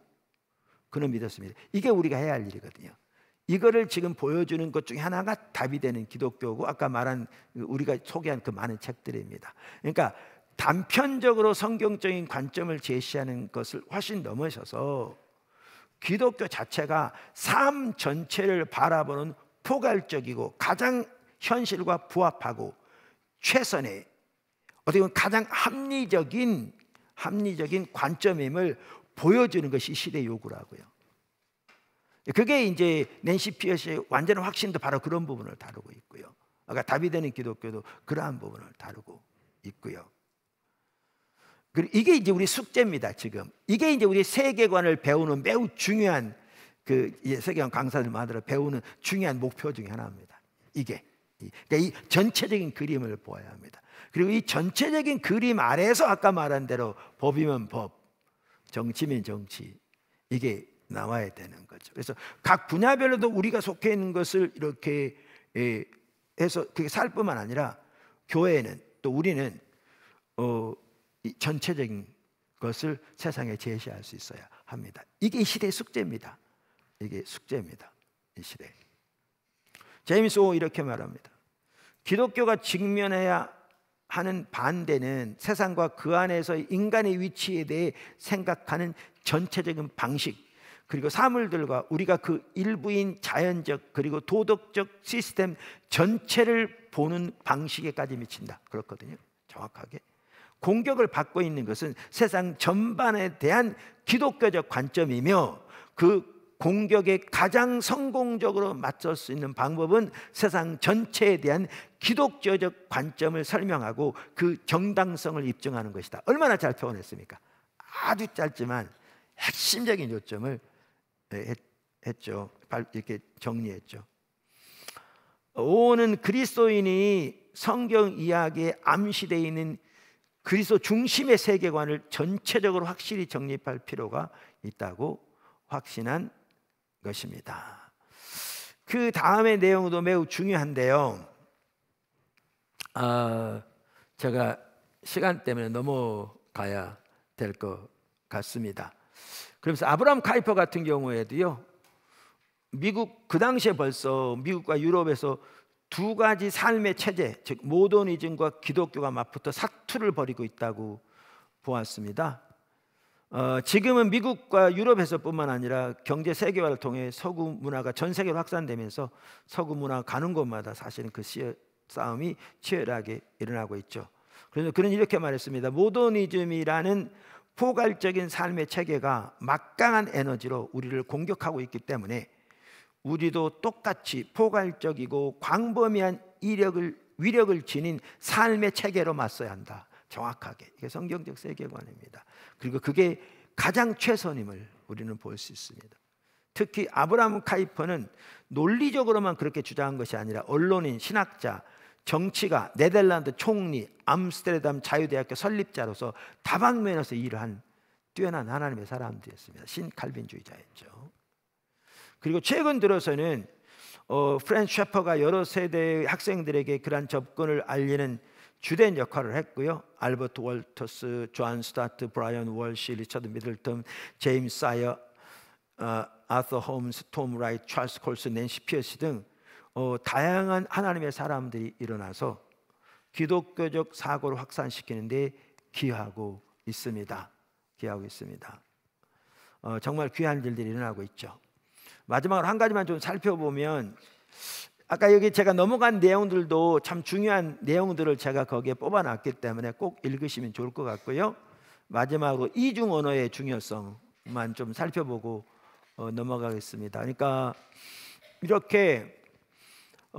A: 그는 믿었습니다. 이게 우리가 해야 할 일이거든요. 이거를 지금 보여주는 것 중에 하나가 답이 되는 기독교고 아까 말한 우리가 소개한 그 많은 책들입니다. 그러니까 단편적으로 성경적인 관점을 제시하는 것을 훨씬 넘어서서 기독교 자체가 삶 전체를 바라보는 포괄적이고 가장 현실과 부합하고 최선의 어떻게 보면 가장 합리적인 관점임을 보여주는 것이 시대의 요구라고요. 그게 이제 낸시 피어스의 완전한 확신도 바로 그런 부분을 다루고 있고요. 아까 답이 되는 기독교도 그러한 부분을 다루고 있고요. 그리고 이게 이제 우리 숙제입니다. 지금 이게 이제 우리 세계관을 배우는 매우 중요한 그 세계관 강사들마다 배우는 중요한 목표 중에 하나입니다. 그러니까 이 전체적인 그림을 보아야 합니다. 그리고 이 전체적인 그림 아래에서 아까 말한 대로 법이면 법, 정치면 정치 이게 나와야 되는 거죠. 그래서 각 분야별로도 우리가 속해 있는 것을 이렇게 해서 그게 살 뿐만 아니라 교회는 또 우리는 이 전체적인 것을 세상에 제시할 수 있어야 합니다. 이게 이 시대의 숙제입니다. 이게 숙제입니다. 이 시대. 제임스 오 이렇게 말합니다. 기독교가 직면해야 하는 반대는 세상과 그 안에서 인간의 위치에 대해 생각하는 전체적인 방식 그리고 사물들과 우리가 그 일부인 자연적 그리고 도덕적 시스템 전체를 보는 방식에까지 미친다. 그렇거든요. 정확하게. 공격을 받고 있는 것은 세상 전반에 대한 기독교적 관점이며 그 공격에 가장 성공적으로 맞설 수 있는 방법은 세상 전체에 대한 기독교적 관점을 설명하고 그 정당성을 입증하는 것이다. 얼마나 잘 표현했습니까? 아주 짧지만 핵심적인 요점을 했죠. 이렇게 정리했죠. 오는 그리스도인이 성경 이야기에 암시되어 있는 그리스도 중심의 세계관을 전체적으로 확실히 정립할 필요가 있다고 확신한 것입니다. 그 다음의 내용도 매우 중요한데요. 제가 시간 때문에 넘어가야 될 것 같습니다. 그래서 아브라함 카이퍼 같은 경우에도요, 미국 그 당시에 벌써 미국과 유럽에서 두 가지 삶의 체제, 즉 모더니즘과 기독교가 맞붙어 사투를 벌이고 있다고 보았습니다. 지금은 미국과 유럽에서뿐만 아니라 경제 세계화를 통해 서구 문화가 전 세계로 확산되면서 서구 문화가 가는 곳마다 사실은 그 싸움이 치열하게 일어나고 있죠. 그래서 그는 이렇게 말했습니다. 모더니즘이라는 포괄적인 삶의 체계가 막강한 에너지로 우리를 공격하고 있기 때문에 우리도 똑같이 포괄적이고 광범위한 위력을 지닌 삶의 체계로 맞서야 한다. 정확하게. 이게 성경적 세계관입니다. 그리고 그게 가장 최선임을 우리는 볼 수 있습니다. 특히 아브라함 카이퍼는 논리적으로만 그렇게 주장한 것이 아니라 언론인, 신학자, 정치가, 네덜란드 총리, 암스테르담 자유대학교 설립자로서 다방면에서 일을 한 뛰어난 하나님의 사람들이었습니다. 신칼빈주의자였죠. 그리고 최근 들어서는 프랜스 셰퍼가 여러 세대의 학생들에게 그러한 접근을 알리는 주된 역할을 했고요. 알버트 월터스, 존 스타트, 브라이언 월시, 리처드 미들턴, 제임스 사이어, 아서 홈스, 톰 라이트, 찰스 콜스, 낸시 피어스 등 다양한 하나님의 사람들이 일어나서 기독교적 사고를 확산시키는 데 기여하고 있습니다. 정말 귀한 일들이 일어나고 있죠. 마지막으로 한 가지만 좀 살펴보면, 아까 여기 제가 넘어간 내용들도 참 중요한 내용들을 제가 거기에 뽑아놨기 때문에 꼭 읽으시면 좋을 것 같고요. 마지막으로 이중 언어의 중요성만 좀 살펴보고 넘어가겠습니다. 그러니까 이렇게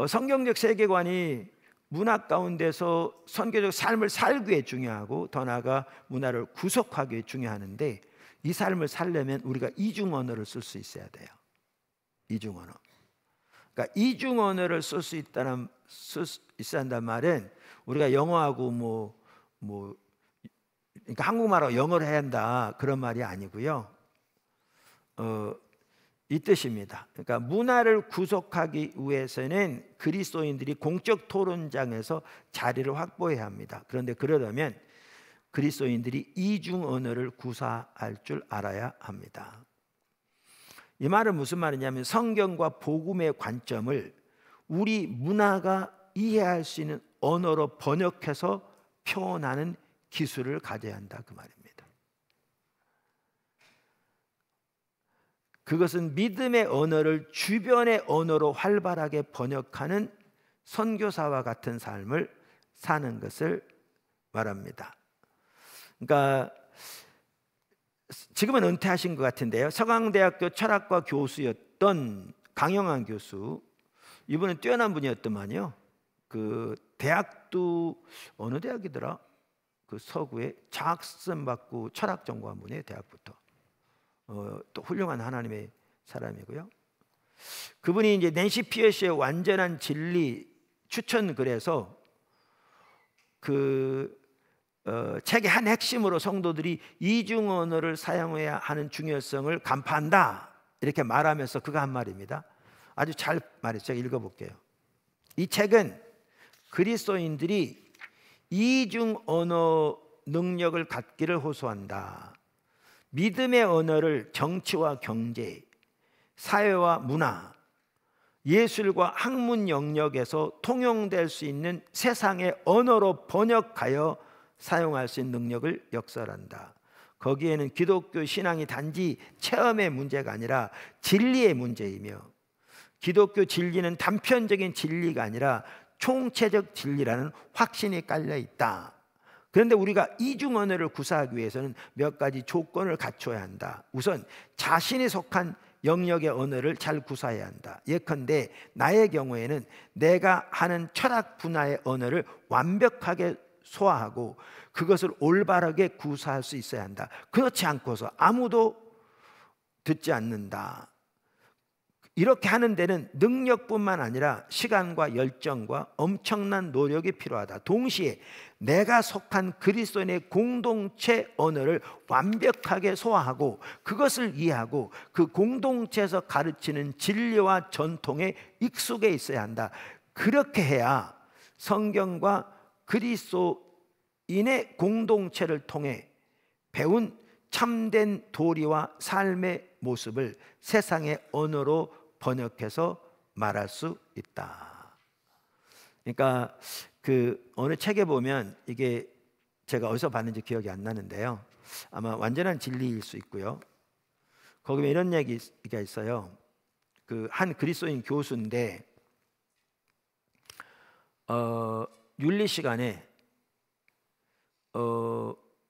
A: 성경적 세계관이 문화 가운데서 선교적 삶을 살기 위해 중요하고, 더 나아가 문화를 구속하기 위해 중요하는데, 이 삶을 살려면 우리가 이중 언어를 쓸 수 있어야 돼요. 이중 언어. 그러니까 이중 언어를 쓸 수 있어야 한다는 말은 우리가 영어하고 그러니까 한국말하고 영어를 해야 한다 그런 말이 아니고요. 이 뜻입니다. 그러니까 문화를 구속하기 위해서는 그리스도인들이 공적 토론장에서 자리를 확보해야 합니다. 그런데 그러려면 그리스도인들이 이중 언어를 구사할 줄 알아야 합니다. 이 말은 무슨 말이냐면, 성경과 복음의 관점을 우리 문화가 이해할 수 있는 언어로 번역해서 표현하는 기술을 가져야 한다 그 말입니다. 그것은 믿음의 언어를 주변의 언어로 활발하게 번역하는 선교사와 같은 삶을 사는 것을 말합니다. 그러니까 지금은 은퇴하신 것 같은데요, 서강대학교 철학과 교수였던 강영환 교수, 이분은 뛰어난 분이었더만요. 그 대학도 어느 대학이더라? 그 서구에 장학금 받고 철학 전공한 분이에요. 대학부터. 또 훌륭한 하나님의 사람이고요. 그분이 이제 낸시 피어스의 완전한 진리 추천글에서 그 책의 한 핵심으로 성도들이 이중 언어를 사용해야 하는 중요성을 간파한다 이렇게 말하면서 그가 한 말입니다. 아주 잘 말했어요. 제가 읽어볼게요. 이 책은 그리스도인들이 이중 언어 능력을 갖기를 호소한다. 믿음의 언어를 정치와 경제, 사회와 문화, 예술과 학문 영역에서 통용될 수 있는 세상의 언어로 번역하여 사용할 수 있는 능력을 역설한다. 거기에는 기독교 신앙이 단지 체험의 문제가 아니라 진리의 문제이며, 기독교 진리는 단편적인 진리가 아니라 총체적 진리라는 확신이 깔려 있다. 그런데 우리가 이중 언어를 구사하기 위해서는 몇 가지 조건을 갖춰야 한다. 우선 자신이 속한 영역의 언어를 잘 구사해야 한다. 예컨대 나의 경우에는 내가 하는 철학 분야의 언어를 완벽하게 소화하고 그것을 올바르게 구사할 수 있어야 한다. 그렇지 않고서 아무도 듣지 않는다. 이렇게 하는 데는 능력뿐만 아니라 시간과 열정과 엄청난 노력이 필요하다. 동시에 내가 속한 그리스도인의 공동체 언어를 완벽하게 소화하고 그것을 이해하고 그 공동체에서 가르치는 진리와 전통에 익숙해 있어야 한다. 그렇게 해야 성경과 그리스도인의 공동체를 통해 배운 참된 도리와 삶의 모습을 세상의 언어로 번역해서 말할 수 있다. 그러니까 그 어느 책에 보면, 이게 제가 어디서 봤는지 기억이 안 나는데요, 아마 완전한 진리일 수 있고요. 거기 이런 얘기가 있어요. 그 한 그리스도인 교수인데 윤리 시간에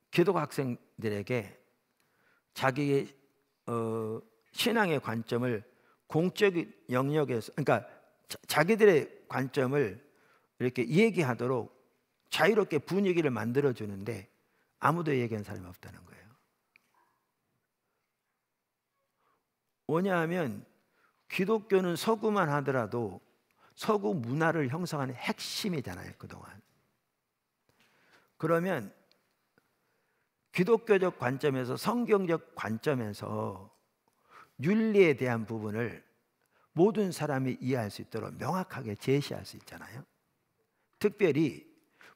A: 기독 학생들에게 자기의 신앙의 관점을 공적 영역에서, 그러니까 자기들의 관점을 이렇게 얘기하도록 자유롭게 분위기를 만들어 주는데 아무도 얘기하는 사람이 없다는 거예요. 왜냐하면 기독교는 서구만 하더라도 서구 문화를 형성하는 핵심이잖아요, 그동안. 그러면 기독교적 관점에서, 성경적 관점에서 윤리에 대한 부분을 모든 사람이 이해할 수 있도록 명확하게 제시할 수 있잖아요. 특별히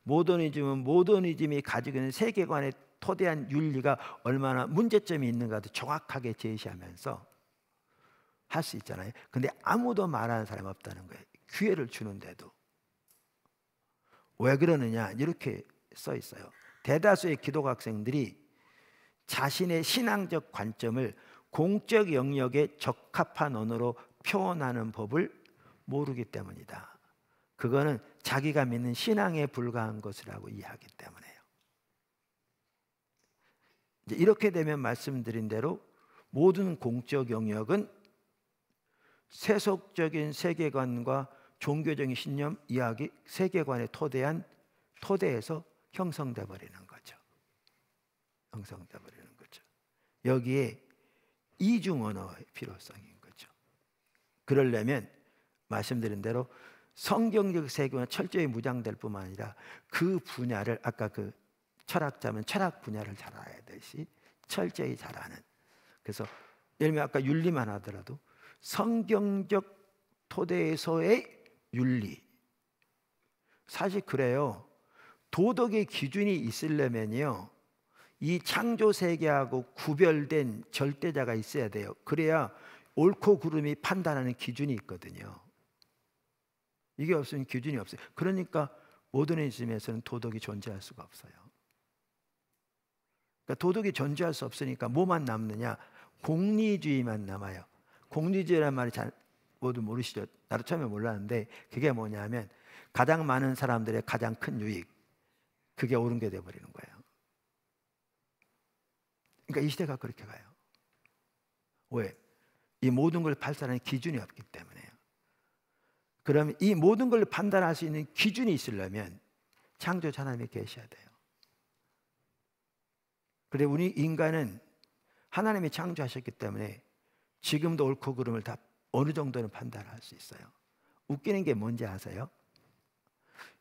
A: 모더니즘이 가지고 있는 세계관에 토대한 윤리가 얼마나 문제점이 있는가도 정확하게 제시하면서 할 수 있잖아요. 근데 아무도 말하는 사람이 없다는 거예요. 기회를 주는데도. 왜 그러느냐, 이렇게 써 있어요. 대다수의 기독 학생들이 자신의 신앙적 관점을 공적 영역에 적합한 언어로 표현하는 법을 모르기 때문이다. 그거는 자기가 믿는 신앙에 불과한 것이라고 이해하기 때문에요. 이제 이렇게 되면 말씀드린 대로 모든 공적 영역은 세속적인 세계관과 종교적인 신념, 이야기, 세계관에 토대에서 형성돼 버리는 거죠. 형성돼 버리는 거죠. 여기에 이중 언어의 필요성인 거죠. 그러려면 말씀드린 대로 성경적 세계관 철저히 무장될 뿐만 아니라 그 분야를, 아까 그 철학자면 철학 분야를 잘 알아야 되시 철저히 잘 아는. 그래서 예를 들면 아까 윤리만 하더라도 성경적 토대에서의 윤리, 사실 그래요. 도덕의 기준이 있으려면요, 이 창조 세계하고 구별된 절대자가 있어야 돼요. 그래야 옳고 그름이 판단하는 기준이 있거든요. 이게 없으면 기준이 없어요. 그러니까 모더니즘에서는 도덕이 존재할 수가 없어요. 그러니까 도덕이 존재할 수 없으니까 뭐만 남느냐? 공리주의만 남아요. 공리주의라는 말이 잘 모두 모르시죠? 나도 처음에 몰랐는데 그게 뭐냐면 가장 많은 사람들의 가장 큰 유익, 그게 옳은 게 되어버리는 거예요. 그러니까 이 시대가 그렇게 가요. 왜? 이 모든 걸 판단하는 기준이 없기 때문에요. 그러면 이 모든 걸 판단할 수 있는 기준이 있으려면 창조자 하나님이 계셔야 돼요. 그런데 우리 인간은 하나님이 창조하셨기 때문에 지금도 옳고 그름을 다 어느 정도는 판단할 수 있어요. 웃기는 게 뭔지 아세요?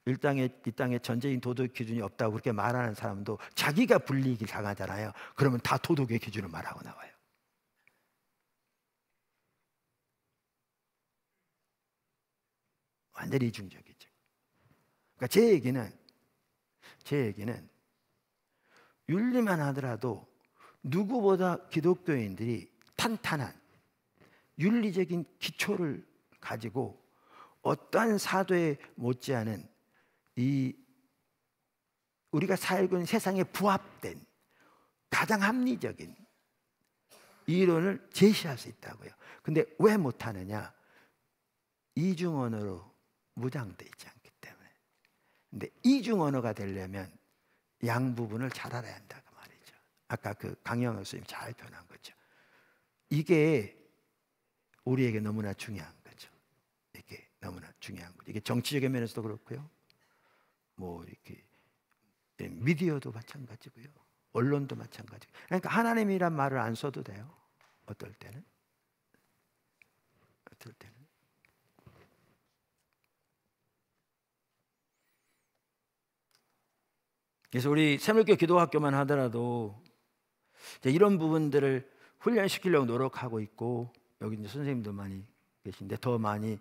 A: 이 땅에 전제인 도덕 기준이 없다고 그렇게 말하는 사람도 자기가 불이익을 당하잖아요. 그러면 다 도덕의 기준을 말하고 나와요. 완전히 이중적이죠. 그러니까 제 얘기는 윤리만 하더라도 누구보다 기독교인들이 탄탄한 윤리적인 기초를 가지고 어떠한 사도에 못지않은 이 우리가 살고 있는 세상에 부합된 가장 합리적인 이론을 제시할 수 있다고요. 근데 왜 못하느냐? 이중 언어로 무장되어 있지 않기 때문에. 근데 이중 언어가 되려면 양 부분을 잘 알아야 한다고 말이죠. 아까 그 강영호 선생님이 잘 표현한 거죠. 이게 우리에게 너무나 중요한 거죠. 이게 너무나 중요한 거죠. 이게 정치적인 면에서도 그렇고요. 뭐 이렇게 미디어도 마찬가지고요. 언론도 마찬가지고. 그러니까 하나님이란 말을 안 써도 돼요. 어떨 때는. 그래서 우리 새물교 기도학교만 하더라도 이런 부분들을 훈련시키려고 노력하고 있고, 여기 이제 선생님도 많이 계신데 더 많이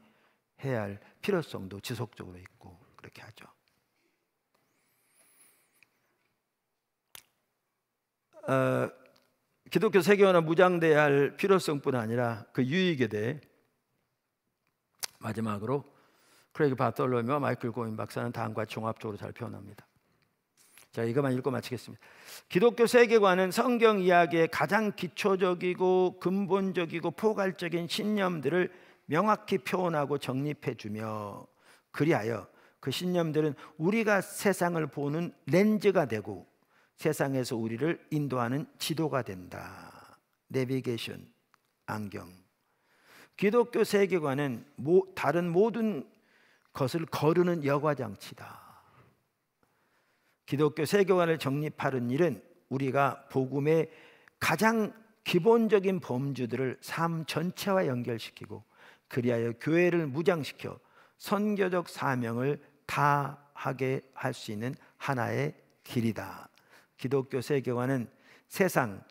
A: 해야 할 필요성도 지속적으로 있고 그렇게 하죠. 기독교 세계화나 무장돼야 할 필요성뿐 아니라 그 유익에 대해 마지막으로 크레이그 바톨로메와 마이클 고인 박사는 다음과 종합적으로 잘 표현합니다. 자, 이것만 읽고 마치겠습니다. 기독교 세계관은 성경 이야기의 가장 기초적이고 근본적이고 포괄적인 신념들을 명확히 표현하고 정립해 주며, 그리하여 그 신념들은 우리가 세상을 보는 렌즈가 되고 세상에서 우리를 인도하는 지도가 된다. 내비게이션, 안경. 기독교 세계관은 다른 모든 것을 거르는 여과장치다. 기독교 세계관을 정립하는 일은 우리가 복음의 가장 기본적인 범주들을 삶 전체와 연결시키고 그리하여 교회를 무장시켜 선교적 사명을 다하게 할 수 있는 하나의 길이다. 기독교 세계관은 세상,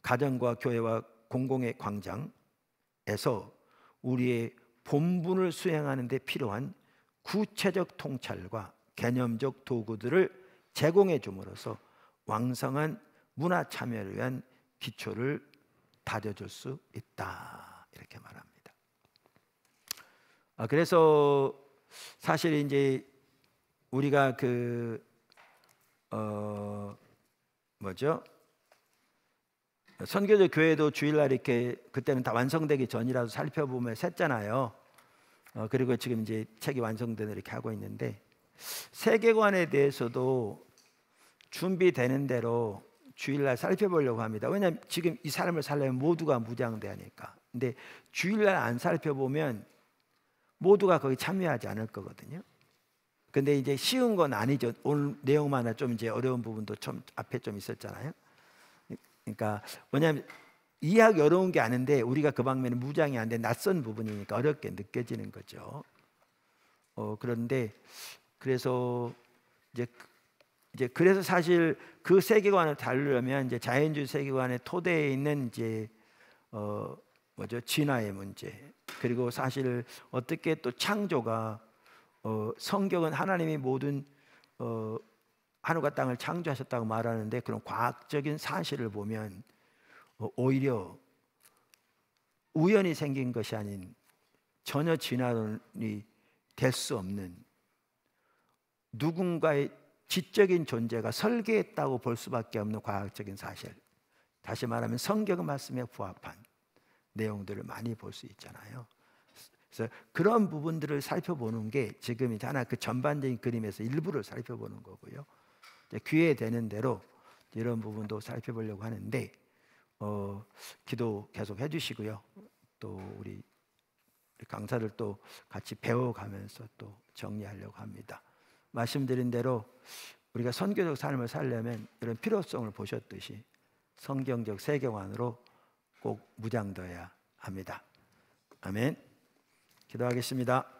A: 가정과 교회와 공공의 광장에서 우리의 본분을 수행하는 데 필요한 구체적 통찰과 개념적 도구들을 제공해 줌으로써 왕성한 문화 참여를 위한 기초를 다져줄 수 있다. 이렇게 말합니다. 그래서 사실 이제 우리가 선교적 교회도 주일날 이렇게 그때는 다 완성되기 전이라서 살펴보면 셌잖아요. 그리고 지금 이제 책이 완성되는 이렇게 하고 있는데 세계관에 대해서도 준비되는 대로 주일날 살펴보려고 합니다. 왜냐하면 지금 이 삶을 살려면 모두가 무장대하니까. 근데 주일날 안 살펴보면 모두가 거기 참여하지 않을 거거든요. 근데 이제 쉬운 건 아니죠. 오늘 내용만 좀 이제 어려운 부분도 좀 앞에 좀 있었잖아요. 그러니까 왜냐하면 이해하기 어려운 게 아닌데 우리가 그 방면에 무장이 안 돼 낯선 부분이니까 어렵게 느껴지는 거죠. 그런데 그래서 이제 그래서 사실 그 세계관을 다루려면 이제 자연주의 세계관의 토대에 있는 이제 진화의 문제, 그리고 사실 어떻게 또 창조가 성경은 하나님이 모든 하늘과 땅을 창조하셨다고 말하는데 그런 과학적인 사실을 보면 오히려 우연히 생긴 것이 아닌 전혀 진화론이 될 수 없는 누군가의 지적인 존재가 설계했다고 볼 수밖에 없는 과학적인 사실, 다시 말하면 성경 말씀에 부합한 내용들을 많이 볼 수 있잖아요. 그래서 그런 부분들을 살펴보는 게 지금 이제 하나 그 전반적인 그림에서 일부를 살펴보는 거고요. 기회되는 대로 이런 부분도 살펴보려고 하는데 기도 계속 해주시고요. 또 우리 강사를 또 같이 배워가면서 또 정리하려고 합니다. 말씀드린 대로 우리가 선교적 삶을 살려면 이런 필요성을 보셨듯이 성경적 세계관으로 꼭 무장되어야 합니다. 아멘. 기도하겠습니다.